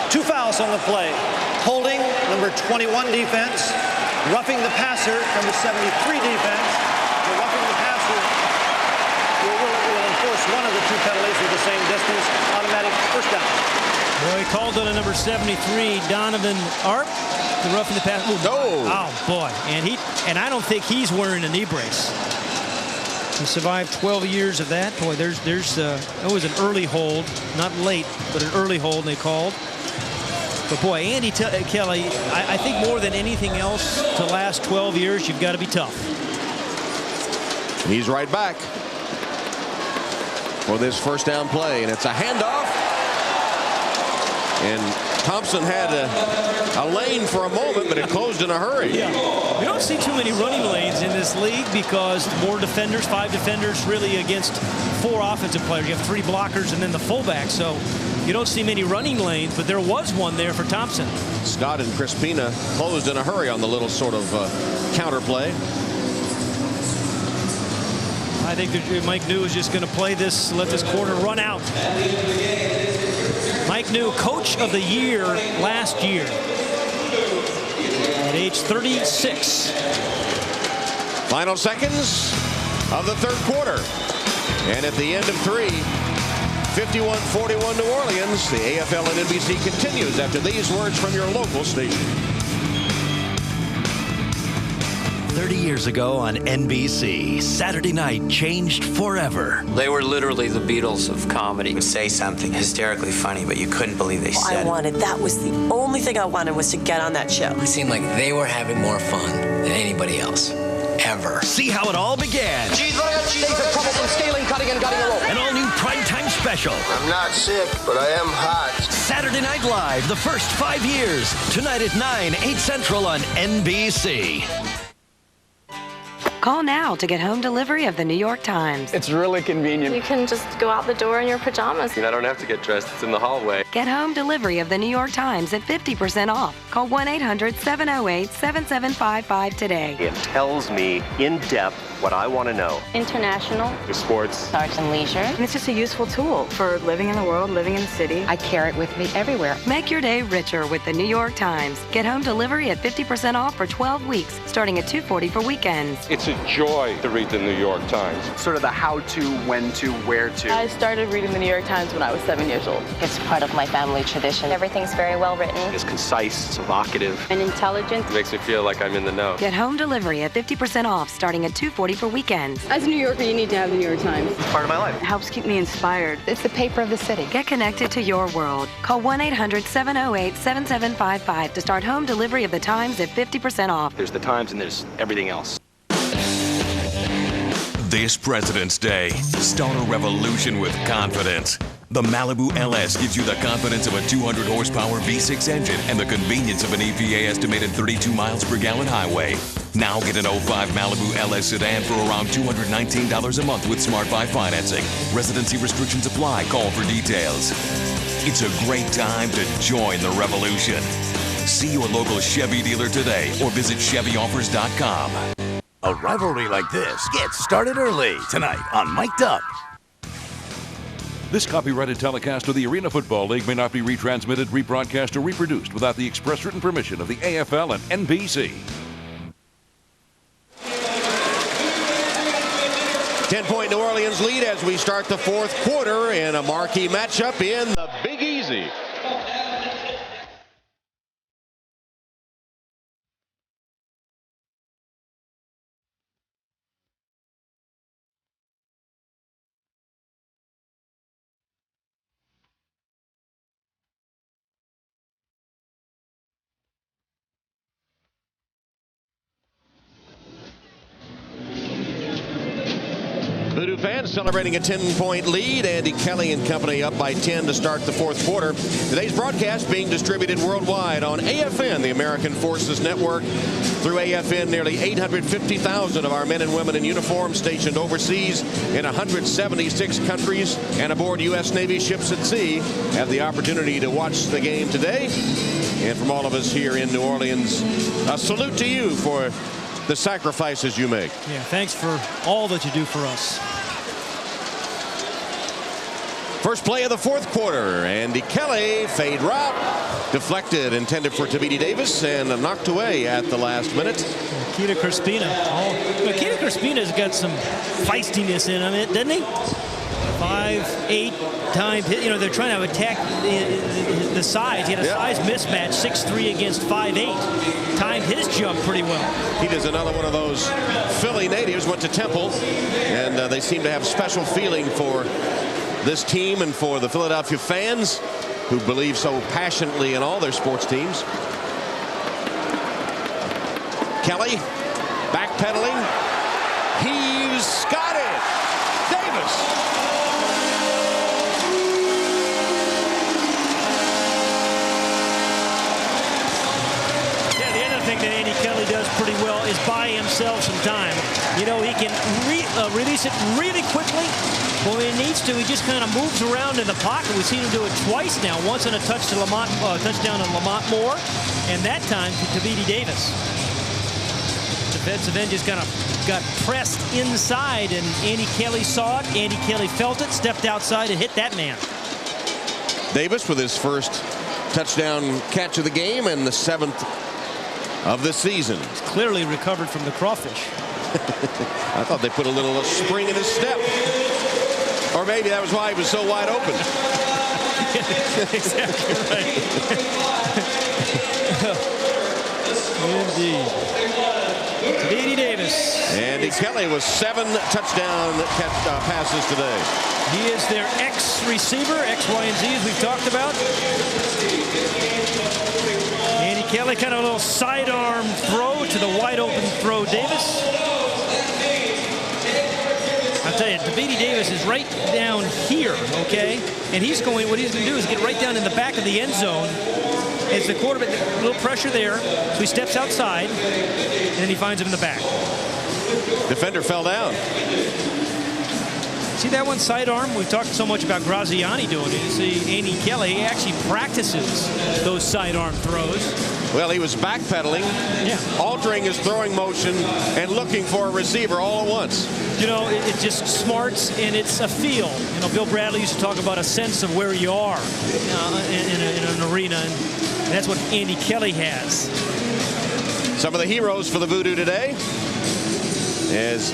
Two fouls on the play. Holding, number 21 defense. Roughing the passer, number 73 defense. For roughing the passer, will enforce one of the 2 penalties with the same distance. Automatic first down. Well, he called on a number 73, Donovan Arp, the roughing the passer. Oh boy, and I don't think he's wearing a knee brace. He survived 12 years of that. Boy, there's it was an early hold, not late, but an early hold they called. But boy, Andy Kelly, I think more than anything else to last 12 years, you've got to be tough. He's right back for this first down play, and it's a handoff. And Thompson had a lane for a moment, but it closed in a hurry. Yeah. You don't see too many running lanes in this league because more defenders, 5 defenders, really against 4 offensive players. You have 3 blockers and then the fullback. So you don't see many running lanes, but there was one there for Thompson. Scott and Crispina closed in a hurry on the little sort of counter play. I think that Mike New is just going to play this, let this quarter run out. Mike New, Coach of the Year last year at age 36. Final seconds of the third quarter. And at the end of 3, 51-41 New Orleans. The AFL and NBC continues after these words from your local station. 30 years ago on NBC, Saturday night changed forever. They were literally the Beatles of comedy. You would say something hysterically funny, but you couldn't believe they said it. That was the only thing I wanted was to get on that show. It seemed like they were having more fun than anybody else, ever. See how it all began. Things are trouble from scaling, cutting, and gutting a rope. An all-new primetime special. I'm not sick, but I am hot. Saturday Night Live, the first 5 years. Tonight at 9, 8 Central on NBC. Call now to get home delivery of the New York Times. It's really convenient. You can just go out the door in your pajamas. I don't have to get dressed. It's in the hallway. Get home delivery of the New York Times at 50% off. Call 1-800-708-7755 today. It tells me in depth what I want to know. International. Sports. Arts and leisure. And it's just a useful tool for living in the world, living in the city. I carry it with me everywhere. Make your day richer with the New York Times. Get home delivery at 50% off for 12 weeks, starting at $2.40 for weekends. It's a joy to read the New York Times. Sort of the how-to, when to, where to. I started reading the New York Times when I was 7 years old. It's part of my family tradition. Everything's very well written. It's concise, it's evocative. And intelligent. It makes me feel like I'm in the know. Get home delivery at 50% off, starting at $2.40 for weekends. As a New Yorker, you need to have the New York Times. It's part of my life. It helps keep me inspired. It's the paper of the city. Get connected to your world. Call 1-800-708-7755 to start home delivery of the Times at 50% off. There's the Times and there's everything else. This President's Day, start a revolution with confidence. The Malibu LS gives you the confidence of a 200-horsepower V6 engine and the convenience of an EPA-estimated 32 miles per gallon highway. Now get an 05 Malibu LS sedan for around $219 a month with Smart Buy financing. Residency restrictions apply. Call for details. It's a great time to join the revolution. See your local Chevy dealer today or visit ChevyOffers.com. A rivalry like this gets started early tonight on Mic'd Up. This copyrighted telecast of the Arena Football League may not be retransmitted, rebroadcast, or reproduced without the express written permission of the AFL and NBC. 10-point New Orleans lead as we start the fourth quarter in a marquee matchup in the Big Easy. VooDoo fans celebrating a 10-point lead. Andy Kelly and company up by 10 to start the fourth quarter. Today's broadcast being distributed worldwide on AFN, the American Forces Network. Through AFN, nearly 850,000 of our men and women in uniform stationed overseas in 176 countries and aboard U.S. Navy ships at sea have the opportunity to watch the game today. And from all of us here in New Orleans, a salute to you for the sacrifices you make. Yeah, thanks for all that you do for us. First play of the fourth quarter. Andy Kelly, fade route, deflected, intended for Tabiti Davis, and knocked away at the last minute. Keita Crispina. Keita Crispina's got some feistiness in him, doesn't he? 5'8" time hit. You know, they're trying to attack the size. He had a size mismatch, 6'3" against 5'8". Timed his jump pretty well. He does another one of those Philly natives, went to Temple, and they seem to have special feeling for this team and for the Philadelphia fans who believe so passionately in all their sports teams. Kelly backpedaling. He's got it. Davis. himself some time. You know, he can release it really quickly. But when he needs to, he just kind of moves around in the pocket. We've seen him do it twice now. Once on a touchdown on Lamont Moore, and that time to Tavidi Davis. Defensive end just kind of got pressed inside, and Andy Kelly saw it. Andy Kelly felt it, stepped outside, and hit that man. Davis with his first touchdown catch of the game and the 7th of the season. He's clearly recovered from the crawfish. I thought they put a little spring in his step. Or maybe that was why he was so wide open. Exactly right. Indeed. Tavidi Davis. Andy Kelly with 7 touchdown passes today. He is their X-receiver, X, Y, and Z, as we've talked about. Andy Kelly, kind of a little sidearm throw to the wide-open throw, Davis. I'll tell you, Tavidi Davis is right down here, okay? And he's going, what he's going to do is get right down in the back of the end zone. As the quarterback, a little pressure there, so he steps outside, and then he finds him in the back. Defender fell down. See that one sidearm? We've talked so much about Graziani doing it. You see Andy Kelly, he actually practices those sidearm throws. Well, he was backpedaling, altering his throwing motion, and looking for a receiver all at once. You know, it's just smarts, and it's a feel. You know, Bill Bradley used to talk about a sense of where you are in an arena, and that's what Andy Kelly has. Some of the heroes for the VooDoo today, as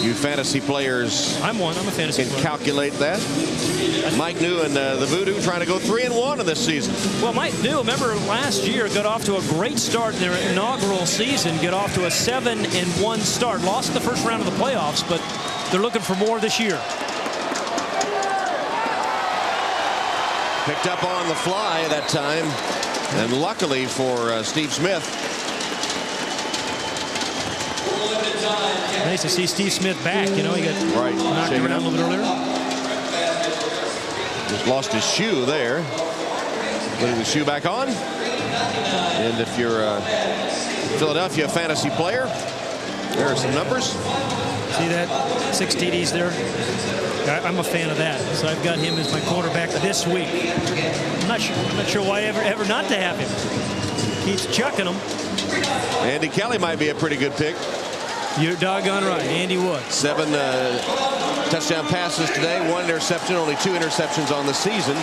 you fantasy players, I'm a fantasy player. Calculate that. Mike New and the VooDoo trying to go 3-1 in this season. Well, Mike New, remember last year, got off to a great start in their inaugural season, got off to a 7-1 start. Lost in the first round of the playoffs, but they're looking for more this year. Picked up on the fly that time, and luckily for Steve Smith. Nice to see Steve Smith back. You know, he got knocked around a little bit earlier. Just lost his shoe there. Putting the shoe back on. And if you're a Philadelphia fantasy player, there are some numbers. See that? 6 TDs there. I'm a fan of that. So I've got him as my quarterback this week. I'm not sure why ever not to have him. Keeps chucking them. Andy Kelly might be a pretty good pick. You're doggone right. Andy Wood. 7 touchdown passes today, 1 interception, only 2 interceptions on the season.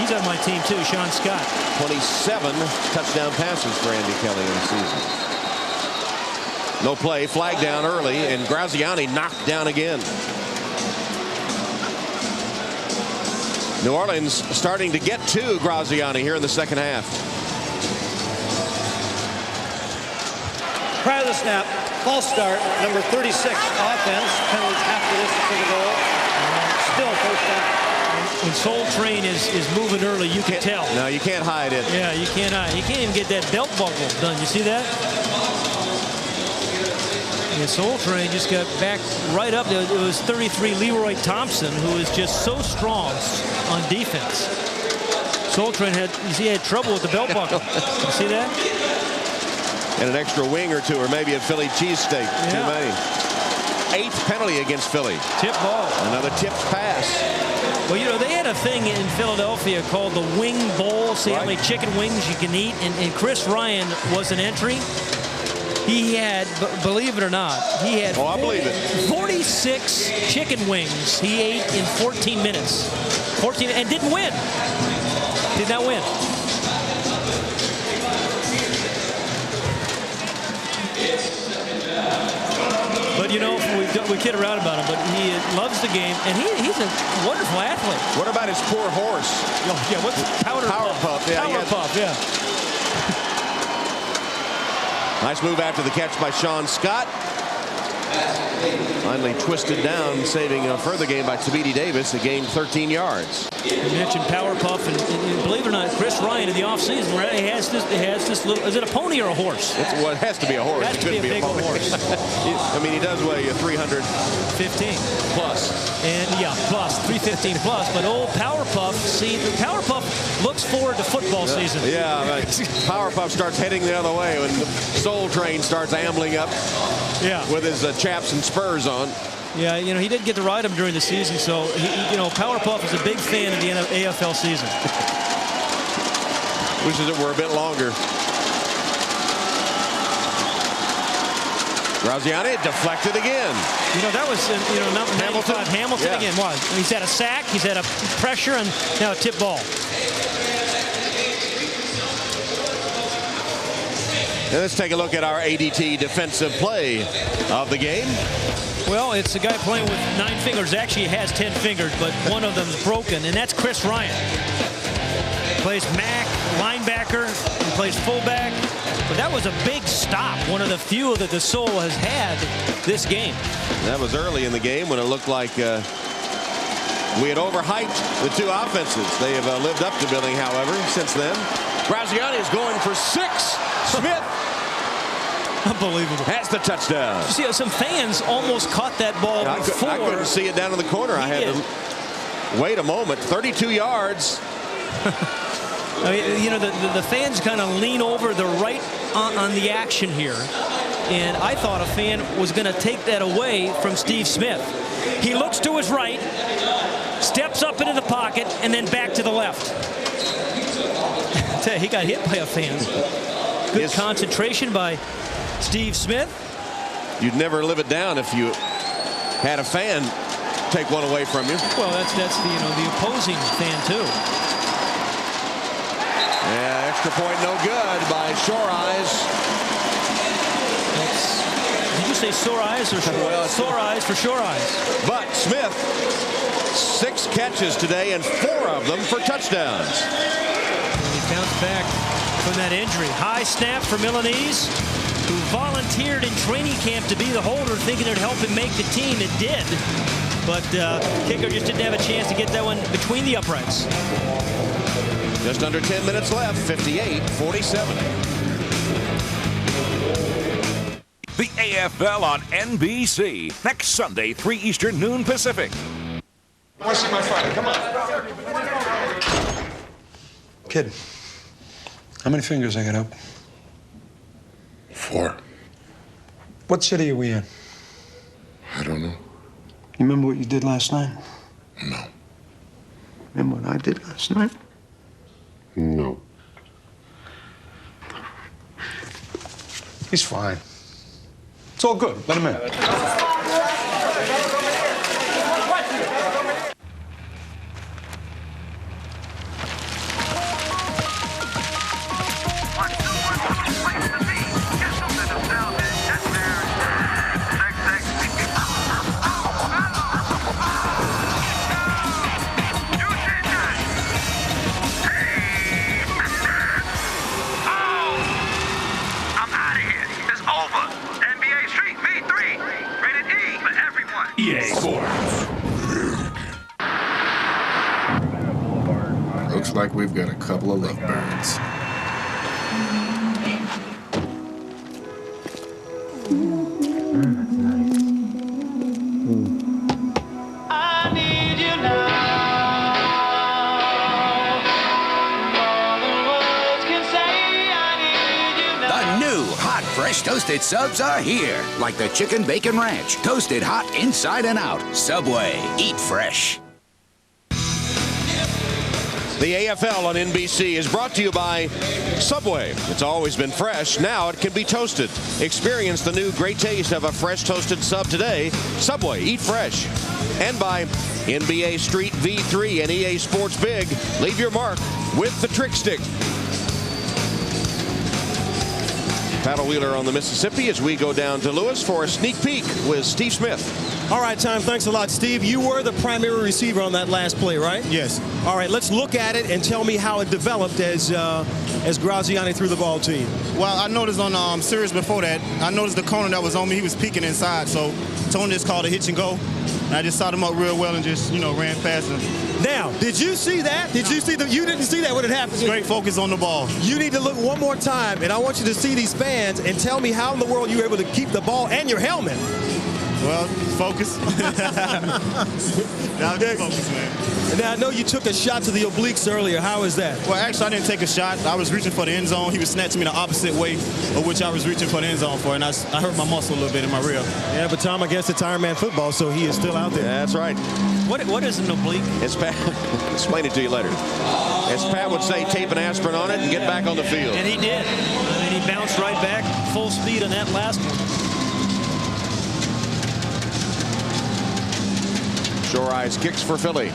He's on my team too, Sean Scott. 27 touchdown passes for Andy Kelly in the season. No play, flag down early, and Graziani knocked down again. New Orleans starting to get to Graziani here in the second half. Prior to the snap, false start, number 36 offense, penalties half the distance to the goal. Still first down. When Soul Train is moving early, you can tell. No, you can't hide it. Yeah, you can't hide. He can't even get that belt buckle done. You see that? And Soul Train just got back right up there. It was 33 Leroy Thompson, who is just so strong on defense. Soul Train had trouble with the belt buckle. You see that? And an extra wing or two, or maybe a Philly cheesesteak. Yeah. Too many. 8th penalty against Philly. Tip ball. Another tipped pass. Well, you know, they had a thing in Philadelphia called the Wing Bowl. See how many chicken wings you can eat. And Chris Ryan was an entry. He had, believe it or not, he had 46 chicken wings he ate in 14 minutes. 14, and didn't win. Did not win. But, you know, we kid around about him, but he loves the game, and he's a wonderful athlete. What about his poor horse? Oh, yeah, what's Power Puff? Yeah, Power Puff, yeah. Nice move after the catch by Sean Scott. Finally twisted down, saving a further gain by Tavidi Davis. It gained 13 yards. You mentioned Power Puff, and believe it or not, Chris Ryan in the offseason, right, he has this little, is it a pony or a horse? Well, it has to be a horse. It has to be a big horse. I mean, he does weigh 315 plus. And yeah, plus 315 plus. But old Power Puff, see, Power Puff looks forward to football season. Yeah, right. Power Puff starts heading the other way when the Soul Train starts ambling up. Yeah, with his chaps and spurs on. Yeah, you know, he didn't get to ride him during the season, so you know, Power Puff is a big fan of the AFL season. Wishes it were a bit longer. Graziani deflected again. You know, that was, you know, number 95, Hamilton yeah. again. What? He's had a sack, he's had a pressure, and now a tip ball. And let's take a look at our ADT defensive play of the game. Well, it's a guy playing with 9 fingers. Actually, he has 10 fingers, but one of them's broken, and that's Chris Ryan. Plays Mac, linebacker, and plays fullback. But that was a big stop, one of the few that the Soul has had this game. That was early in the game when it looked like we had overhyped the two offenses. They have lived up to billing, however, since then. Graziani is going for 6. Smith. Unbelievable. Has the touchdown. You see, some fans almost caught that ball before. I couldn't see it down in the corner. I had to wait a moment. 32 yards. I mean, you know, the fans kind of lean over the right on the action here. And I thought a fan was going to take that away from Steve Smith. He looks to his right, steps up into the pocket, and then back to the left. I tell you, he got hit by a fan. Good concentration by Steve Smith. You'd never live it down if you had a fan take one away from you. Well, that's the, you know, the opposing fan too. Yeah, extra point no good by Shore Eyes. Did you say Sore Eyes or Shore? Well, Sore Eyes for Shore Eyes. But Smith, 6 catches today and 4 of them for touchdowns. And he bounced back from that injury. High snap for Milanese, who volunteered in training camp to be the holder, thinking it'd help him make the team. It did. But kicker just didn't have a chance to get that one between the uprights. Just under 10 minutes left, 58-47. The AFL on NBC. Next Sunday, 3 Eastern, noon Pacific. I want to see my father. Come on. Kid, how many fingers I got up? 4. What city are we in? I don't know. You remember what you did last night? No. Remember what I did last night? No. He's fine. It's all good. Let him in. Looks like we've got a couple of lovebirds. Fresh toasted subs are here, like the Chicken Bacon Ranch. Toasted hot inside and out. Subway. Eat fresh. The AFL on NBC is brought to you by Subway. It's always been fresh. Now it can be toasted. Experience the new great taste of a fresh toasted sub today. Subway. Eat fresh. And by NBA Street V3 and EA Sports Big. Leave your mark with the Trick Stick. Paddle wheeler on the Mississippi as we go down to Lewis for a sneak peek with Steve Smith. All right, Tom, thanks a lot. Steve, you were the primary receiver on that last play, right? Yes. All right, let's look at it and tell me how it developed as Graziani threw the ball to you. Well, I noticed on series before that, I noticed the corner that was on me, he was peeking inside, so Tony just called a hitch and go. And I just saw them up real well and just, ran past them. Now, did you see that? Did you see you didn't see that when it happened? Great focus on the ball. You need to look one more time, and I want you to see these fans and tell me how in the world you were able to keep the ball and your helmet. Well, focus. Now focus, man. Now, I know you took a shot to the obliques earlier. How is that? Well, actually, I didn't take a shot. I was reaching for the end zone. He was snatching me the opposite way of which I was reaching for the end zone for, and I hurt my muscle a little bit in my rib. Yeah, but Tom, I guess it's Ironman football, so he is still out there. Yeah, that's right. What is an oblique? It's Pat. Explain it to you later. As Pat would say, tape an aspirin on it and get back on the field. And he did. I mean, he bounced right back full speed on that last one. Shore Eyes kicks for Philly.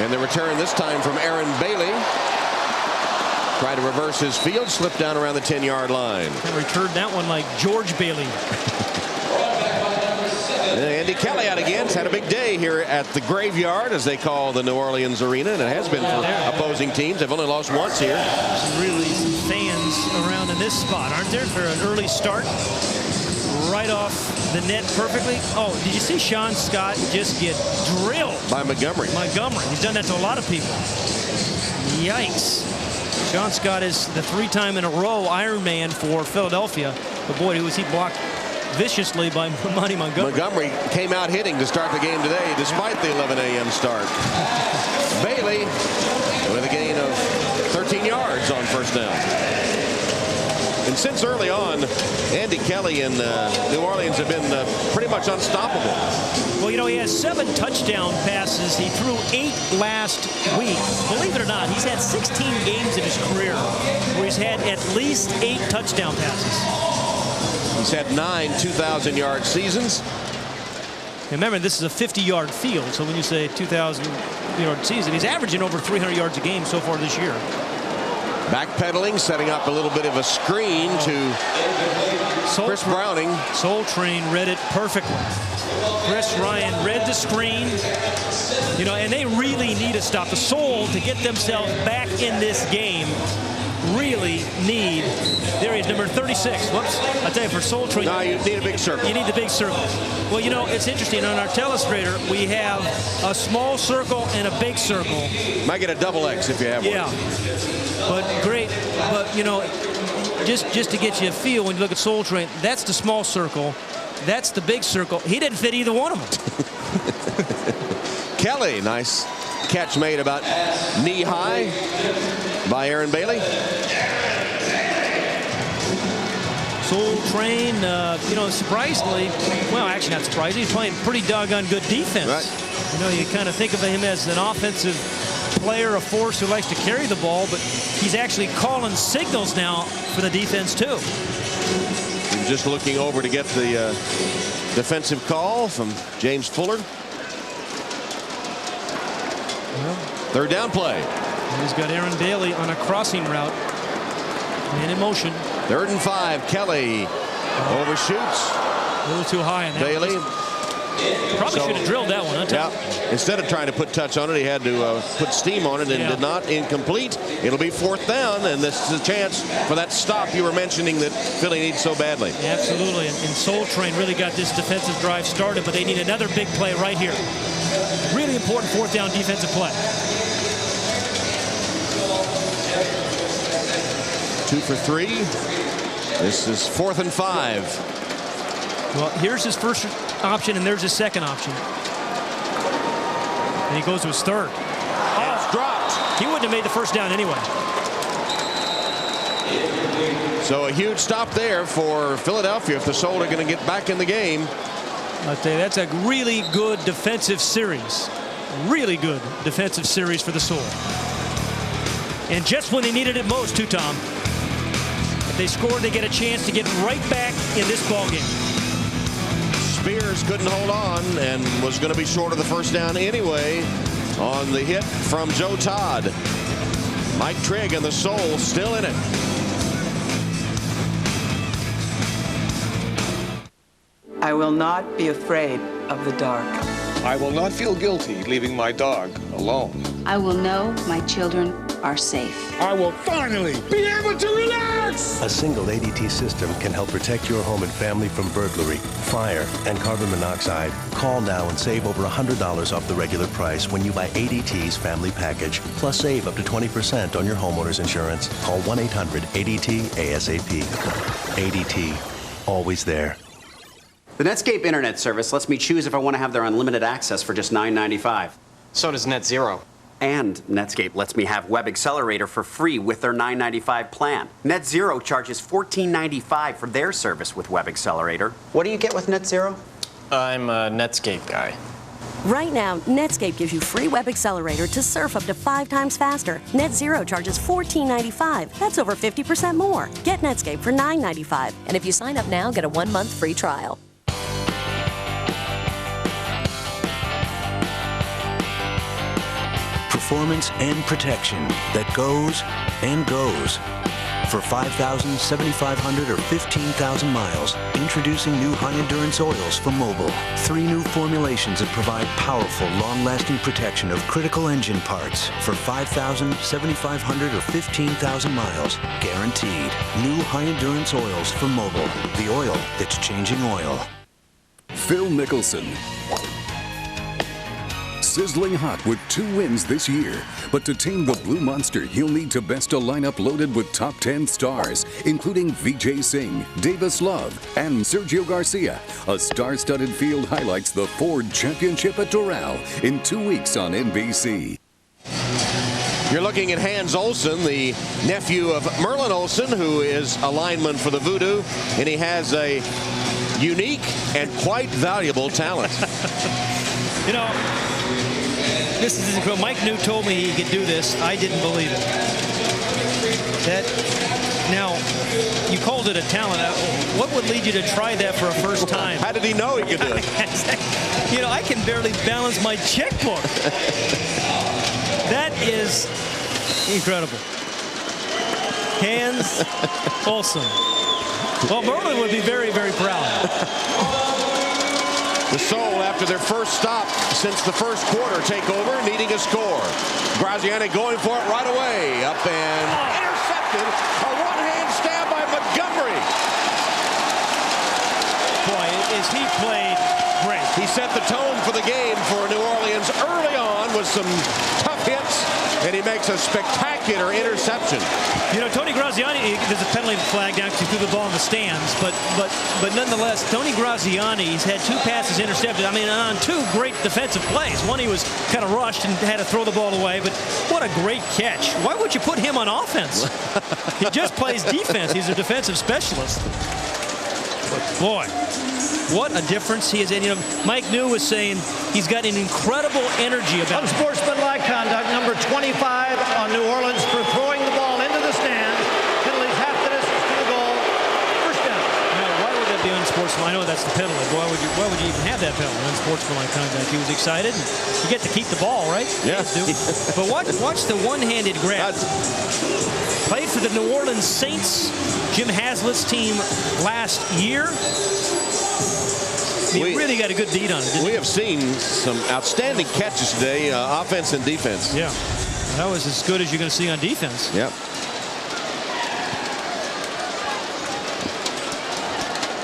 And the return this time from Aaron Bailey. Tried to reverse his field, slipped down around the 10-yard line. And returned that one like George Bailey. Andy Kelly out again. He's had a big day here at the Graveyard, as they call the New Orleans Arena, and it has been for opposing teams. They've only lost once here. Really some fans around in this spot, aren't there, for an early start? Right off the net perfectly. Oh, did you see Sean Scott just get drilled? By Montgomery. He's done that to a lot of people. Yikes. Sean Scott is the 3-time in a row Ironman for Philadelphia. But boy, was he blocked viciously by Monty Montgomery. Montgomery came out hitting to start the game today, despite the 11 a.m. start. Bailey with a gain of 13 yards on first down. And since early on, Andy Kelly and New Orleans have been pretty much unstoppable. Well, he has 7 touchdown passes. He threw 8 last week. Believe it or not, he's had 16 games in his career where he's had at least 8 touchdown passes. He's had 9 2,000-yard seasons. Remember, this is a 50-yard field, so when you say 2,000-yard season, he's averaging over 300 yards a game so far this year. Backpedaling, setting up a little bit of a screen to Chris Browning. Soul Train read it perfectly. Chris Ryan read the screen. And they really need to stop the Soul to get themselves back in this game. Really need. There he is, number 36. Whoops. I tell you, for Soul Train. No, you need a big circle. You need the big circle. Well, it's interesting. On our telestrator, we have a small circle and a big circle. Might get a double X if you have one. Yeah. But great. But, just to get you a feel, when you look at Soul Train, that's the small circle. That's the big circle. He didn't fit either one of them. Kelly, nice catch made about knee-high by Aaron Bailey. Soul Train, surprisingly, well, actually not surprising, he's playing pretty doggone good defense. Right. You kind of think of him as an offensive player, a force who likes to carry the ball, but he's actually calling signals now for the defense too. I'm just looking over to get the defensive call from James Fuller. Third down play. He's got Aaron Bailey on a crossing route and in motion. 3rd and 5. Kelly overshoots. A little too high on that. Bailey. Probably should have drilled that one. Yeah. Instead of trying to put touch on it, he had to put steam on it and did not. Incomplete. It'll be 4th down, and this is a chance for that stop you were mentioning that Philly needs so badly. Absolutely. And Soul Train really got this defensive drive started, but they need another big play right here. Really important 4th down defensive play. 2 for 3. This is 4th and 5. Well, here's his first option, and there's his second option. And he goes to his third. It's dropped. He wouldn't have made the first down anyway. So a huge stop there for Philadelphia if the Soul are going to get back in the game. I'll tell you, that's a really good defensive series. Really good defensive series for the Soul. And just when they needed it most, too, Tom. If they scored, they get a chance to get right back in this ballgame. Spears couldn't hold on and was going to be short of the first down anyway on the hit from Joe Todd. Mike Trigg and the Soul still in it. I will not be afraid of the dark. I will not feel guilty leaving my dog alone. I will know my children are safe. I will finally be able to relax! A single ADT system can help protect your home and family from burglary, fire, and carbon monoxide. Call now and save over $100 off the regular price when you buy ADT's family package. Plus save up to 20% on your homeowner's insurance. Call 1-800-ADT-ASAP. ADT. Always there. The Netscape internet service lets me choose if I want to have their unlimited access for just $9.95. So does NetZero. And Netscape lets me have Web Accelerator for free with their $9.95 plan. NetZero charges $14.95 for their service with Web Accelerator. What do you get with NetZero? I'm a Netscape guy. Right now, Netscape gives you free Web Accelerator to surf up to 5 times faster. NetZero charges $14.95. That's over 50% more. Get Netscape for $9.95. And if you sign up now, get a 1-month free trial. Performance and protection that goes and goes. For 5,000, 7,500, or 15,000 miles, introducing new high-endurance oils from Mobil. 3 new formulations that provide powerful, long-lasting protection of critical engine parts. For 5,000, 7,500, or 15,000 miles, guaranteed. New high-endurance oils from Mobil. The oil that's changing oil. Phil Mickelson. Sizzling hot with 2 wins this year. But to tame the Blue Monster, he'll need to best a lineup loaded with top 10 stars, including Vijay Singh, Davis Love, and Sergio Garcia. A star-studded field highlights the Ford Championship at Doral in 2 weeks on NBC. You're looking at Hans Olsen, the nephew of Merlin Olsen, who is a lineman for the VooDoo, and he has a unique and quite valuable talent. You know, this is incredible. Mike New told me he could do this. I didn't believe it. Now, you called it a talent. What would lead you to try that for a first time? How did he know he could do it? You know, I can barely balance my checkbook. That is incredible. Hans Olsen. Well, Merlin would be very, very proud. The Soul, after their first stop since the first quarter, take over, needing a score. Graziani going for it right away. Up and intercepted. A one-hand stab by Montgomery. Boy, is he played great. He set the tone for the game for New Orleans early on with some tough hits, and he makes a spectacular interception. You know, Tony Graziani, there's a penalty flag down because he threw the ball in the stands, but nonetheless, Tony Graziani's had 2 passes intercepted. I mean, on 2 great defensive plays. One, he was kind of rushed and had to throw the ball away, but what a great catch. Why would you put him on offense? He just plays defense. He's a defensive specialist. But boy, what a difference he is. And, you know, Mike New was saying he's got an incredible energy about him. Unsportsmanlike conduct, number 25 on New Orleans for throwing the ball into the stand. Penalties half the distance to the goal. First down. Now, why would that be unsportsmanlike? I know that's the penalty. Why would you even have that penalty? Unsportsmanlike conduct. He was excited. You get to keep the ball, right? Yeah. But watch the one-handed grab. Played for the New Orleans Saints, Jim Haslett's team last year. He really got a good beat on it. We have seen some outstanding catches today, offense and defense. Yeah, that was as good as you're going to see on defense. Yep.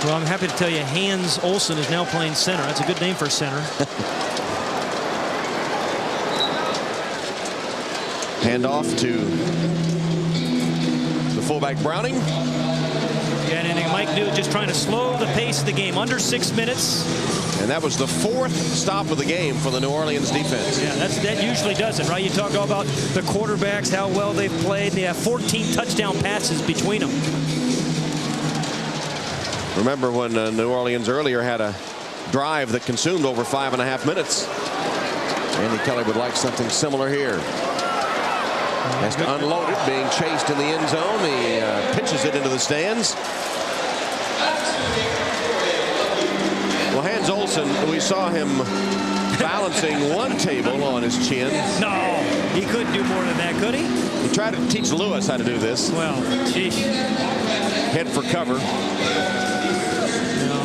Well, I'm happy to tell you Hans Olsen is now playing center. That's a good name for a center. Hand off to the fullback Browning. Yeah, and Mike New just trying to slow the pace of the game. Under 6 minutes. And that was the 4th stop of the game for the New Orleans defense. Yeah, that usually does it, right? You talk all about the quarterbacks, how well they've played. They have 14 touchdown passes between them. Remember when New Orleans earlier had a drive that consumed over 5.5 minutes. Andy Kelly would like something similar here. Has to unload it, being chased in the end zone. He pitches it into the stands. Well, Hans Olsen, we saw him balancing one table on his chin. No, he couldn't do more than that, could he? He tried to teach Lewis how to do this. Well, geez. Head for cover. No.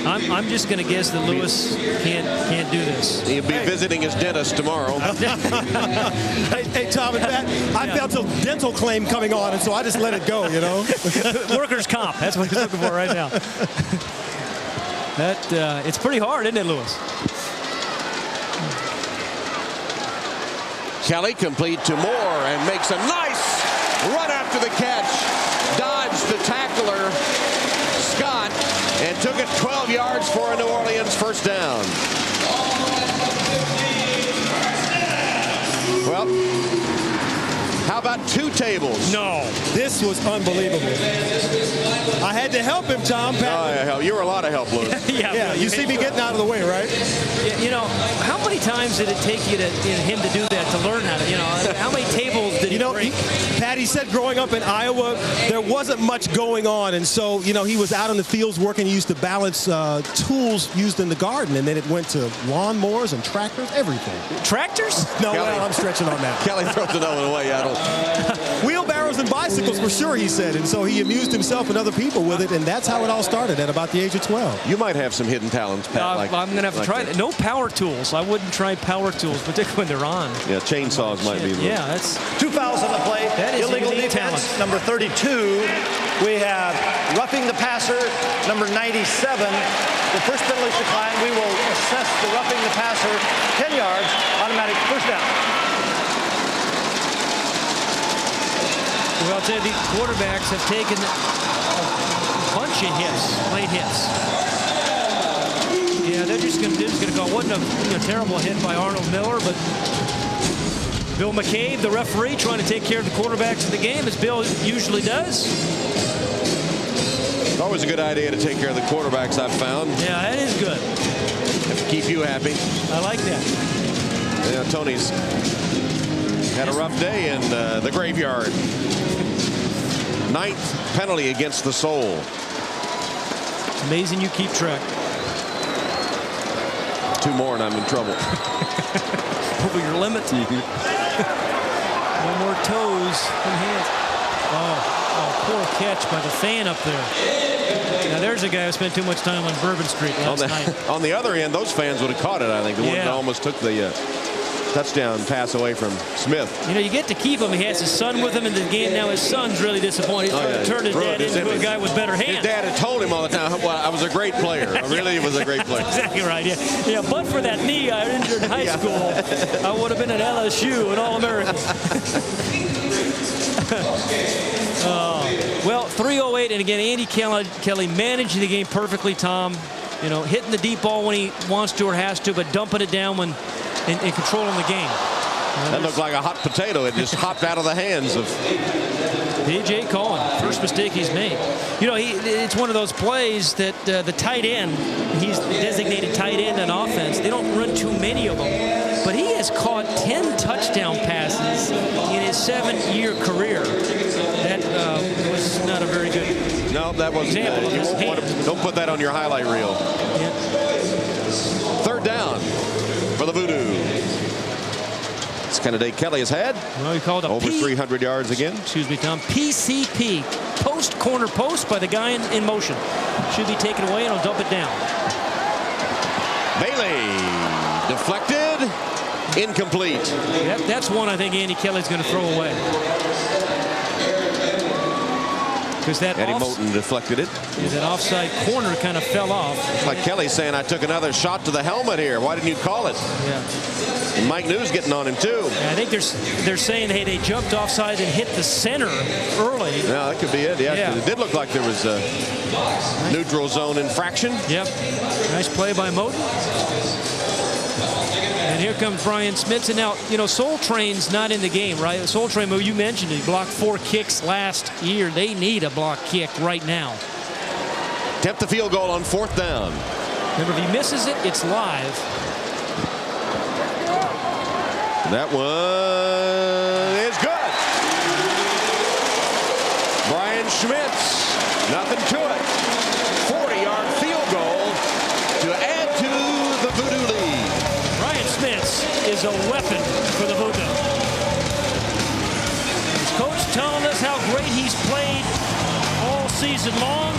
I'm just going to guess that Lewis can't do this. He'll be visiting his dentist tomorrow. Hey, Tom and Pat, I felt a dental claim coming on, and so I just let it go, you know? Workers' comp. That's what he's looking for right now. It's pretty hard, isn't it, Lewis? Kelly complete to Moore and makes a nice run after the catch. Dodged the tackler, Scott, and took it 12 yards for a New Orleans first down. Well, how about two tables? No. This was unbelievable. I had to help him, Tom. Pat. Oh, yeah, you were a lot of help, Lewis. Yeah, you see me getting out of the way, right? Yeah, you know, how many times did it take him to do that, to learn how to, how many tables did he break? Pat, he said growing up in Iowa, there wasn't much going on. And so, he was out in the fields working. He used to balance tools used in the garden. And then it went to lawnmowers and tractors, everything. Tractors? No, I'm stretching on that. Kelly throws another one away. I don't. Wheelbarrows and bicycles for sure, he said. And so he amused himself and other people with it. And that's how it all started at about the age of 12. You might have some hidden talents, Pat. I'm going to have to try that. No power tools. I wouldn't try power tools, particularly when they're on. Yeah, chainsaws might be. Yeah, that's 2 fouls on the play. That is illegal defense. Talent. Number 32. We have roughing the passer. Number 97. The first penalty decline. We will assess the roughing the passer 10 yards. Automatic first down. Well, I'll tell you, the quarterbacks have taken a bunch of hits, late hits. Yeah, they're just going to go. Wasn't a terrible hit by Arnold Miller, but Bill McCabe, the referee, trying to take care of the quarterbacks of the game, as Bill usually does. It's always a good idea to take care of the quarterbacks, I've found. Yeah, that is good. Have to keep you happy. I like that. Yeah, Tony's had a rough day in the graveyard. 9th penalty against the Soul. It's amazing you keep track. 2 more and I'm in trouble. Over your limit. No more toes and hands. Oh, poor catch by the fan up there. Now there's a guy who spent too much time on Bourbon Street last night. On the other end, those fans would have caught it, I think. The one that almost took the touchdown pass away from Smith. You get to keep him. He has his son with him in the game. Now his son's really disappointed. He's trying to turn his dad into a guy with better hands. His dad had told him all the time, well, I was a great player. I really was a great player. That's exactly right. Yeah, but for that knee I injured in high school, I would have been at LSU and All-American. Well, 3:08, and again, Andy Kelly managing the game perfectly, Tom. Hitting the deep ball when he wants to or has to, but dumping it down when in controlling the game. That looked like a hot potato. It just hopped out of the hands of P.J. Cohen. First mistake he's made. It's one of those plays that the tight end, he's the designated tight end in offense. They don't run too many of them. But he has caught 10 touchdown passes in his 7-year career. That was not a very good No, that wasn't. Don't put that on your highlight reel. Yeah. 3rd down for the VooDoo. It's kind of day Kelly has had. Well, he called over 300 yards again. Excuse me, Tom. PCP. Corner post by the guy in motion. Should be taken away, and he'll dump it down. Bailey deflected. Incomplete. That's one I think Andy Kelly's going to throw away. Because that Eddie Moulton deflected it. Yeah, that offside corner kind of fell off. It's like Kelly saying, I took another shot to the helmet here. Why didn't you call it? Yeah. And Mike New's getting on him, too. Yeah, I think they're saying, hey, they jumped offside and hit the center early. Yeah, that could be it. Yeah. It did look like there was a neutral zone infraction. Yep. Nice play by Moulton. And here comes Brian Smits. And now, Soul Train's not in the game, right? Soul Train, you mentioned it. He blocked 4 kicks last year. They need a block kick right now. Attempt the field goal on 4th down. Remember, if he misses it, it's live. That one is good. Brian Schmitz, nothing to it. 40-yard field goal to add to the VooDoo lead. Brian Schmitz is a weapon for the VooDoo. His coach telling us how great he's played all season long.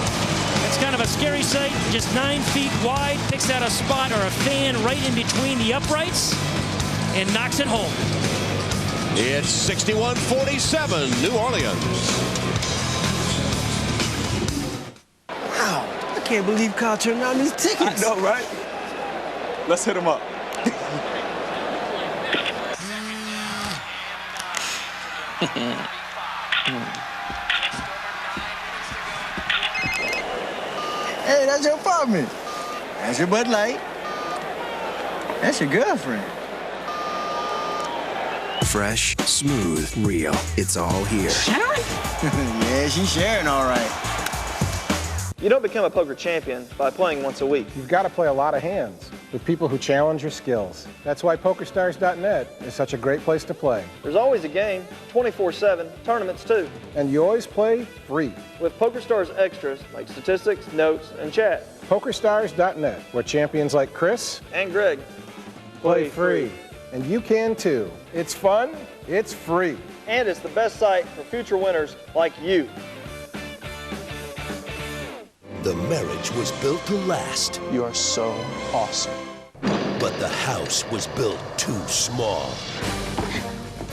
It's kind of a scary sight, just 9 feet wide, picks out a spot or a fan right in between the uprights and knocks it home. It's 61-47, New Orleans. Wow, I can't believe Kyle turned down these tickets. I know, right? Let's hit him up. Hey, that's your apartment. That's your Bud Light. That's your girlfriend. Fresh, smooth, real. It's all here. Sharon? Yeah, she's Sharon, all right. You don't become a poker champion by playing once a week. You've got to play a lot of hands with people who challenge your skills. That's why PokerStars.net is such a great place to play. There's always a game, 24/7, tournaments too. And you always play free. With PokerStars extras like statistics, notes, and chat. PokerStars.net, where champions like Chris and Greg play free. And you can too. It's fun, it's free. And it's the best site for future winners like you. The marriage was built to last. You are so awesome. But the house was built too small.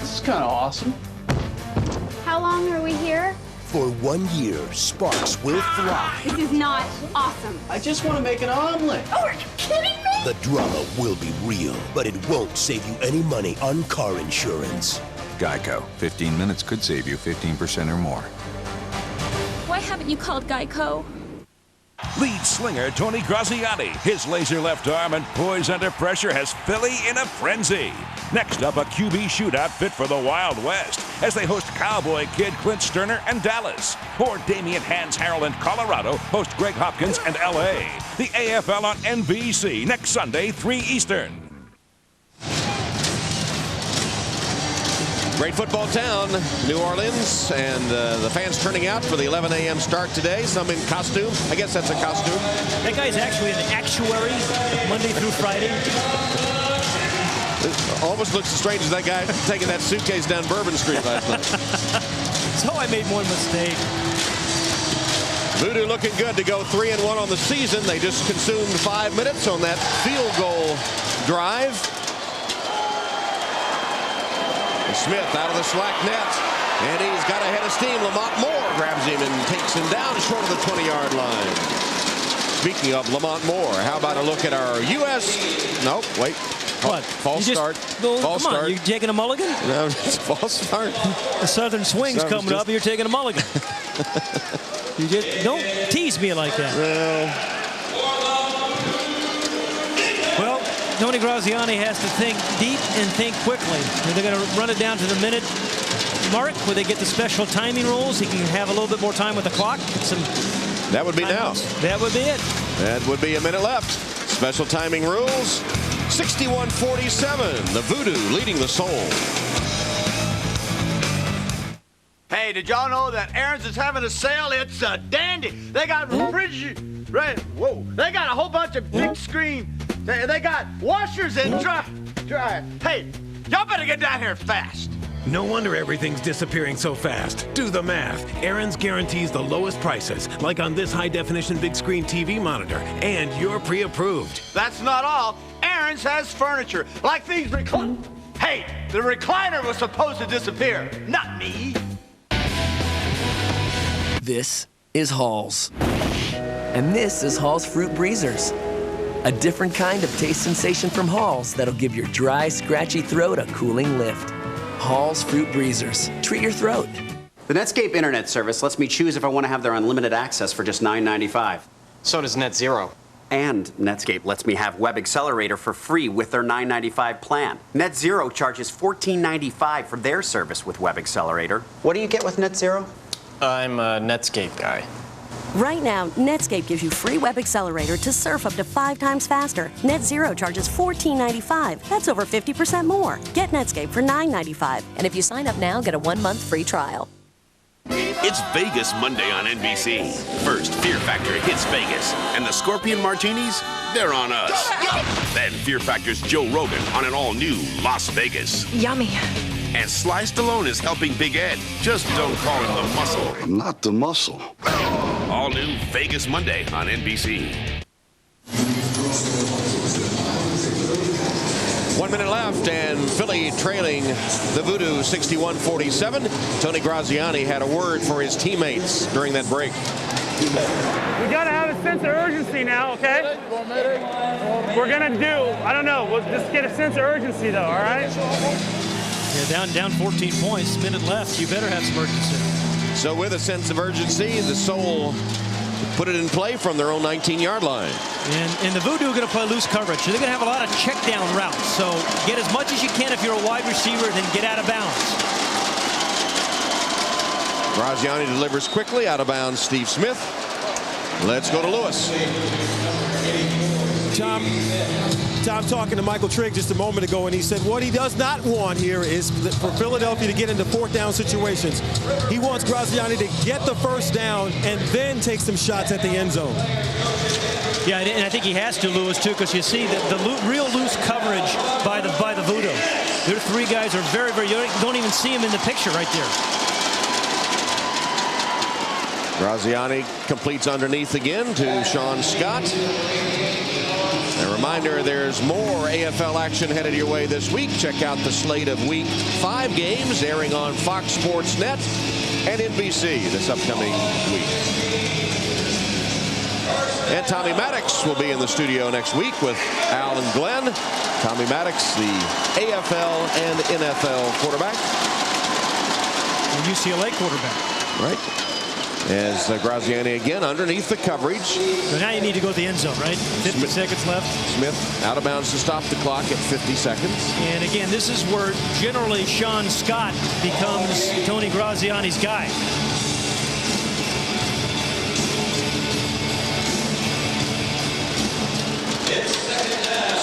This is kind of awesome. How long are we here? For 1 year, sparks will fly. This is not awesome. I just want to make an omelet. Oh, are you kidding me? The drama will be real, but it won't save you any money on car insurance. Geico. 15 minutes could save you 15% or more. Why haven't you called Geico? Lead slinger Tony Graziani. His laser left arm and poise under pressure has Philly in a frenzy. Next up, a QB shootout fit for the Wild West as they host Cowboy Kid Clint Sterner and Dallas. Or Damian Hans Harrell and Colorado host Greg Hopkins and LA. The AFL on NBC next Sunday, 3 Eastern. Great football town, New Orleans, and the fans turning out for the 11 a.m. start today. Some in costume. I guess that's a costume. That guy's actually an actuary Monday through Friday. It almost looks as strange as that guy taking that suitcase down Bourbon Street last night. So I made one mistake. VooDoo looking good to go 3-1 on the season. They just consumed 5 minutes on that field goal drive. Smith out of the slack net, and he's got a head of steam. Lamont Moore grabs him and takes him down short of the 20-yard line. Speaking of Lamont Moore, how about a look at our U.S. Nope, wait. What? False start. False come on, start. you taking a mulligan? No, it's a false start. The Southern Swing's coming up, and you're taking a mulligan. You just don't tease me like that. Well, Tony Graziani has to think deep and think quickly. They're going to run it down to the minute mark where they get the special timing rules. He can have a little bit more time with the clock. That would be now. That would be it. That would be a minute left. Special timing rules. 61-47. The VooDoo leading the Soul. Hey, did y'all know that Aaron's is having a sale? It's a dandy. They got whoa. They got a whole bunch of big screen. They got washers and dry. Hey, y'all better get down here fast. No wonder everything's disappearing so fast. Do the math. Aaron's guarantees the lowest prices, like on this high-definition big-screen TV monitor, and you're pre-approved. That's not all. Aaron's has furniture, like these Hey, the recliner was supposed to disappear, not me. This is Hall's. And this is Hall's Fruit Breezers. A different kind of taste sensation from Hall's that'll give your dry, scratchy throat a cooling lift. Hall's Fruit Breezers. Treat your throat. The Netscape internet service lets me choose if I want to have their unlimited access for just $9.95. So does Net Zero. And Netscape lets me have Web Accelerator for free with their $9.95 plan. Net Zero charges $14.95 for their service with Web Accelerator. What do you get with Net Zero? I'm a Netscape guy. Right now, Netscape gives you free Web Accelerator to surf up to 5 times faster. Net Zero charges $14.95. That's over 50% more. Get Netscape for $9.95. And if you sign up now, get a 1-month free trial. It's Vegas Monday on NBC. First, Fear Factor hits Vegas, and the Scorpion Martinis, they're on us. Then Fear Factor's Joe Rogan on an all-new Las Vegas. Yummy. And Sly Stallone is helping Big Ed. Just don't call him the muscle. I'm not the muscle. All all-new Vegas Monday on NBC. 1 minute left, and Philly trailing the VooDoo 61-47. Tony Graziani had a word for his teammates during that break. We got to have a sense of urgency now, okay? We're going to do, I don't know, we'll just get a sense of urgency, though, all right? Yeah, down 14 points, minute left. You better have some urgency. So with a sense of urgency, the Soul put it in play from their own 19-yard line. And the VooDoo are going to play loose coverage. So they're going to have a lot of check down routes. So get as much as you can if you're a wide receiver, and then get out of bounds. Graziani delivers quickly, out of bounds, Steve Smith. Let's go to Lewis. Tom talking to Michael Trigg just a moment ago, and he said what he does not want here is for Philadelphia to get into fourth down situations. He wants Graziani to get the first down and then take some shots at the end zone. Yeah, and I think he has to, Lewis, too, because you see the real loose coverage by the VooDoo. Their three guys are very, very, you don't even see him in the picture right there. Graziani completes underneath again to Sean Scott. A reminder, there's more AFL action headed your way this week. Check out the slate of Week 5 games airing on Fox Sports Net and NBC this upcoming week. And Tommy Maddox will be in the studio next week with Al and Glenn. Tommy Maddox, the AFL and NFL quarterback. The UCLA quarterback. Right. As Graziani again underneath the coverage. So now you need to go to the end zone, right? 50 seconds left. Smith out of bounds to stop the clock at 50 seconds. And again, this is where generally Sean Scott becomes Tony Graziani's guy.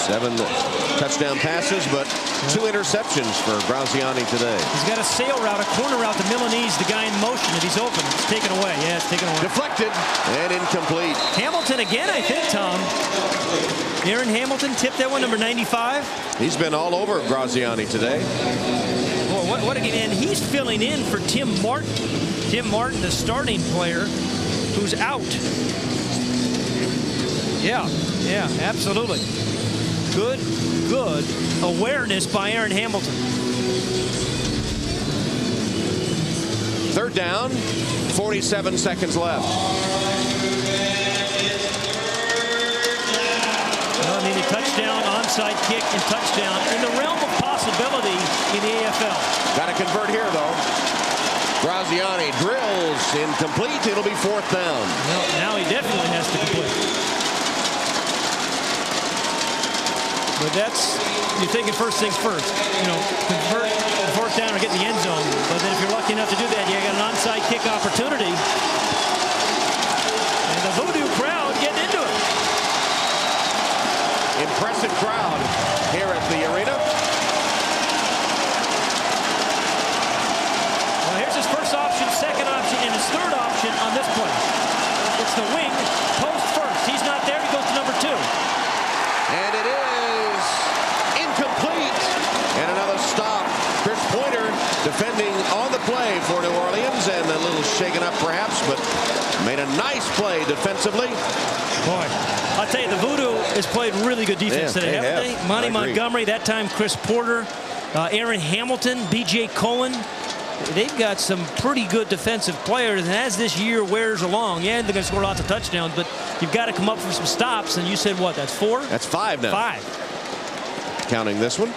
7 touchdown passes, but 2 interceptions for Graziani today. He's got a sail route, a corner route to Milanese, the guy in motion. If he's open, it's taken away. Yeah, it's taken away. Deflected and incomplete. Hamilton again, I think, Tom. Aaron Hamilton tipped that one, number 95. He's been all over Graziani today. Boy, what a game. And he's filling in for Tim Martin. Tim Martin, the starting player, who's out. Yeah, absolutely. Good awareness by Aaron Hamilton. 3rd down, 47 seconds left. Well, I mean, a touchdown, onside kick, and touchdown in the realm of possibility in the AFL. Got to convert here, though. Graziani drills incomplete. It'll be 4th down. Well, now he definitely has to complete. But that's, you're thinking first things first. You know, convert the 4th down or get in the end zone. But then if you're lucky enough to do that, you got an onside kick opportunity. And the VooDoo crowd getting into it. Impressive crowd here at the arena. Well, here's his first option, second option, and his third option on this play. It's the wing, post first. He's not there, he goes to number 2. And it is incomplete. And another stop. Chris Pointer defending on the play for New Orleans, and a little shaken up perhaps, but made a nice play defensively. Boy, I'll tell you, the VooDoo has played really good defense today, haven't they? Monty Montgomery, that time Chris Porter, Aaron Hamilton, B.J. Cohen. They've got some pretty good defensive players, and as this year wears along, yeah, they're going to score lots of touchdowns, but you've got to come up for some stops, and you said what, that's 4? That's 5 now. 5. Counting this one.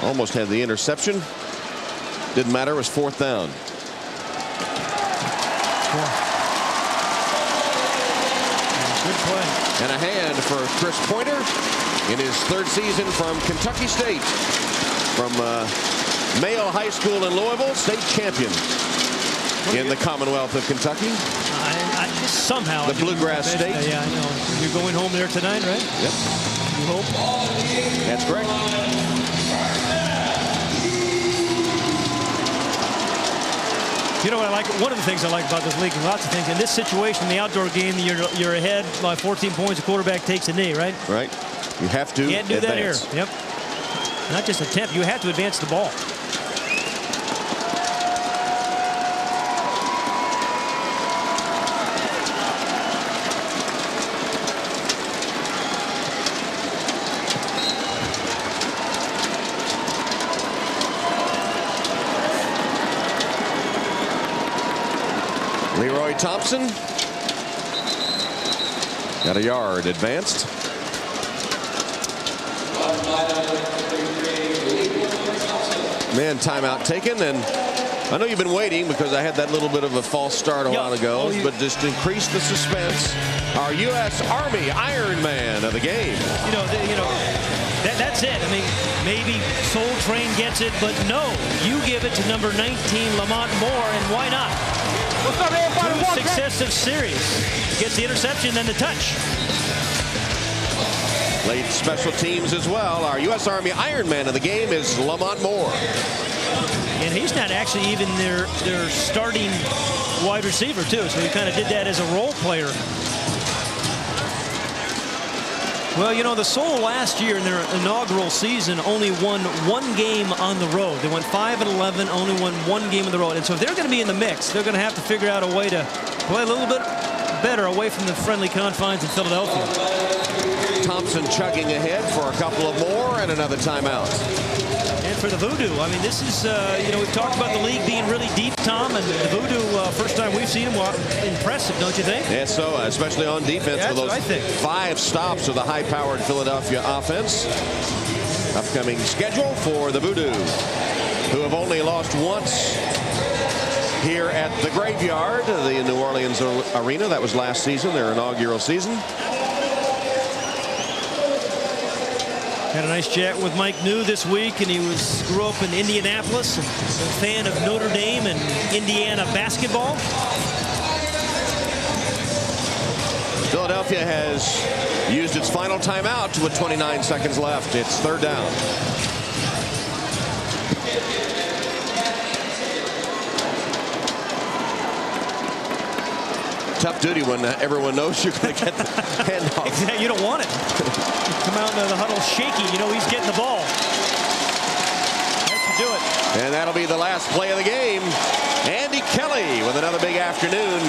Almost had the interception. Didn't matter, it was 4th down. Good play. And a hand for Chris Pointer in his 3rd season from Kentucky State. From Mayo High School in Louisville, state champion in the Commonwealth of Kentucky. Somehow. The Bluegrass State. Yeah, I know. You're going home there tonight, right? Yep. You hope? That's correct. You know what I like? One of the things I like about this league, lots of things. In this situation, in the outdoor game, you're ahead by 14 points. The quarterback takes a knee, right? Right. You have to Can't do advance. that here. Yep. Not just attempt. You have to advance the ball. Thompson. Got a yard advanced. Man, timeout taken, and I know you've been waiting because I had that little bit of a false start a while ago, but just to increase the suspense, our U.S. Army Iron Man of the game. That's it. I mean, maybe Soul Train gets it, but no, you give it to number 19, Lamont Moore, and why not? Two successive series. Gets the interception, then the touch. Late special teams as well. Our U.S. Army Iron Man of the game is Lamont Moore. And he's not actually even their starting wide receiver, too, so he kind of did that as a role player. Well, you know, the Soul last year in their inaugural season only won one game on the road. They went 5-11, only won one game on the road. And so if they're going to be in the mix, they're going to have to figure out a way to play a little bit better away from the friendly confines in Philadelphia. Thompson chugging ahead for a couple of more and another timeout. And for the VooDoo, I mean, this is, we've talked about the league being really deep, Tom, and the VooDoo, first time we've seen him, impressive, don't you think? Yes, so, especially on defense with those 5 stops of the high-powered Philadelphia offense. Upcoming schedule for the VooDoo, who have only lost once here at the Graveyard, the New Orleans Arena. That was last season, their inaugural season. Had a nice chat with Mike New this week, and he grew up in Indianapolis, a fan of Notre Dame and Indiana basketball. Philadelphia has used its final timeout with 29 seconds left. It's third down. Tough duty when everyone knows you're going to get the handoff. You don't want it. Come out into the huddle shaky. You know he's getting the ball. That should do it. And that'll be the last play of the game. Andy Kelly with another big afternoon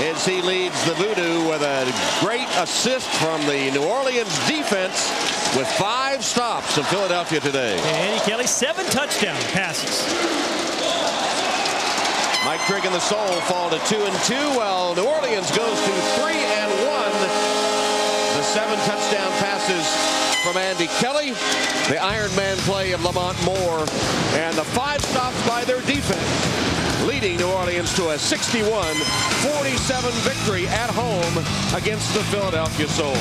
as he leads the VooDoo with a great assist from the New Orleans defense with 5 stops in Philadelphia today. Andy Kelly, 7 touchdown passes. Mike Trigg and the Soul fall to 2-2, while New Orleans goes to 3-1. The 7 touchdown passes from Andy Kelly, the Iron Man play of Lamont Moore, and the 5 stops by their defense, leading New Orleans to a 61-47 victory at home against the Philadelphia Soul.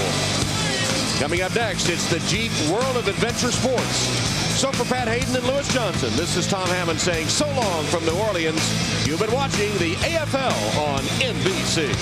Coming up next, it's the Jeep World of Adventure Sports. So for Pat Haden and Lewis Johnson, this is Tom Hammond saying so long from New Orleans. You've been watching the AFL on NBC.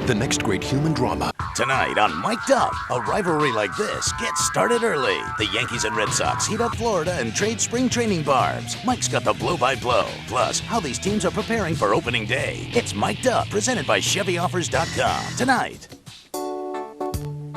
The next great human drama. Tonight on Mic'd Up, a rivalry like this gets started early. The Yankees and Red Sox heat up Florida and trade spring training barbs. Mike's got the blow-by-blow, plus how these teams are preparing for opening day. It's Mic'd Up, presented by ChevyOffers.com. Tonight.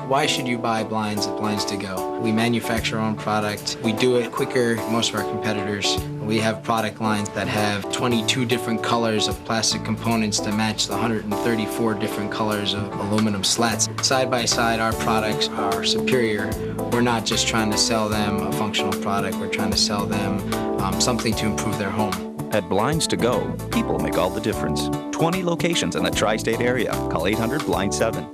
Why should you buy blinds at Blinds to Go? We manufacture our own product. We do it quicker than most of our competitors. We have product lines that have 22 different colors of plastic components to match the 134 different colors of aluminum slats. Side by side, our products are superior. We're not just trying to sell them a functional product. We're trying to sell them something to improve their home. At Blinds to Go, people make all the difference. 20 locations in the tri-state area. Call 800-BLIND-7.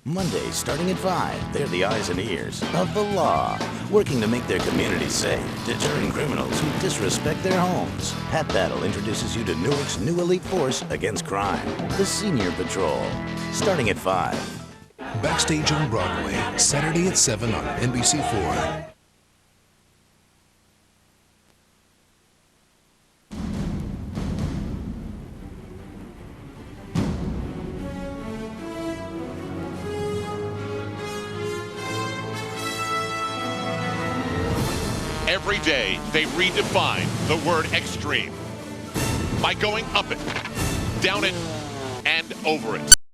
Mondays starting at 5, they're the eyes and ears of the law, working to make their communities safe, deterring criminals who disrespect their homes. Pat Battle introduces you to Newark's new elite force against crime, the Senior Patrol, starting at 5. Backstage on Broadway, Saturday at 7 on NBC4. Every day, they redefine the word extreme by going up it, down it, and over it.